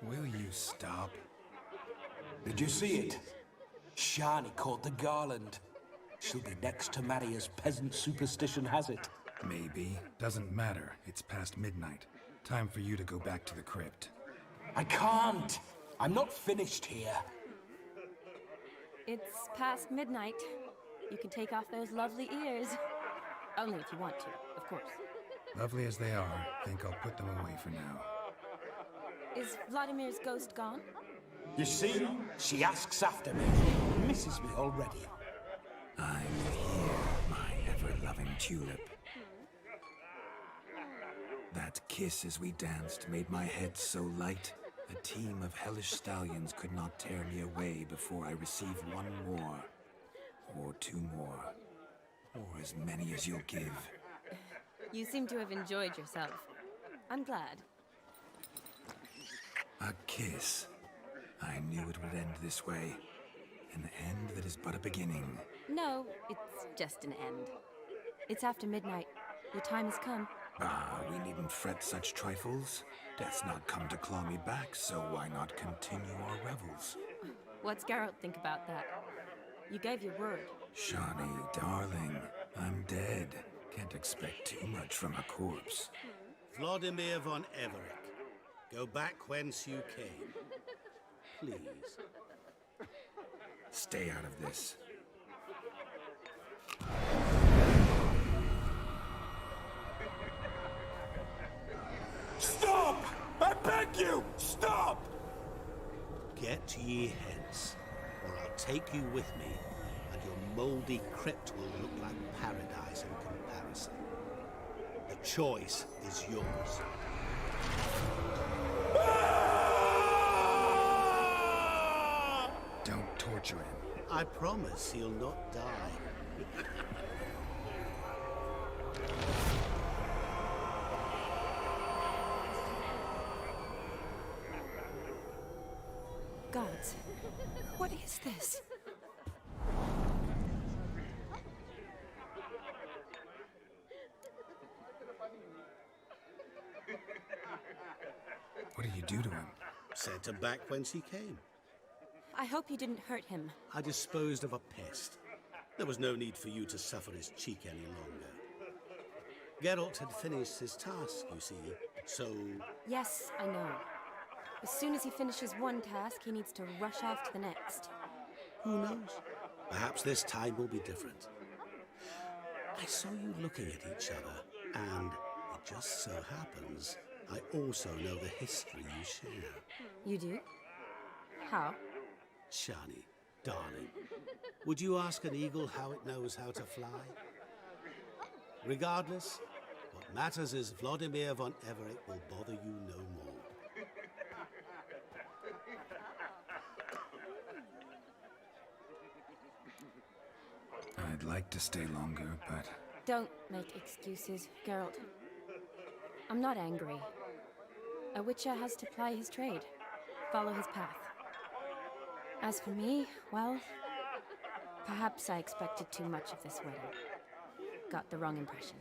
Speaker 3: Will you stop?
Speaker 12: Did you see it? Shani caught the garland. She'll be next to marry as peasant superstition has it.
Speaker 3: Maybe. Doesn't matter. It's past midnight. Time for you to go back to the crypt.
Speaker 12: I can't. I'm not finished here.
Speaker 9: It's past midnight. You can take off those lovely ears. Only if you want to, of course.
Speaker 3: Lovely as they are, think I'll put them away for now.
Speaker 9: Is Vladimir's ghost gone?
Speaker 12: You see, she asks after me. Misses me already.
Speaker 3: I'm here, my ever-loving tulip. That kiss as we danced made my head so light. A team of hellish stallions could not tear me away before I receive one more. Or two more. Or as many as you'll give.
Speaker 9: You seem to have enjoyed yourself. I'm glad.
Speaker 3: A kiss. I knew it would end this way. An end that is but a beginning.
Speaker 9: No, it's just an end. It's after midnight. Your time has come.
Speaker 3: Ah, we needn't fret such trifles. Death's not come to claw me back, so why not continue our revels?
Speaker 9: What's Geralt think about that? You gave your word.
Speaker 3: Shani, darling, I'm dead. Can't expect too much from a corpse.
Speaker 2: Vladimir von Everett, go back whence you came. Please.
Speaker 3: Stay out of this.
Speaker 12: Stop! I beg you! Stop!
Speaker 2: Get ye hence, or I'll take you with me, and your mouldy crypt will look like paradise in comparison. The choice is yours.
Speaker 3: Don't torture him.
Speaker 2: I promise he'll not die.
Speaker 9: Gods, what is this?
Speaker 3: What did you do to him?
Speaker 2: Sent him back whence he came.
Speaker 9: I hope you didn't hurt him.
Speaker 2: I disposed of a pest. There was no need for you to suffer his cheek any longer. Geralt had finished his task, you see, so...
Speaker 9: Yes, I know. As soon as he finishes one task, he needs to rush off to the next.
Speaker 2: Who knows? Perhaps this time will be different. I saw you looking at each other, and it just so happens I also know the history you share.
Speaker 9: You do? How?
Speaker 2: Shani, darling, would you ask an eagle how it knows how to fly? Regardless, what matters is Vladimir von Everett will bother you no more.
Speaker 3: I'd like to stay longer, but...
Speaker 9: Don't make excuses, Geralt. I'm not angry. A witcher has to ply his trade, follow his path. As for me, well, perhaps I expected too much of this wedding. Got the wrong impression.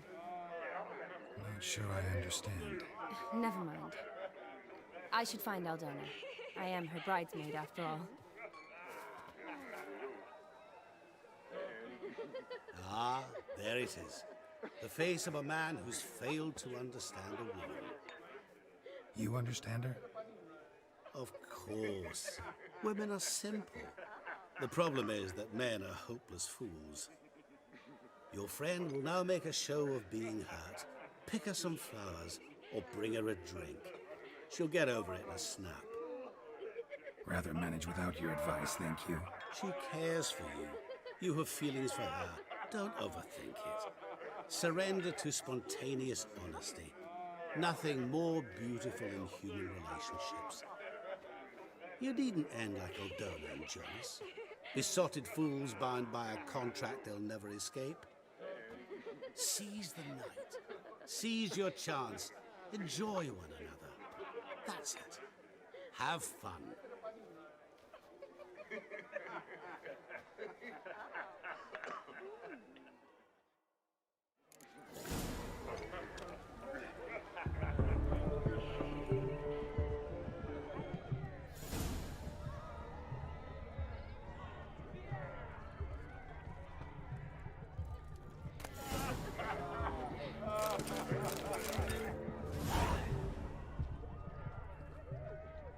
Speaker 3: Not sure I understand.
Speaker 9: Never mind. I should find Aldona. I am her bridesmaid, after all.
Speaker 2: Ah, there it is. The face of a man who's failed to understand a woman.
Speaker 3: You understand her?
Speaker 2: Of course. Women are simple. The problem is that men are hopeless fools. Your friend will now make a show of being hurt, pick her some flowers, or bring her a drink. She'll get over it in a snap.
Speaker 3: Rather manage without your advice, thank you.
Speaker 2: She cares for you. You have feelings for her. Don't overthink it. Surrender to spontaneous honesty. Nothing more beautiful in human relationships. You needn't end like Aldona and Jonas. Besotted fools bound by a contract they'll never escape. Seize the night. Seize your chance. Enjoy one another. That's it. Have fun.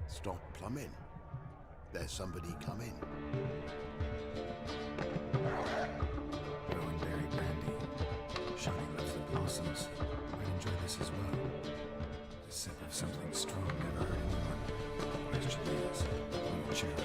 Speaker 10: Stop plumbing. There's somebody coming.
Speaker 3: Rowan berry brandy. Shawty loves the blossoms. I'd enjoy this as well. A sip of something strong never hurt anyone. The question is, will it cheer her up?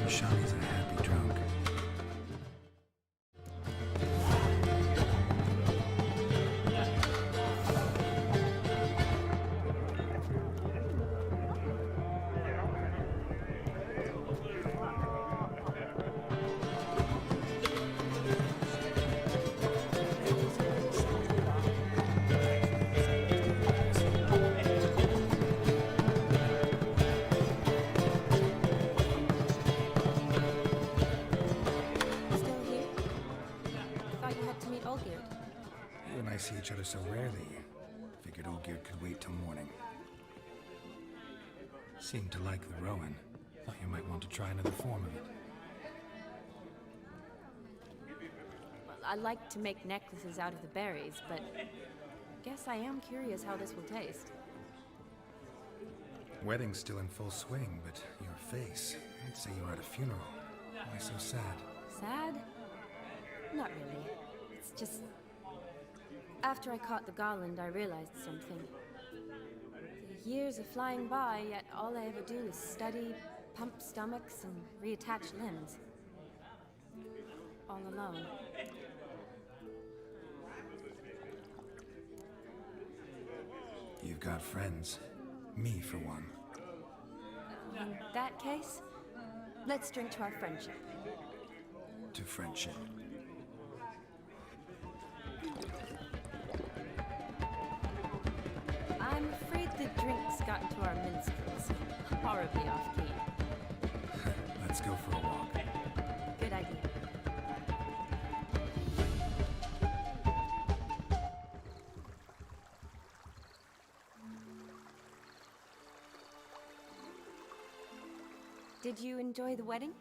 Speaker 3: Shawty's a happy drunk. See each other so rarely. Figured Olgierd could wait till morning. Seemed to like the Rowan. Thought you might want to try another form of it.
Speaker 9: Well, I like to make necklaces out of the berries, but guess I am curious how this will taste.
Speaker 3: Wedding's still in full swing, but your face, I'd say you're at a funeral. Why so sad?
Speaker 9: Sad? Not really. It's just... After I caught the garland, I realized something. The years are flying by, yet all I ever do is study, pump stomachs, and reattach limbs. All alone.
Speaker 3: You've got friends. Me, for one.
Speaker 9: In that case, let's drink to our friendship.
Speaker 3: To friendship.
Speaker 9: I'm afraid the drinks got into our minstrels. Horribly off key.
Speaker 3: Let's go for a walk.
Speaker 9: Good idea. Did you enjoy the wedding?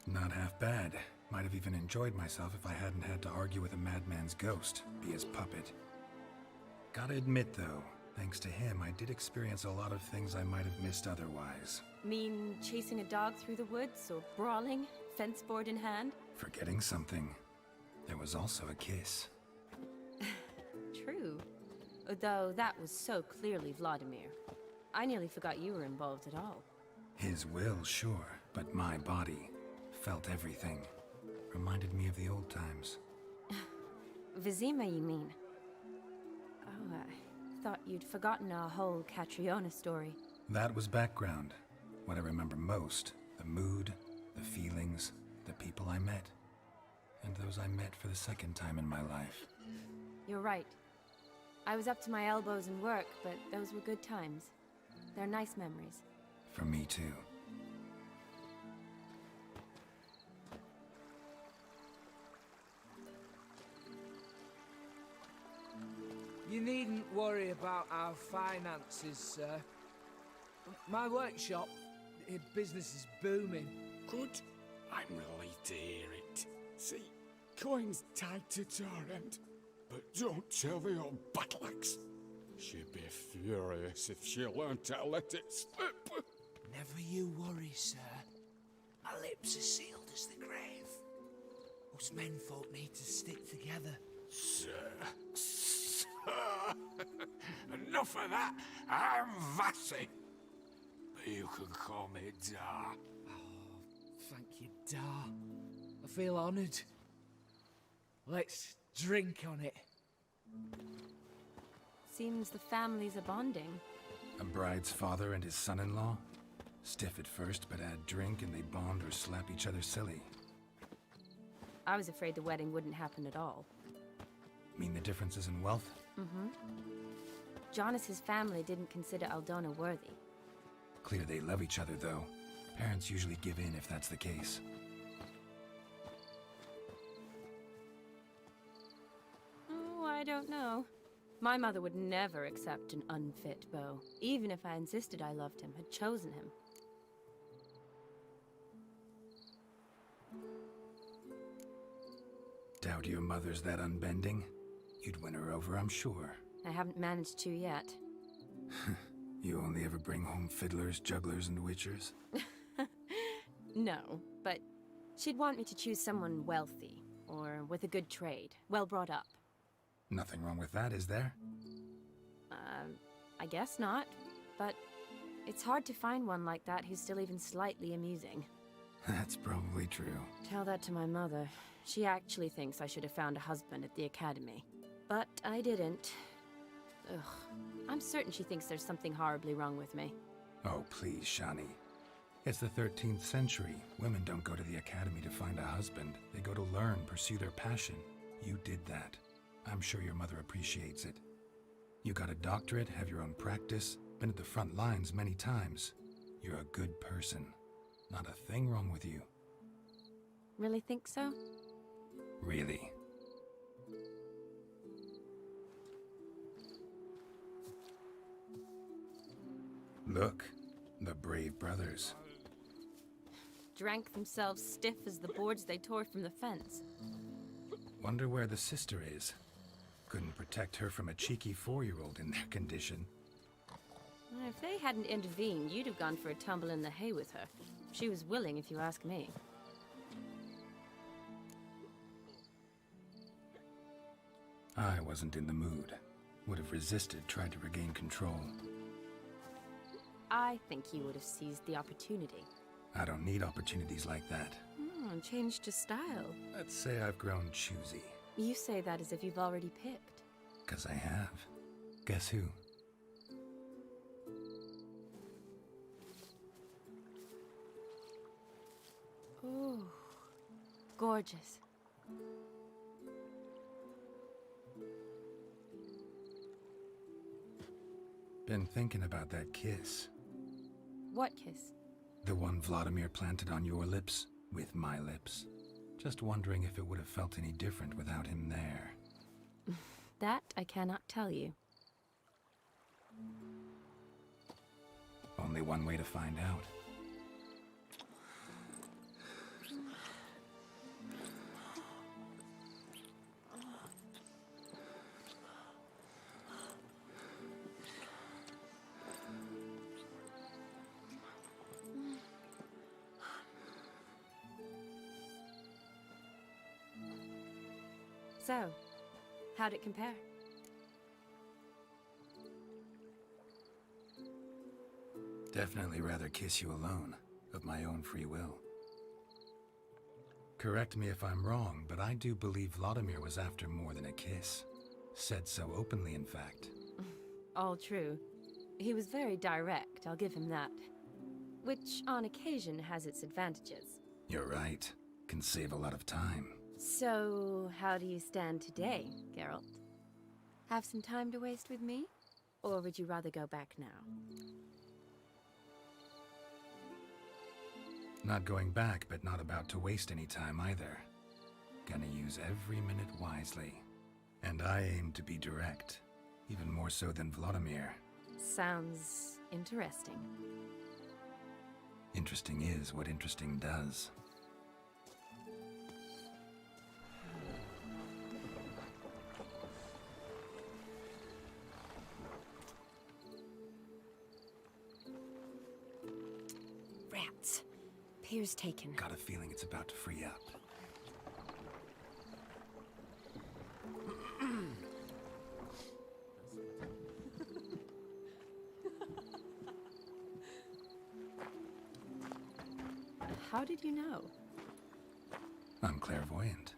Speaker 3: Not half bad. Might have even enjoyed myself if I hadn't had to argue with a madman's ghost, be his puppet. Gotta admit, though, thanks to him, I did experience a lot of things I might have missed otherwise.
Speaker 9: Mean chasing a dog through the woods, or brawling, fence board in hand?
Speaker 3: Forgetting something. There was also a kiss.
Speaker 9: True. Though that was so clearly Vladimir. I nearly forgot you were involved at all.
Speaker 3: His will, sure, but my body felt everything. Reminded me of the old times.
Speaker 9: Vizima, you mean? Oh, I thought you'd forgotten our whole Catriona story.
Speaker 3: That was background. What I remember most, the mood, the feelings, the people I met. And those I met for the second time in my life.
Speaker 9: You're right. I was up to my elbows in work, but those were good times. They're nice memories.
Speaker 3: For me, too.
Speaker 15: You needn't worry about our finances, sir. My workshop, business is booming.
Speaker 17: Good. I'm relieved to hear it. See, coin's tied to Torrent, but don't tell the old battle axe. She'd be furious if she learned to let it slip.
Speaker 15: Never you worry, sir. My lips are sealed as the grave. Us menfolk need to stick together.
Speaker 17: Sir. Enough of that. I'm Vassy. But you can call me Dar.
Speaker 15: Thank you, Dar. I feel honoured. Let's drink on it.
Speaker 9: Seems the families are bonding.
Speaker 3: A bride's father and his son-in-law? Stiff at first, but add drink and they bond or slap each other silly.
Speaker 9: I was afraid the wedding wouldn't happen at all.
Speaker 3: Mean the differences in wealth?
Speaker 9: Mm-hmm. Jonas's family didn't consider Aldona worthy.
Speaker 3: Clear they love each other, though. Parents usually give in if that's the case.
Speaker 9: Oh, I don't know. My mother would never accept an unfit beau, even if I insisted I loved him, had chosen him.
Speaker 3: Doubt your mother's that unbending? You'd win her over, I'm sure.
Speaker 9: I haven't managed to yet.
Speaker 3: You only ever bring home fiddlers, jugglers, and witchers?
Speaker 9: No, but she'd want me to choose someone wealthy, or with a good trade, well brought up.
Speaker 3: Nothing wrong with that, is there?
Speaker 9: I guess not, but it's hard to find one like that who's still even slightly amusing.
Speaker 3: That's probably true.
Speaker 9: Tell that to my mother. She actually thinks I should have found a husband at the academy. But I didn't. Ugh. I'm certain she thinks there's something horribly wrong with me.
Speaker 3: Oh, please, Shani. It's the 13th century. Women don't go to the academy to find a husband. They go to learn, pursue their passion. You did that. I'm sure your mother appreciates it. You got a doctorate, have your own practice, been at the front lines many times. You're a good person. Not a thing wrong with you.
Speaker 9: Really think so?
Speaker 3: Really. Look, the brave brothers.
Speaker 9: Drank themselves stiff as the boards they tore from the fence.
Speaker 3: Wonder where the sister is. Couldn't protect her from a cheeky 4-year-old in their condition.
Speaker 9: If they hadn't intervened, you'd have gone for a tumble in the hay with her. She was willing, if you ask me.
Speaker 3: I wasn't in the mood. Would have resisted, tried to regain control.
Speaker 9: I think you would have seized the opportunity.
Speaker 3: I don't need opportunities like that.
Speaker 9: And changed your style.
Speaker 3: Let's say I've grown choosy.
Speaker 9: You say that as if you've already picked.
Speaker 3: 'Cause I have. Guess who?
Speaker 9: Ooh, gorgeous.
Speaker 3: Been thinking about that kiss.
Speaker 9: What kiss?
Speaker 3: The one Vladimir planted on your lips, with my lips. Just wondering if it would have felt any different without him there.
Speaker 9: That I cannot tell you.
Speaker 3: Only one way to find out.
Speaker 9: So, how'd it compare?
Speaker 3: Definitely rather kiss you alone, of my own free will. Correct me if I'm wrong, but I do believe Vladimir was after more than a kiss. Said so openly, in fact.
Speaker 9: All true. He was very direct, I'll give him that. Which, on occasion, has its advantages.
Speaker 3: You're right. Can save a lot of time.
Speaker 9: So, how do you stand today, Geralt? Have some time to waste with me? Or would you rather go back now?
Speaker 3: Not going back, but not about to waste any time either. Gonna use every minute wisely. And I aim to be direct. Even more so than Vladimir.
Speaker 9: Sounds interesting.
Speaker 3: Interesting is what interesting does.
Speaker 9: Here's taken.
Speaker 3: Got a feeling it's about to free up.
Speaker 9: How did you know?
Speaker 3: I'm clairvoyant.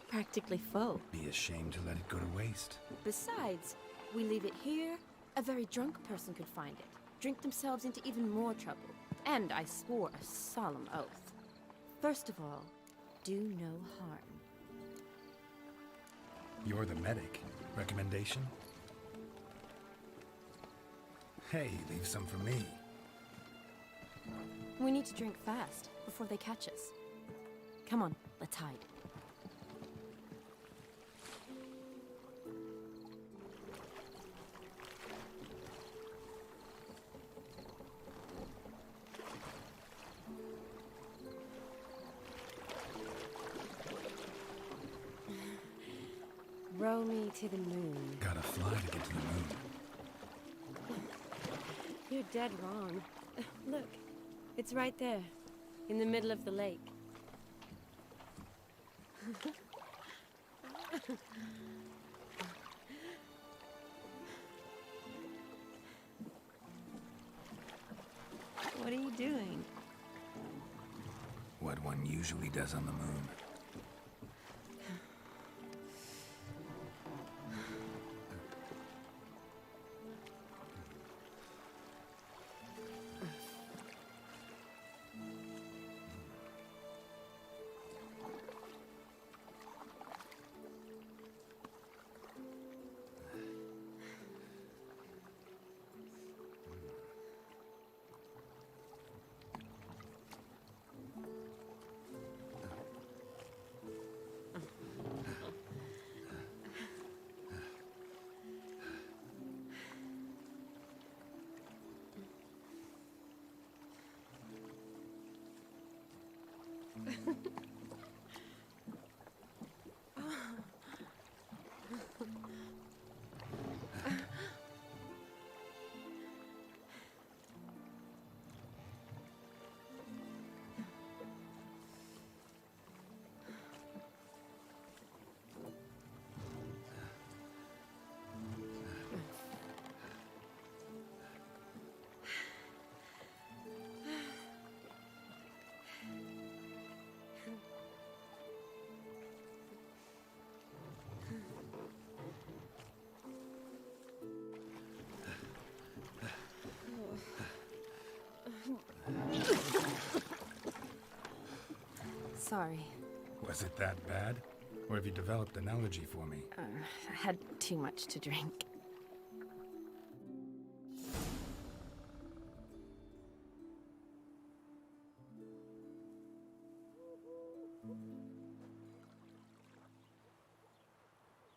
Speaker 9: Practically full.
Speaker 3: Be ashamed to let it go to waste.
Speaker 9: Besides, we leave it here, a very drunk person could find it, drink themselves into even more trouble. And I swore a solemn oath. First of all, do no harm.
Speaker 3: You're the medic. Recommendation? Hey, leave some for me.
Speaker 9: We need to drink fast, before they catch us. Come on, let's hide. Row me to the moon.
Speaker 3: Gotta fly to get to the moon.
Speaker 9: You're dead wrong. Look, it's right there, in the middle of the lake. What are you doing?
Speaker 3: What one usually does on the moon.
Speaker 9: Sorry.
Speaker 3: Was it that bad? Or have you developed an allergy for me?
Speaker 9: I had too much to drink.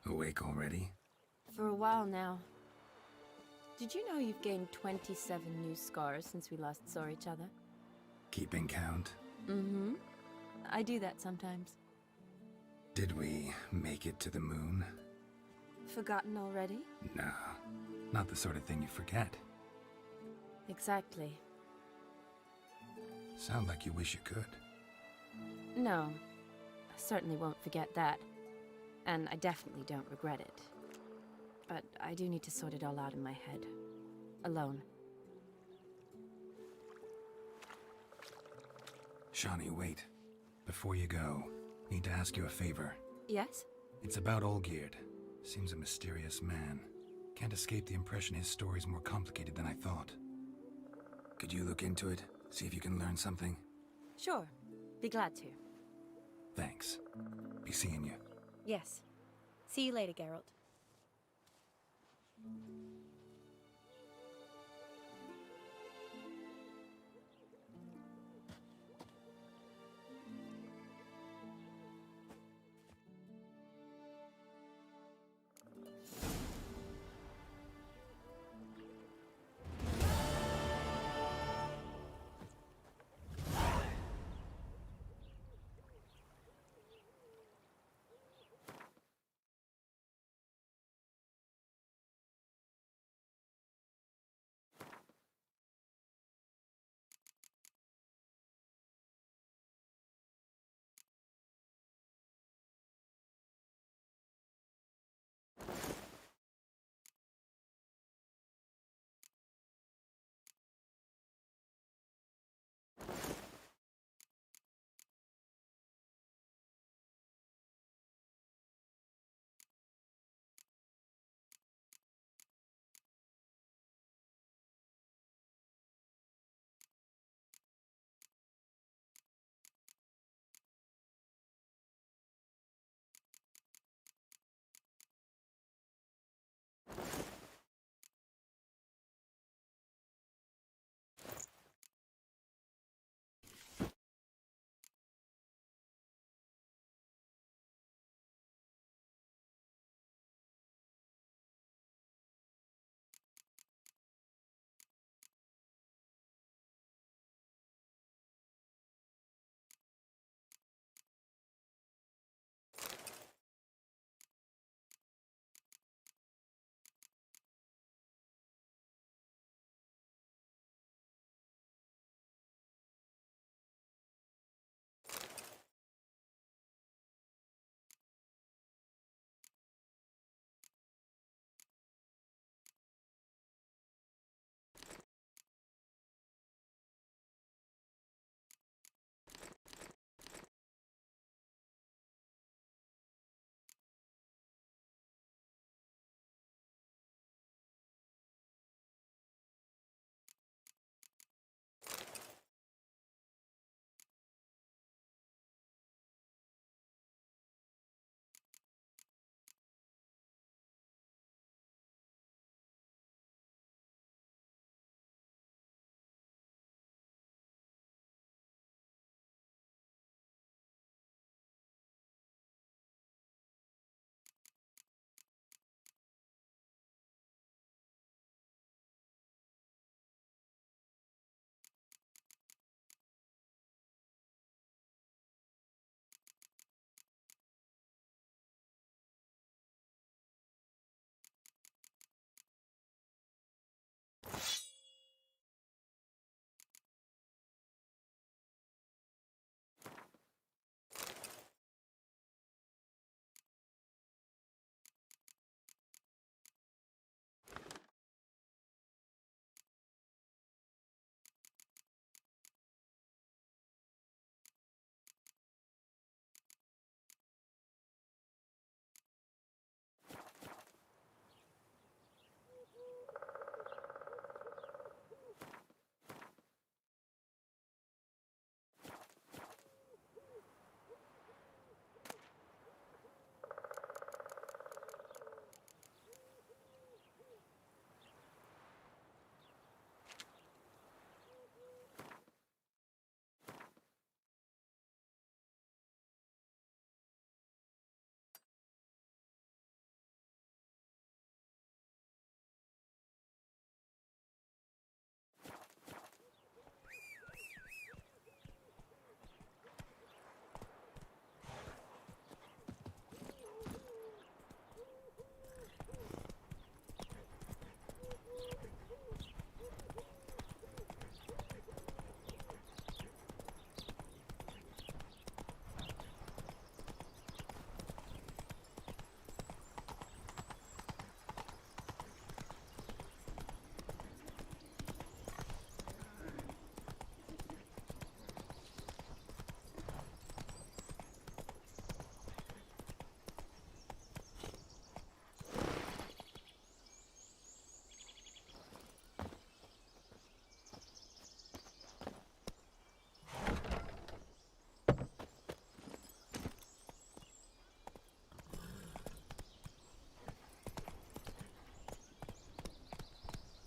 Speaker 3: Awake already?
Speaker 9: For a while now. Did you know you've gained 27 new scars since we last saw each other?
Speaker 3: Keeping count?
Speaker 9: Mm-hmm. I do that sometimes.
Speaker 3: Did we make it to the moon?
Speaker 9: Forgotten already?
Speaker 3: Nah, not the sort of thing you forget.
Speaker 9: Exactly.
Speaker 3: Sound like you wish you could.
Speaker 9: No, I certainly won't forget that. And I definitely don't regret it. But I do need to sort it all out in my head. Alone.
Speaker 3: Shawnee, wait. Before you go, need to ask you a favor.
Speaker 9: Yes?
Speaker 3: It's about Olgierd. Seems a mysterious man. Can't escape the impression his story's more complicated than I thought. Could you look into it? See if you can learn something?
Speaker 9: Sure. Be glad to.
Speaker 3: Thanks. Be seeing you.
Speaker 9: Yes. See you later, Geralt.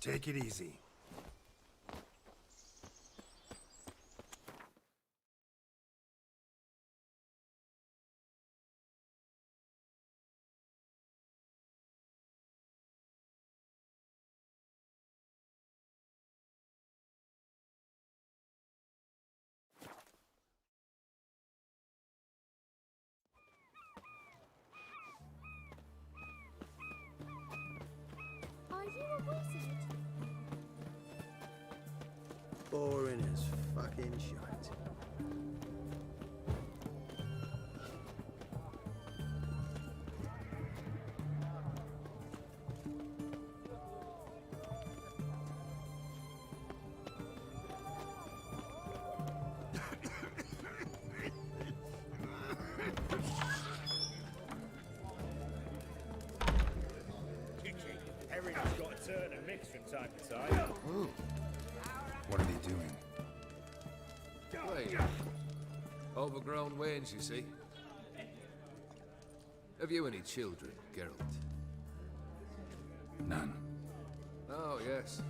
Speaker 3: Take it easy.
Speaker 14: Are you a wizard?
Speaker 10: Boring as fucking shite.
Speaker 8: Everyone's got a turn and mix from time to time.
Speaker 3: What are they doing?
Speaker 22: Wait. Overgrown wains, you see. Have you any children, Geralt?
Speaker 3: None.
Speaker 22: Oh, yes.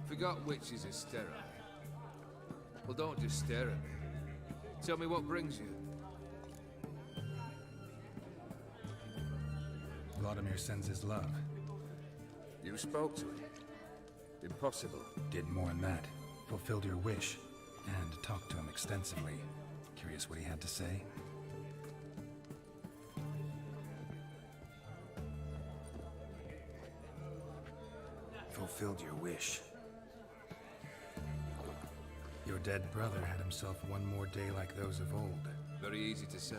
Speaker 22: Forgot witches are sterile. Well, don't just stare at me. Tell me what brings you.
Speaker 3: Vladimir sends his love.
Speaker 22: You spoke to him? Impossible.
Speaker 3: Did more than that. Fulfilled your wish. And talked to him extensively. Curious what he had to say? Fulfilled your wish. Your dead brother had himself one more day like those of old.
Speaker 22: Very easy to say.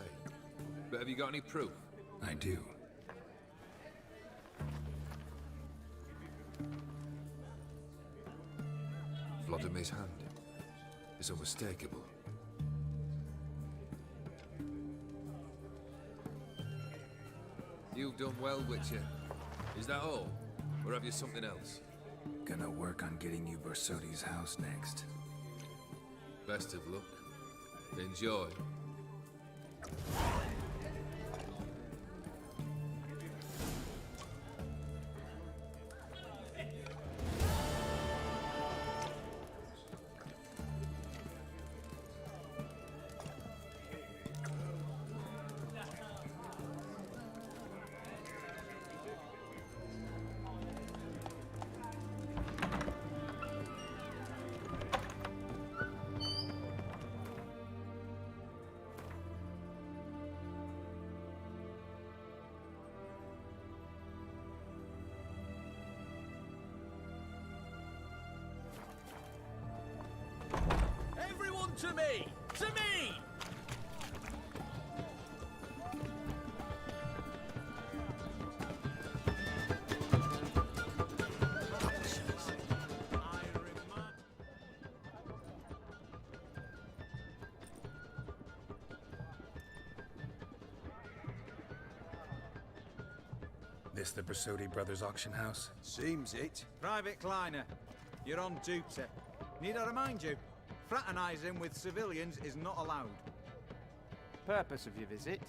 Speaker 22: But have you got any proof?
Speaker 3: I do.
Speaker 22: Vladimir's hand is unmistakable. You've done well, Witcher. Is that all? Or have you something else?
Speaker 3: Gonna work on getting you Borsodi's house next.
Speaker 22: Best of luck. Enjoy.
Speaker 8: Everyone to me! To me!
Speaker 3: This the Borsodi Brothers auction house?
Speaker 10: Seems it.
Speaker 23: Private Kleiner, you're on duty. Need I remind you, fraternising with civilians is not allowed. Purpose of your visit?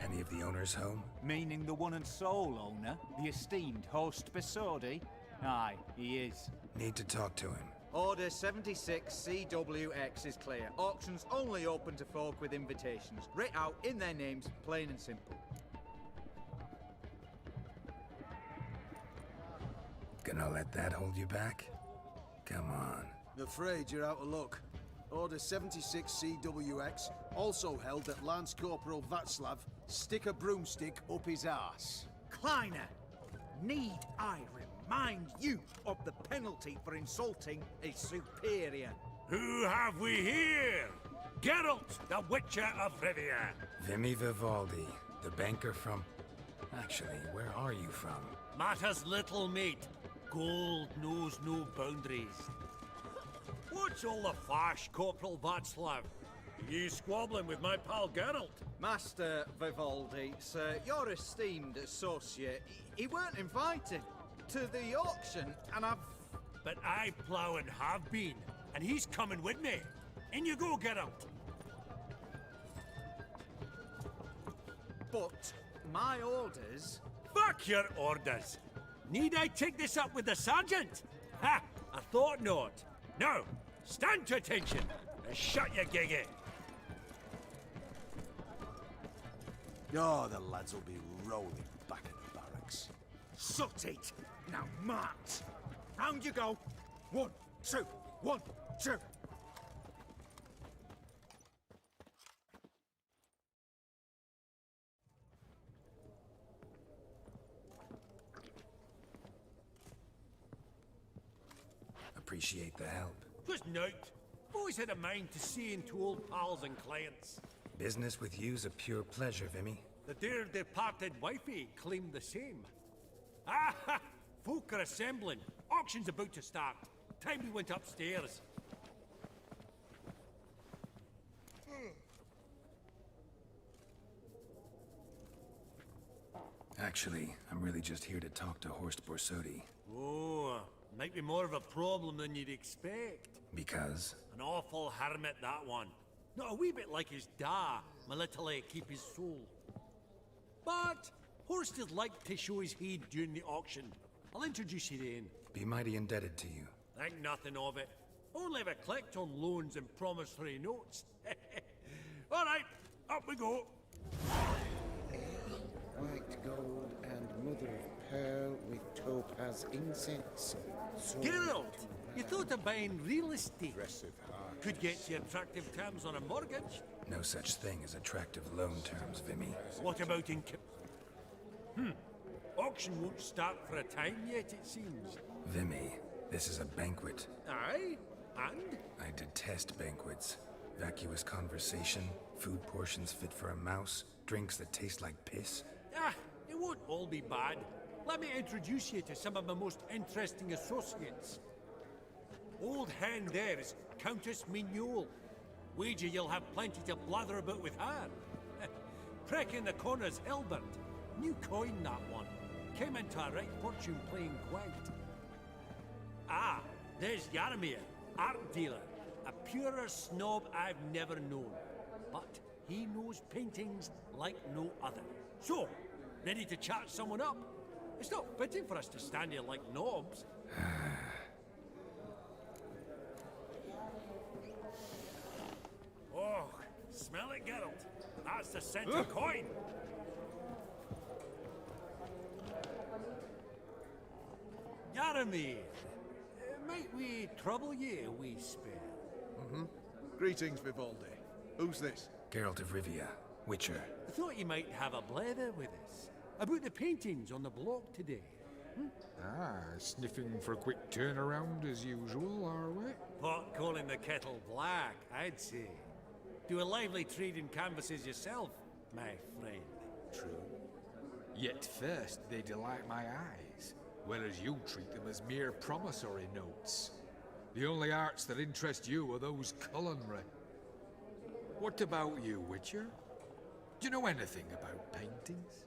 Speaker 3: Any of the owners home?
Speaker 23: Meaning the one and sole owner, the esteemed host Borsodi? Aye, he is.
Speaker 3: Need to talk to him.
Speaker 23: Order 76 CWX is clear. Auctions only open to folk with invitations. Writ out in their names, plain and simple.
Speaker 3: Gonna let that hold you back? Come on.
Speaker 10: I'm afraid you're out of luck. Order 76 CWX, also held that Lance Corporal Václav stick a broomstick up his arse.
Speaker 23: Kleiner, need I remind you of the penalty for insulting a superior?
Speaker 2: Who have we here? Geralt, the Witcher of Rivia.
Speaker 3: Vimy Vivaldi, the banker from... Actually, where are you from?
Speaker 2: Matters little, mate. Gold knows no boundaries. What's all the fash, Corporal Václav? You squabbling with my pal Geralt?
Speaker 23: Master Vivaldi, sir, your esteemed associate, he weren't invited to the auction, and I've...
Speaker 2: But I plough and have been, and he's coming with me. In you go, Geralt.
Speaker 23: But my orders...
Speaker 7: Fuck your orders! Need I take this up with the sergeant? Ha! I thought not. Now, stand to attention and shut your giggy.
Speaker 1: Oh, the lads will be rolling back in the barracks.
Speaker 20: Sut it! Now march! Round you go! 1, 2, 1, 2!
Speaker 3: Appreciate the help.
Speaker 7: Just note, always had a mind to see into old pals and clients.
Speaker 3: Business with you's a pure pleasure, Vimy.
Speaker 7: The dear departed wifey claimed the same. Ah ha! Folk are assembling. Auction's about to start. Time we went upstairs.
Speaker 3: Actually, I'm really just here to talk to Horst Borsodi.
Speaker 7: Oh, might be more of a problem than you'd expect.
Speaker 3: Because?
Speaker 7: An awful hermit, that one. Not a wee bit like his da, my little keep his soul. But Horst would like to show his heed during the auction. I'll introduce you then.
Speaker 3: Be mighty indebted to you.
Speaker 7: Think nothing of it. Only ever collect on loans and promissory notes. All right, up we go.
Speaker 18: White gold and mother of pearl with topaz incense.
Speaker 7: Geralt, you thought of buying real estate. Could get you attractive terms on a mortgage.
Speaker 3: No such thing as attractive loan terms, Vimy.
Speaker 7: What about in... Auction won't start for a time yet, it seems.
Speaker 3: Vimy, this is a banquet.
Speaker 7: Aye? And?
Speaker 3: I detest banquets. Vacuous conversation, food portions fit for a mouse, drinks that taste like piss.
Speaker 7: Ah, it won't all be bad. Let me introduce you to some of my most interesting associates. Old hand there is Countess Mignol. Wager you'll have plenty to blather about with her. Prek in the corner's Hilbert. New coin, that one. Came into a right fortune playing Gwent. Ah, there's Yaromir, art dealer. A purer snob I've never known. But he knows paintings like no other. So, ready to chat someone up? It's not fitting for us to stand here like knobs. Oh, smell it, Geralt. That's the scent of coin. Yaromir, might we trouble ye a wee spell?
Speaker 23: Greetings, Vivaldi. Who's this?
Speaker 3: Geralt of Rivia, Witcher.
Speaker 7: I thought you might have a blather with us. About the paintings on the block today.
Speaker 17: Ah, sniffing for a quick turnaround as usual, are we?
Speaker 7: Pot calling the kettle black, I'd say. Do a lively trade in canvases yourself, my friend.
Speaker 17: True. Yet first they delight my eyes, whereas you treat them as mere promissory notes. The only arts that interest you are those culinary. What about you, Witcher? Do you know anything about paintings?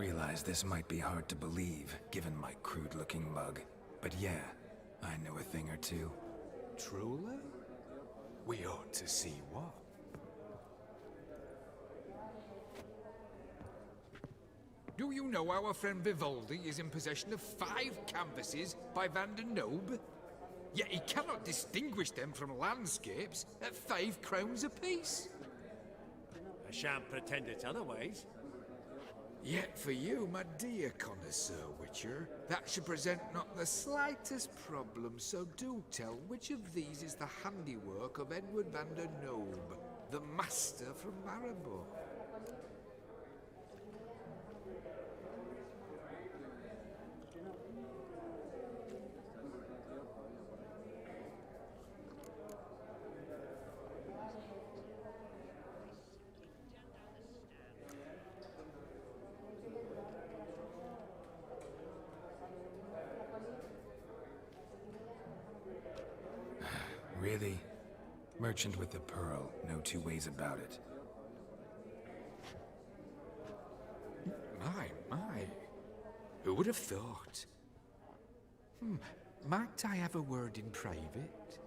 Speaker 3: Realize this might be hard to believe, given my crude-looking mug. But yeah, I know a thing or two.
Speaker 17: Truly? We ought to see what. Do you know our friend Vivaldi is in possession of 5 canvases by Van der Nobe? Yet he cannot distinguish them from landscapes at 5 crowns apiece.
Speaker 7: I shan't pretend it's otherwise.
Speaker 17: Yet for you, my dear connoisseur Witcher, that should present not the slightest problem, so do tell which of these is the handiwork of Edward van der Nobe, the master from Maribor.
Speaker 3: Really? Merchant with the pearl, no two ways about it.
Speaker 17: My. Who would have thought? Might I have a word in private?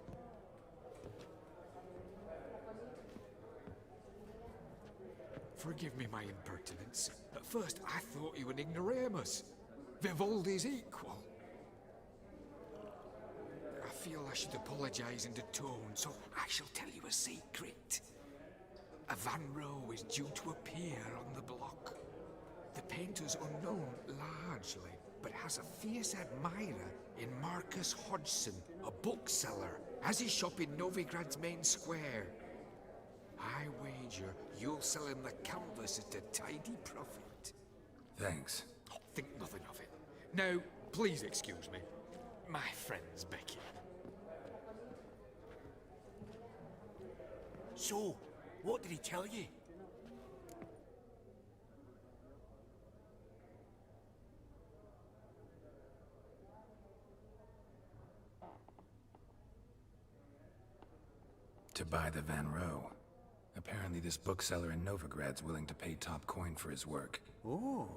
Speaker 17: Forgive me my impertinence. At first I thought you an ignoramus. Vivaldi's equal. I feel I should apologize in tone, so I shall tell you a secret. A Van Rowe is due to appear on the block. The painter's unknown largely, but has a fierce admirer in Marcus Hodgson, a bookseller, has his shop in Novigrad's main square. I wager you'll sell him the canvas at a tidy profit.
Speaker 3: Thanks.
Speaker 17: Oh, think nothing of it. Now, please excuse me. My friend's Becky.
Speaker 7: So, what did he tell you?
Speaker 3: To buy the Van Rowe. Apparently this bookseller in Novigrad's willing to pay top coin for his work.
Speaker 7: Oh,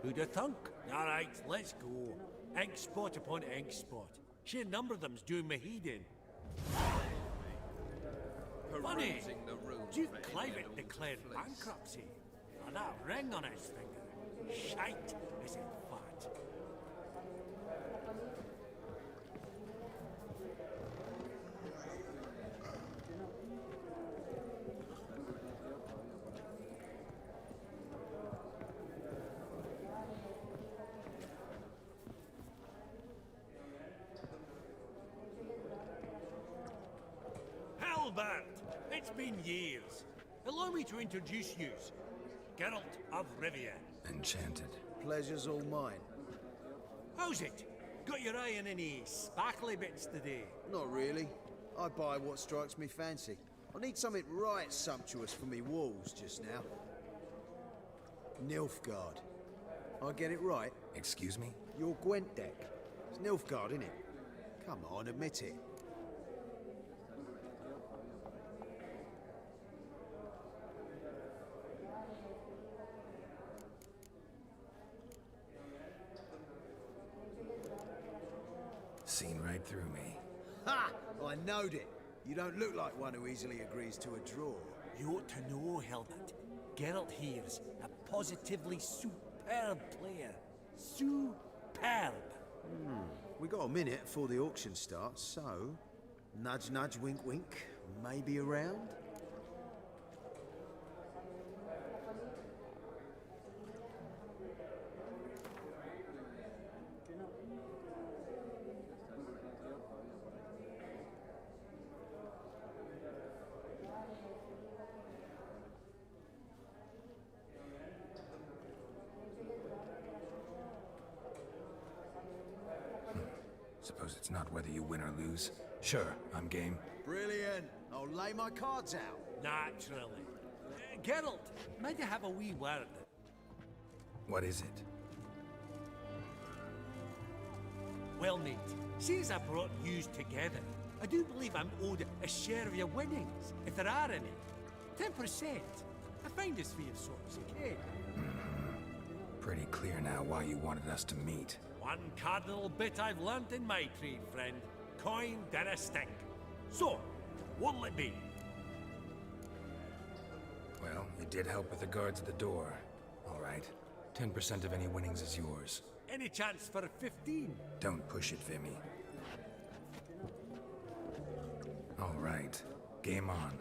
Speaker 7: who'd have thunk? All right, let's go. Ink spot upon ink spot. Sheer number of them's doing me heed in. Funny, Duke Clivet declared bankruptcy. And that ring on his finger. Shite, is it fat? Hellbert! It's been years. Allow me to introduce yous. Geralt of Rivia.
Speaker 3: Enchanted.
Speaker 10: Pleasure's all mine.
Speaker 7: How's it? Got your eye on any sparkly bits today?
Speaker 10: Not really. I buy what strikes me fancy. I need something right sumptuous for me walls just now. Nilfgaard. I get it right?
Speaker 3: Excuse me?
Speaker 10: Your Gwent deck. It's Nilfgaard, innit? Come on, admit it.
Speaker 3: Seen right through me.
Speaker 10: Ha! I knowed it. You don't look like one who easily agrees to a draw.
Speaker 7: You ought to know, Hilbert. Geralt here's a positively superb player. Superb!
Speaker 10: We got a minute before the auction starts, so... Nudge, nudge, wink, wink. Maybe around?
Speaker 3: Suppose it's not whether you win or lose. Sure, I'm game.
Speaker 10: Brilliant. I'll lay my cards out.
Speaker 7: Naturally. Geralt, might I have a wee word?
Speaker 3: What is it?
Speaker 7: Well, mate, since I brought yous together, I do believe I'm owed a share of your winnings, if there are any. 10%. I find this for your sorts, okay?
Speaker 3: Pretty clear now why you wanted us to meet.
Speaker 7: One cardinal bit I've learnt in my trade, friend. Coin dinna stink. So, what'll it be?
Speaker 3: Well, you did help with the guards at the door. All right. 10% of any winnings is yours.
Speaker 7: Any chance for 15?
Speaker 3: Don't push it, Vimy. All right. Game on.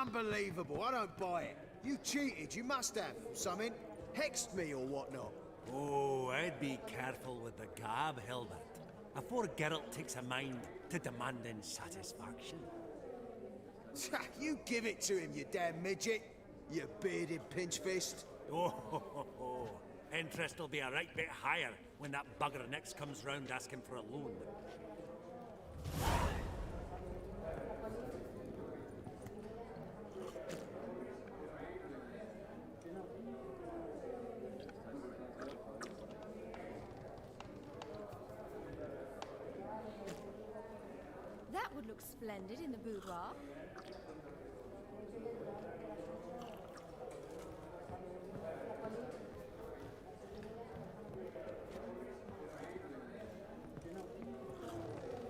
Speaker 4: Unbelievable, I don't buy it. You cheated, you must have. Something. Hexed me or whatnot.
Speaker 7: Oh, I'd be careful with the gab, Hilbert, afore Geralt takes a mind to demanding satisfaction.
Speaker 4: You give it to him, you damn midget. You bearded pinchfist.
Speaker 7: Oh, interest will be a right bit higher when that bugger next comes round asking for a loan.
Speaker 5: That would look splendid in the boudoir.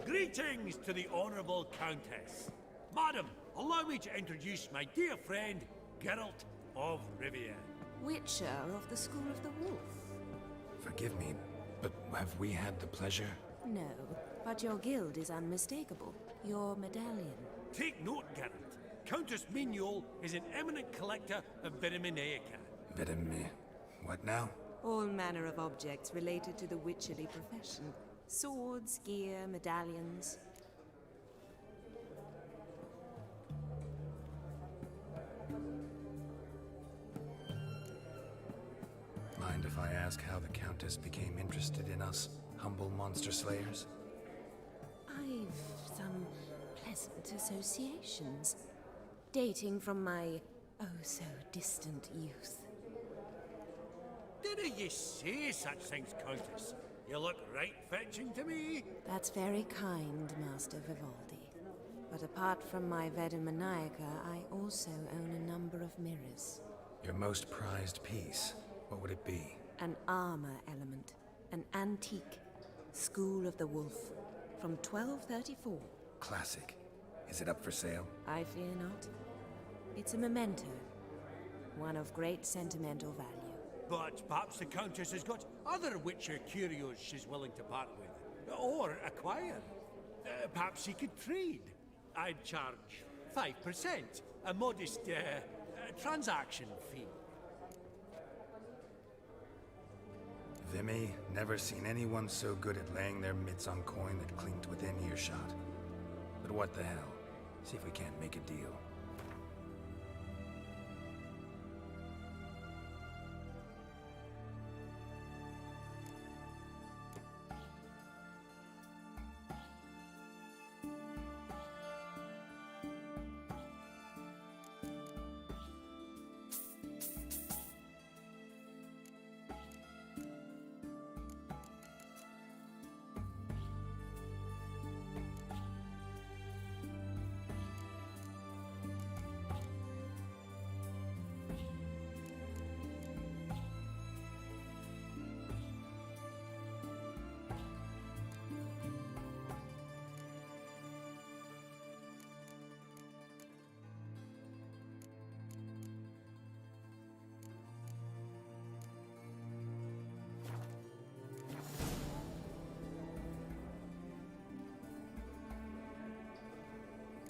Speaker 7: Greetings to the Honourable Countess. Madam, allow me to introduce my dear friend, Geralt of Rivia.
Speaker 11: Witcher of the School of the Wolf.
Speaker 3: Forgive me, but have we had the pleasure?
Speaker 11: No, but your guild is unmistakable. Your medallion.
Speaker 7: Take note, Geralt. Countess Mignol is an eminent collector of Vitaminaica.
Speaker 3: What now?
Speaker 11: All manner of objects related to the witcherly profession. Swords, gear, medallions.
Speaker 3: Mind if I ask how the Countess became interested in us, humble monster slayers?
Speaker 11: I've some pleasant associations, dating from my oh-so-distant youth.
Speaker 7: Didn't you say such things, Countess? You look right fetching to me.
Speaker 11: That's very kind, Master Vivaldi. But apart from my Vitaminaica, I also own a number of mirrors.
Speaker 3: Your most prized piece, what would it be?
Speaker 11: An armor element. An antique. School of the Wolf. From 1234.
Speaker 3: Classic. Is it up for sale?
Speaker 11: I fear not. It's a memento. One of great sentimental value.
Speaker 7: But perhaps the Countess has got other Witcher curios she's willing to part with. Or acquire. Perhaps he could trade. I'd charge 5%. A modest transaction fee.
Speaker 3: Vimy, never seen anyone so good at laying their mitts on coin that clinked within earshot. But what the hell? See if we can't make a deal.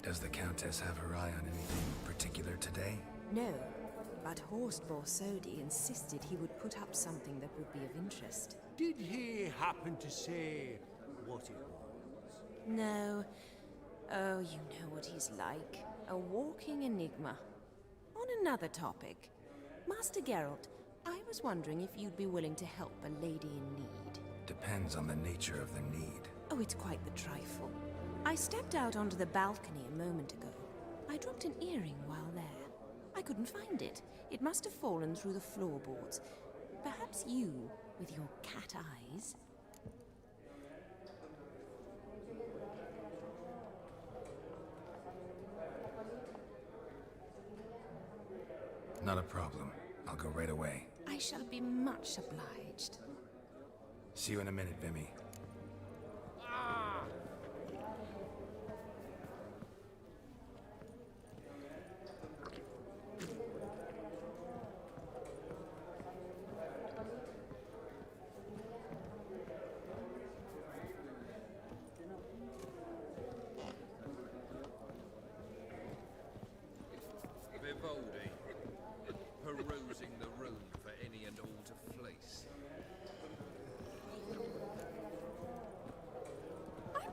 Speaker 3: Does the Countess have her eye on anything particular today?
Speaker 11: No, but Horst Borsodi insisted he would put up something that would be of interest.
Speaker 7: Did he happen to say what it was?
Speaker 11: No. Oh, you know what he's like. A walking enigma. On another topic, Master Geralt, I was wondering if you'd be willing to help a lady in need.
Speaker 3: Depends on the nature of the need.
Speaker 11: Oh, it's quite the trifle. I stepped out onto the balcony a moment ago. I dropped an earring while there. I couldn't find it. It must have fallen through the floorboards. Perhaps you, with your cat eyes...
Speaker 3: Not a problem. I'll go right away.
Speaker 11: I shall be much obliged.
Speaker 3: See you in a minute, Vimy.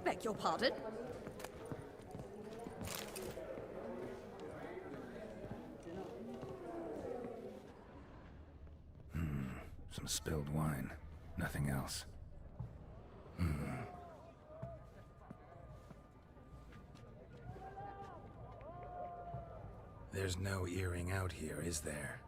Speaker 16: Beg your pardon?
Speaker 3: Some spilled wine. Nothing else. There's no earring out here, is there?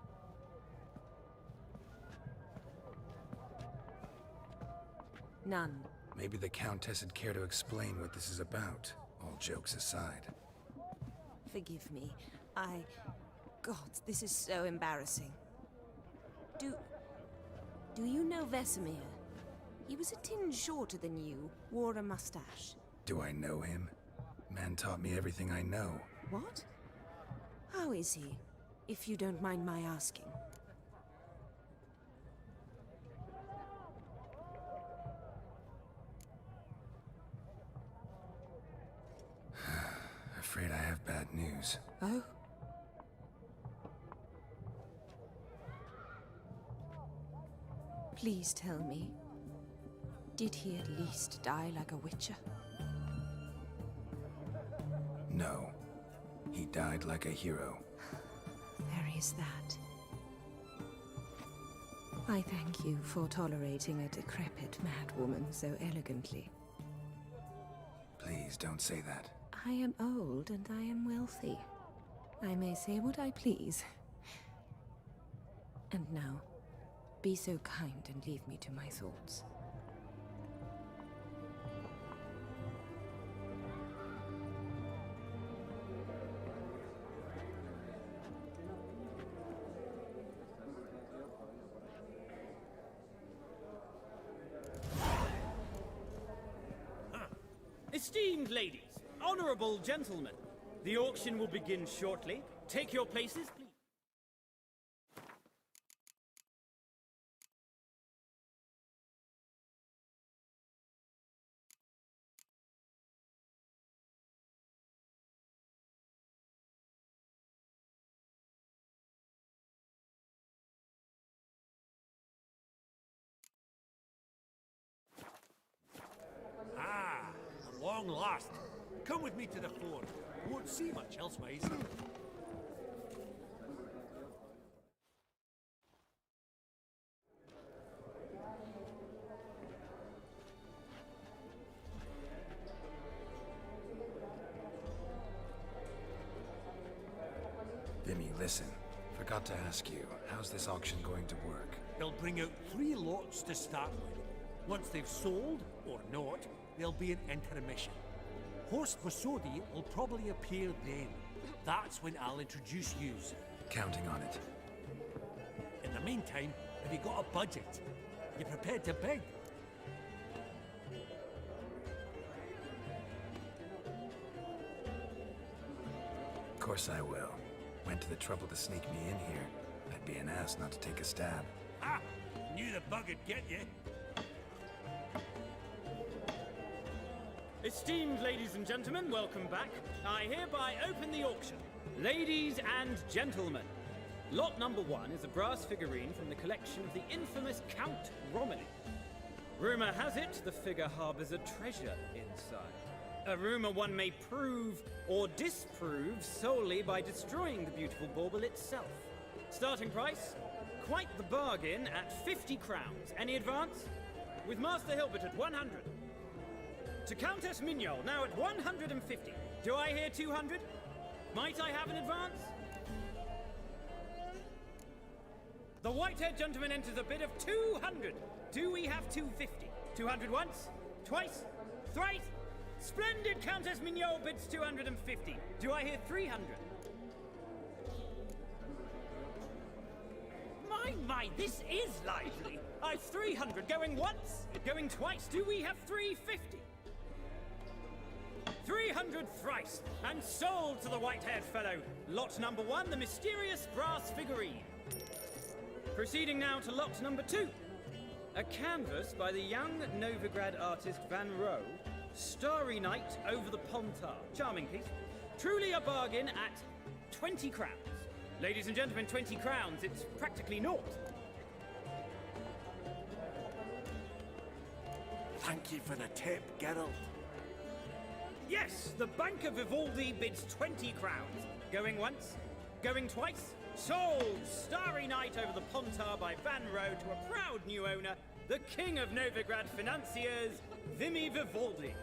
Speaker 11: None.
Speaker 3: Maybe the Countess would care to explain what this is about, all jokes aside.
Speaker 11: Forgive me. God, this is so embarrassing. Do you know Vesemir? He was a tinge shorter than you, wore a mustache.
Speaker 3: Do I know him? Man taught me everything I know.
Speaker 11: What? How is he, if you don't mind my asking?
Speaker 3: Afraid I have bad news.
Speaker 11: Oh? Please tell me, did he at least die like a witcher?
Speaker 3: No. He died like a hero.
Speaker 11: There is that. I thank you for tolerating a decrepit madwoman so elegantly.
Speaker 3: Please don't say that.
Speaker 11: I am old and I am wealthy. I may say what I please. And now, be so kind and leave me to my thoughts.
Speaker 6: Esteemed ladies, honorable gentlemen, the auction will begin shortly. Take your places, please.
Speaker 7: Long last. Come with me to the fort. You won't see much elsewise.
Speaker 3: Vimy, listen. Forgot to ask you, how's this auction going to work?
Speaker 7: They'll bring out 3 lots to start with. Once they've sold, or not, there'll be an intermission. Horst Vasodi will probably appear then. That's when I'll introduce yous.
Speaker 3: Counting on it.
Speaker 7: In the meantime, have you got a budget? You prepared to bid?
Speaker 3: Of course I will. Went to the trouble to sneak me in here. I'd be an ass not to take a stab.
Speaker 7: Ha! Knew the bug'd get you.
Speaker 6: Esteemed ladies and gentlemen, welcome back. I hereby open the auction. Ladies and gentlemen, lot number 1 is a brass figurine from the collection of the infamous Count Romilly. Rumor has it the figure harbors a treasure inside. A rumor one may prove or disprove solely by destroying the beautiful bauble itself. Starting price? Quite the bargain at 50 crowns. Any advance? With Master Hilbert at 100. To Countess Mignol, now at 150. Do I hear 200? Might I have an advance? The white-haired gentleman enters a bid of 200. Do we have 250? 200 once? Twice? Thrice? Splendid Countess Mignol bids 250. Do I hear 300? My, this is lively. I've 300 going once, going twice. Do we have 350? 300 thrice, and sold to the white-haired fellow. Lot number 1, the mysterious brass figurine. Proceeding now to lot number 2. A canvas by the young Novigrad artist Van Rohe, Starry Night over the Pontar. Charming piece. Truly a bargain at 20 crowns. Ladies and gentlemen, 20 crowns, it's practically naught.
Speaker 1: Thank you for the tip, Geralt.
Speaker 6: Yes, the Bank of Vivaldi bids 20 crowns. Going once? Going twice? Sold! Starry night over the Pontar by Van Row to a proud new owner, the King of Novigrad financiers, Vimy Vivaldi.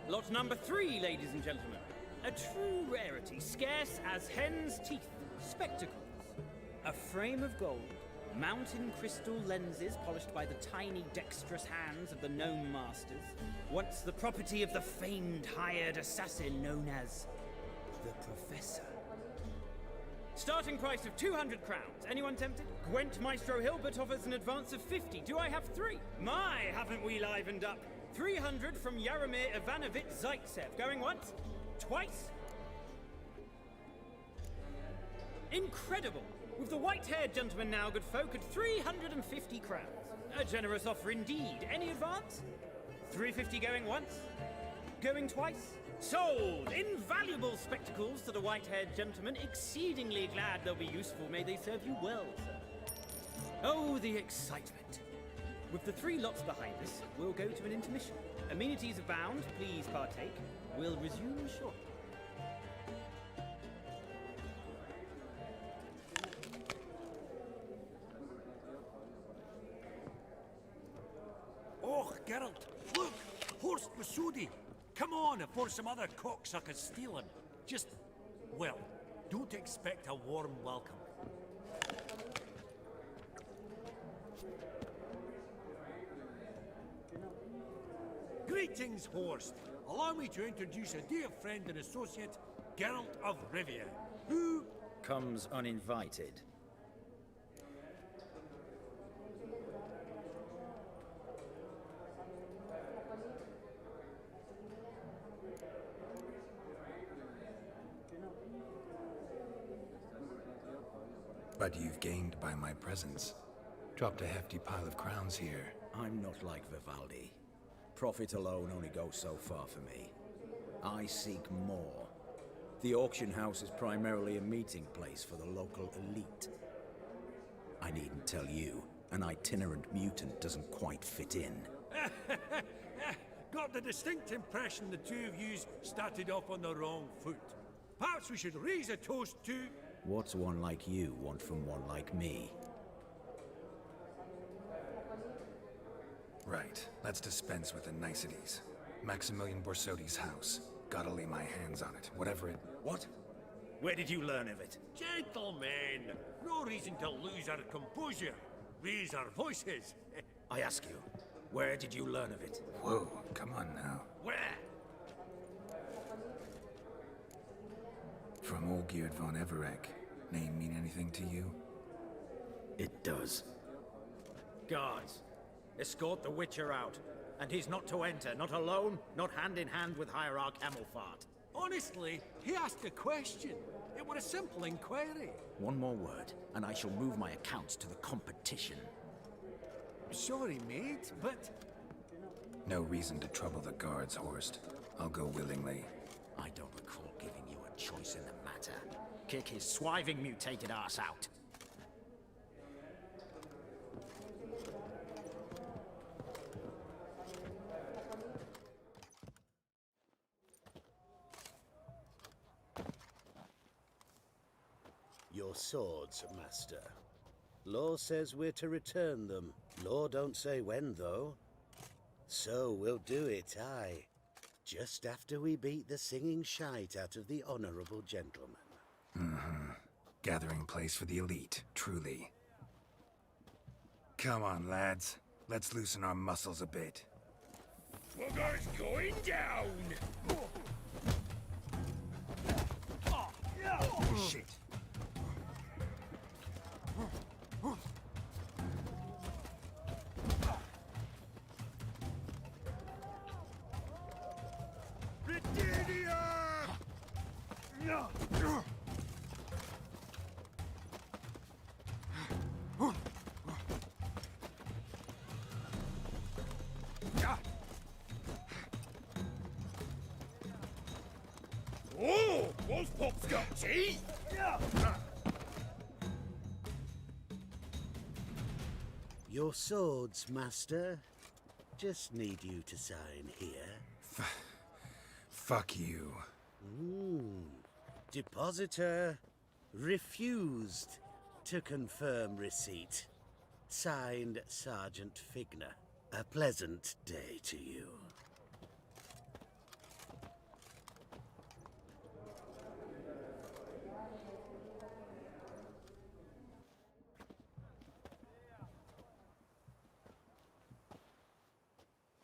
Speaker 6: Lot number 3, ladies and gentlemen. A true rarity, scarce as hen's teeth. Spectacles. A frame of gold, mountain crystal lenses polished by the tiny dexterous hands of the gnome masters, once the property of the famed hired assassin known as the Professor. Starting price of 200 crowns. Anyone tempted? Gwent Maestro Hilbert offers an advance of 50. Do I have 3? My, haven't we livened up? 300 from Yaromir Ivanovich Zaitsev. Going once? Twice? Incredible! With the white-haired gentleman now, good folk, at 350 crowns. A generous offer indeed. Any advance? 350 going once? Going twice? Sold! Invaluable spectacles to the white-haired gentleman. Exceedingly glad they'll be useful. May they serve you well, sir. Oh, the excitement. With the 3 lots behind us, we'll go to an intermission. Amenities abound. Please partake. We'll resume shortly.
Speaker 7: Oh, Geralt, look! Horst Masudi! Come on before some other cocksuckers steal him. Just, well, don't expect a warm welcome. Greetings, Horst. Allow me to introduce a dear friend and associate, Geralt of Rivia, who
Speaker 13: comes uninvited.
Speaker 3: But you've gained by my presence. Dropped a hefty pile of crowns here.
Speaker 13: I'm not like Vivaldi. Profit alone only goes so far for me. I seek more. The auction house is primarily a meeting place for the local elite. I needn't tell you, an itinerant mutant doesn't quite fit in.
Speaker 7: got the distinct impression the two of you started off on the wrong foot. Perhaps we should raise a toast to...
Speaker 13: What's one like you want from one like me?
Speaker 3: Right. Let's dispense with the niceties. Maximilian Borsodi's house. Gotta lay my hands on it, whatever it...
Speaker 13: What? Where did you learn of it?
Speaker 7: Gentlemen, no reason to lose our composure. Raise our voices.
Speaker 13: I ask you, where did you learn of it?
Speaker 3: Whoa, come on now.
Speaker 7: Where?
Speaker 3: From Olgierd von Everek. Name mean anything to you?
Speaker 13: It does.
Speaker 23: Guards, escort the Witcher out. And he's not to enter, not alone, not hand in hand with Hierarch Hemelfart.
Speaker 7: Honestly, he asked a question. It was a simple inquiry.
Speaker 13: One more word, and I shall move my accounts to the competition.
Speaker 7: Sorry, mate, but...
Speaker 3: No reason to trouble the guards, Horst. I'll go willingly.
Speaker 13: I don't recall giving you a choice in the matter. Kick his swiving mutated ass out.
Speaker 2: Your swords, Master. Law says we're to return them. Law don't say when, though. So we'll do it, aye. Just after we beat the singing shite out of the honourable gentleman.
Speaker 3: Mm-hmm. Gathering place for the elite, truly. Come on, lads. Let's loosen our muscles a bit.
Speaker 17: Fugger's going down!
Speaker 3: Oh, shit.
Speaker 17: Oh, Wolfpop's got teeth!
Speaker 2: Your swords, Master. Just need you to sign here.
Speaker 3: Fuck you.
Speaker 2: Depositor refused to confirm receipt. Signed, Sergeant Figner. A pleasant day to you.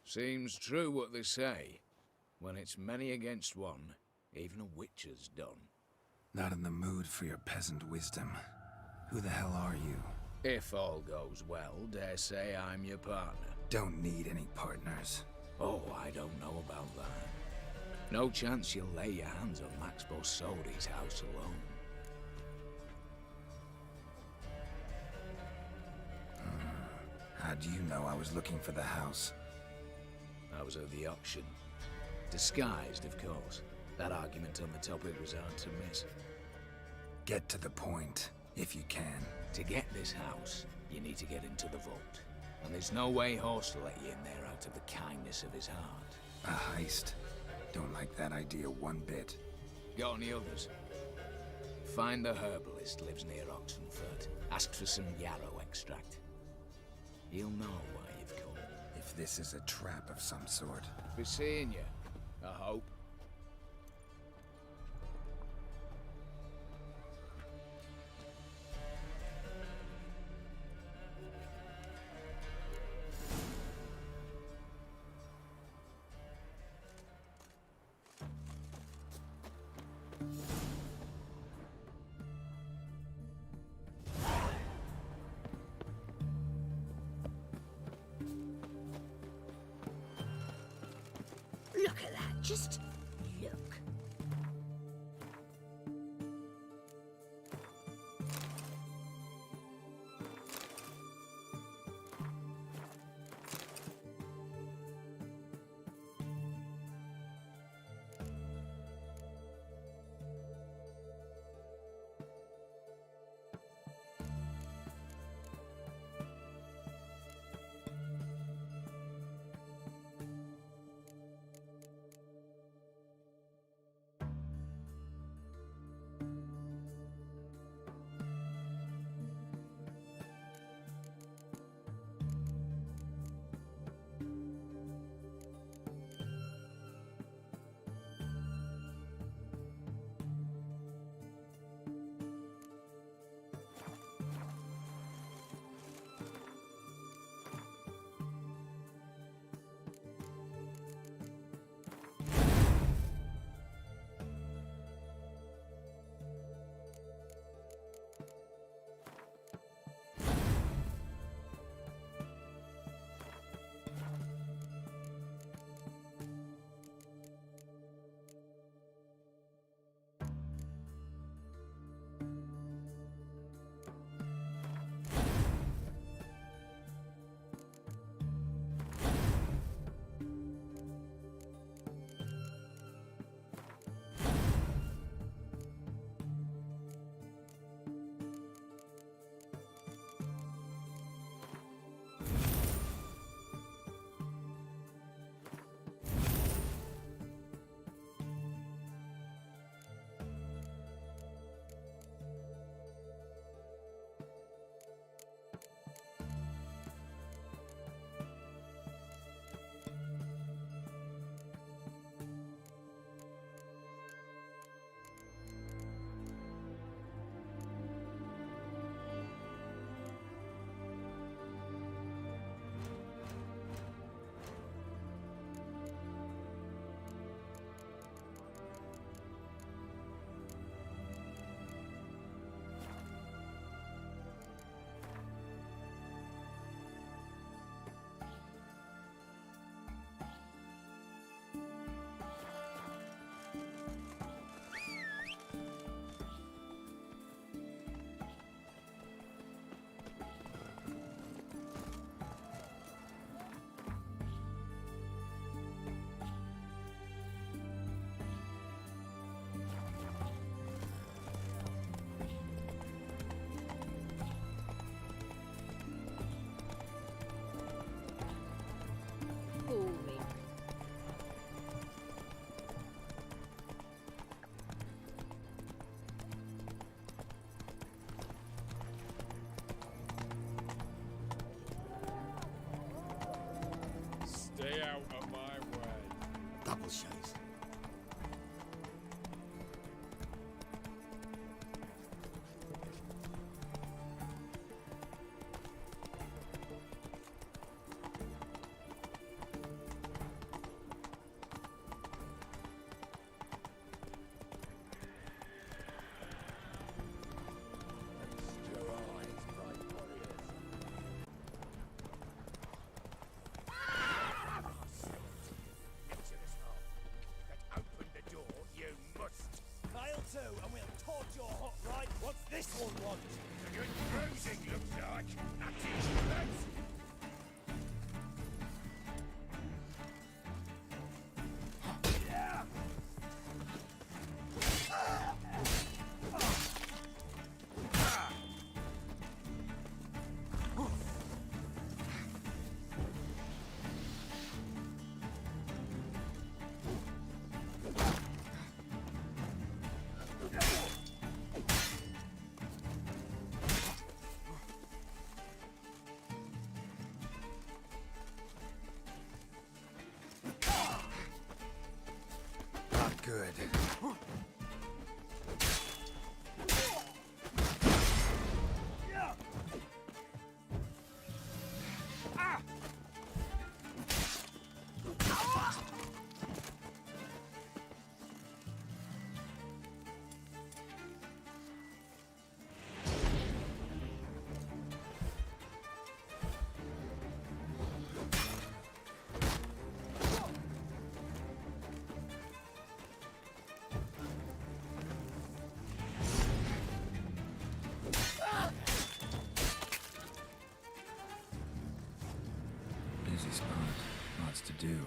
Speaker 13: Seems true what they say. When it's many against one, even a witcher's done.
Speaker 3: Not in the mood for your peasant wisdom. Who the hell are you?
Speaker 13: If all goes well, dare say I'm your partner.
Speaker 3: Don't need any partners.
Speaker 13: Oh, I don't know about that. No chance you'll lay your hands on Max Borsodi's house alone.
Speaker 3: How do you know I was looking for the house?
Speaker 13: I was at the auction. Disguised, of course. That argument on the topic was hard to miss.
Speaker 3: Get to the point, if you can.
Speaker 13: To get this house, you need to get into the vault. And there's no way Horst will let you in there out of the kindness of his heart.
Speaker 3: A heist? Don't like that idea one bit.
Speaker 13: Got any others? Find the herbalist lives near Oxenfurt. Ask for some yarrow extract. He'll know why you've come.
Speaker 3: If this is a trap of some sort.
Speaker 13: Be seeing you, I hope.
Speaker 14: Look at that, just look.
Speaker 2: chase.
Speaker 1: And we'll torch your hot right. What's this one want? A good cruising, looks like. That is let's.
Speaker 3: Good. Busy spot. Lots to do.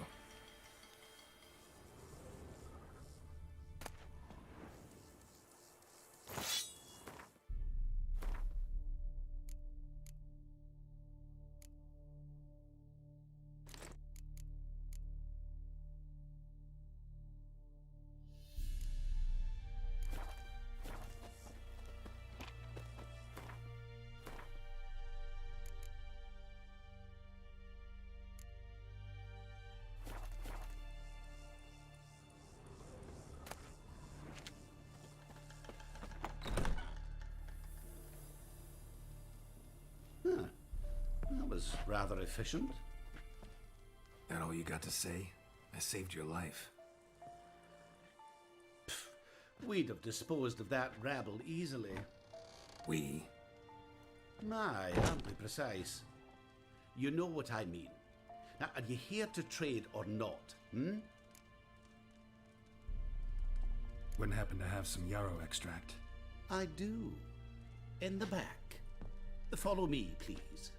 Speaker 2: Huh. That was rather efficient.
Speaker 3: That all you got to say? I saved your life.
Speaker 2: We'd have disposed of that rabble easily.
Speaker 3: We?
Speaker 2: My, aren't we precise? You know what I mean. Now, are you here to trade or not, hmm?
Speaker 3: Wouldn't happen to have some yarrow extract.
Speaker 2: I do. In the back. Follow me, please.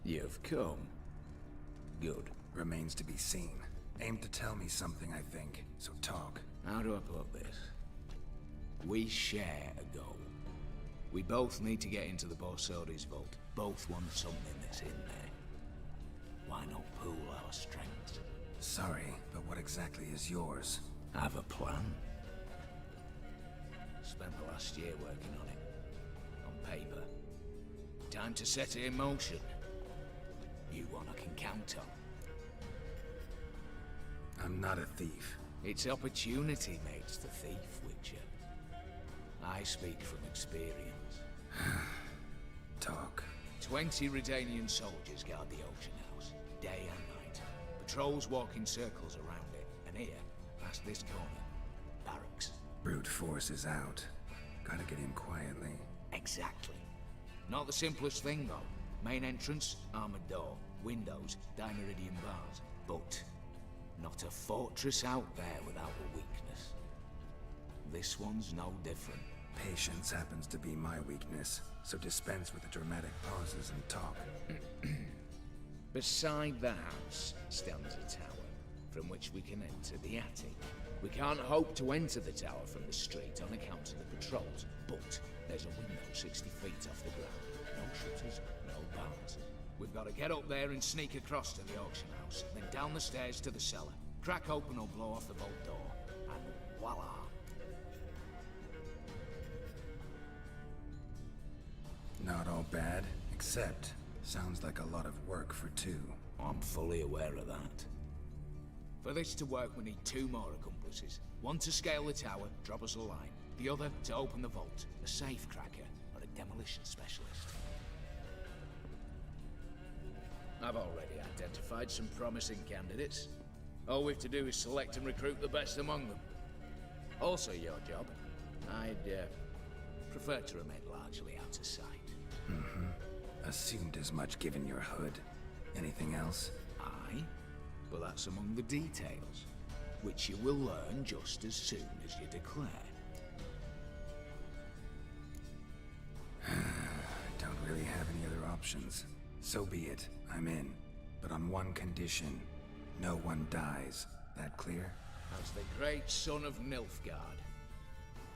Speaker 13: You've come. Good.
Speaker 3: Remains to be seen. Aim to tell me something, I think. So talk.
Speaker 13: How do I put this? We share a goal. We both need to get into the Borsodi's vault. Both want something that's in there. Why not pool our strengths?
Speaker 3: Sorry, but what exactly is yours?
Speaker 13: I have a plan. Spent the last year working on it. On paper. Time to set it in motion. You one I can count on.
Speaker 3: I'm not a thief.
Speaker 13: It's opportunity makes the thief, Witcher. I speak from experience.
Speaker 3: Talk.
Speaker 13: 20 Redanian soldiers guard the auction house, day and night. Patrols walk in circles around it, and here, past this corner, barracks.
Speaker 3: Brute force is out. Gotta get in quietly.
Speaker 13: Exactly. Not the simplest thing, though. Main entrance, armored door, windows, Dimeridian bars. But not a fortress out there without a weakness. This one's no different.
Speaker 3: Patience happens to be my weakness, so dispense with the dramatic pauses and talk.
Speaker 12: Beside the house stands a tower, from which we can enter the attic. We can't hope to enter the tower from the street on account of the patrols, but there's a window 60 feet off the ground. No shutters, no bars. We've got to get up there and sneak across to the auction house, then down the stairs to the cellar, crack open or blow off the vault door, and voila!
Speaker 3: Not all bad, except sounds like a lot of work for two.
Speaker 12: I'm fully aware of that. For this to work, we need 2 more accomplices. One to scale the tower, drop us a line. The other to open the vault, a safe cracker or a demolition specialist. I've already identified some promising candidates. All we have to do is select and recruit the best among them. Also your job. I'd prefer to remain largely out of sight.
Speaker 3: Assumed as much given your hood. Anything else?
Speaker 12: Aye, but that's among the details, which you will learn just as soon as you declare.
Speaker 3: Don't really have any other options. So be it. I'm in. But on one condition. No one dies. That clear?
Speaker 12: As the great son of Nilfgaard.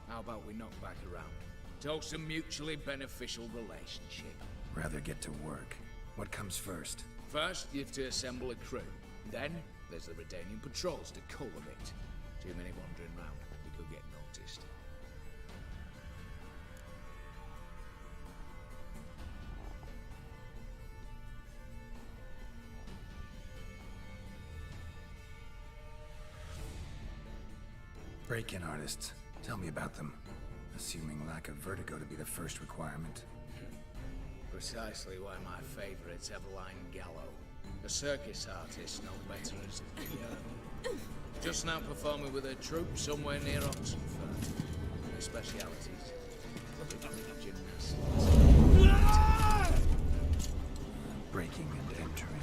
Speaker 12: How about we knock back around? Toast a mutually beneficial relationship.
Speaker 3: Rather get to work. What comes first?
Speaker 12: First, you have to assemble a crew. Then, there's the Redanian patrols to cull a bit. Too many wandering round. We could get noticed.
Speaker 3: Break-in artists. Tell me about them. Assuming lack of vertigo to be the first requirement.
Speaker 12: Precisely why my favourite's Eveline Gallo. A circus artist, no better as just now performing with her troupe somewhere near Oxenford. Their specialities: gymnastics.
Speaker 3: Breaking and entering.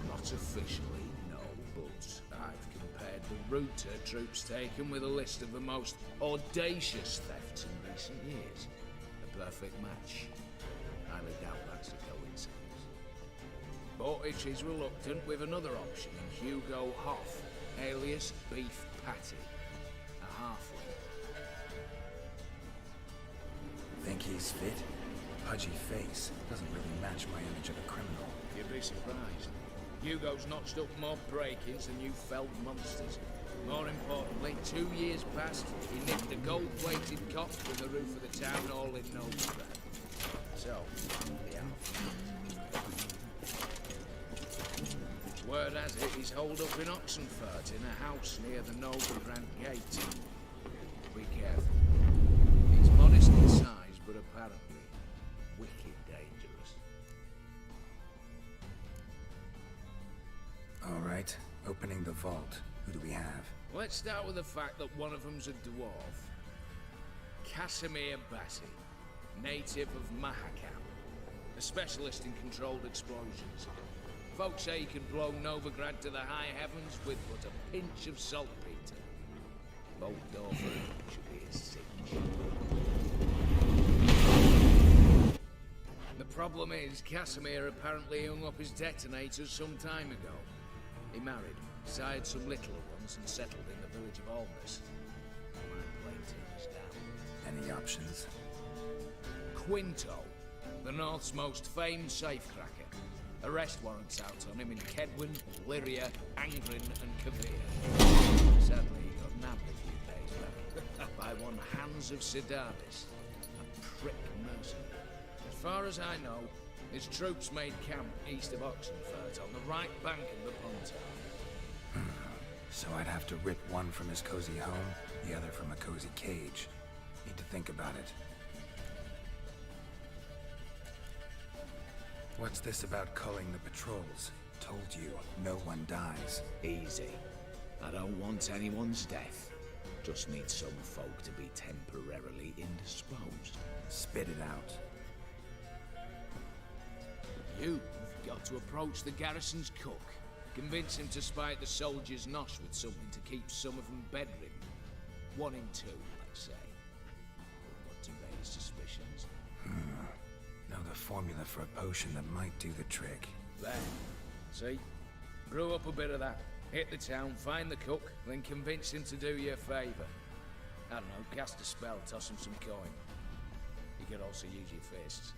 Speaker 12: Not officially, no, but I've compared the route her troops taken with a list of the most audacious thefts in recent years. A perfect match. I doubt that's a coincidence. But if she's reluctant, with another option in Hugo Hoff, alias Beef Patty, a halfling.
Speaker 3: Think he's fit? Pudgy face. Doesn't really match my image of a criminal.
Speaker 12: You'd be surprised. Hugo's notched up more break-ins than you felled monsters. More importantly, 2 years past, he nicked a gold-plated cop from the roof of the town hall in Novigrad. So, yeah. Word has it he's holed up in Oxenfurt in a house near the Novigrad gate. Be careful. He's modest in size, but apparently wicked dangerous.
Speaker 3: All right, opening the vault. Who do we have?
Speaker 12: Let's start with the fact that one of them's a dwarf. Casimir Bassi, native of Mahakam, a specialist in controlled explosions. Folks say he can blow Novigrad to the high heavens with but a pinch of saltpeter. Bolt door for him should be a cinch. The problem is, Casimir apparently hung up his detonators some time ago. He married, sired some littler ones, and settled in the village of Almas. My plane is down.
Speaker 3: Any options?
Speaker 12: Quinto, the North's most famed safecracker. Arrest warrants out on him in Kedwin, Lyria, Angren, and Kavir. Sadly, he got nabbed a few days back by one Hans of Sidaris, a prick mercenary. As far as I know, his troops made camp east of Oxenfurt on the right bank of the Pontar.
Speaker 3: So I'd have to rip one from his cozy home, the other from a cozy cage. Need to think about it. What's this about culling the patrols? Told you, no one dies.
Speaker 12: Easy. I don't want anyone's death. Just need some folk to be temporarily indisposed.
Speaker 3: Spit it out.
Speaker 12: You've got to approach the garrison's cook. Convince him to spite the soldiers' nosh with something to keep some of them bedridden. 1 in 2, let's say. What to raise suspicions.
Speaker 3: Know the formula for a potion that might do the trick.
Speaker 12: Then, See? Brew up a bit of that. Hit the town, find the cook, then convince him to do you a favour. I don't know, cast a spell, toss him some coin. You could also use your fists.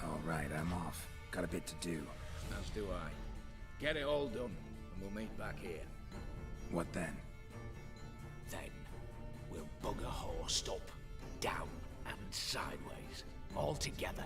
Speaker 3: All right, I'm off. Got a bit to do.
Speaker 12: As do I. Get it all done, and we'll meet back here.
Speaker 3: What then?
Speaker 15: Then we'll bugger horse up, down and sideways, all together.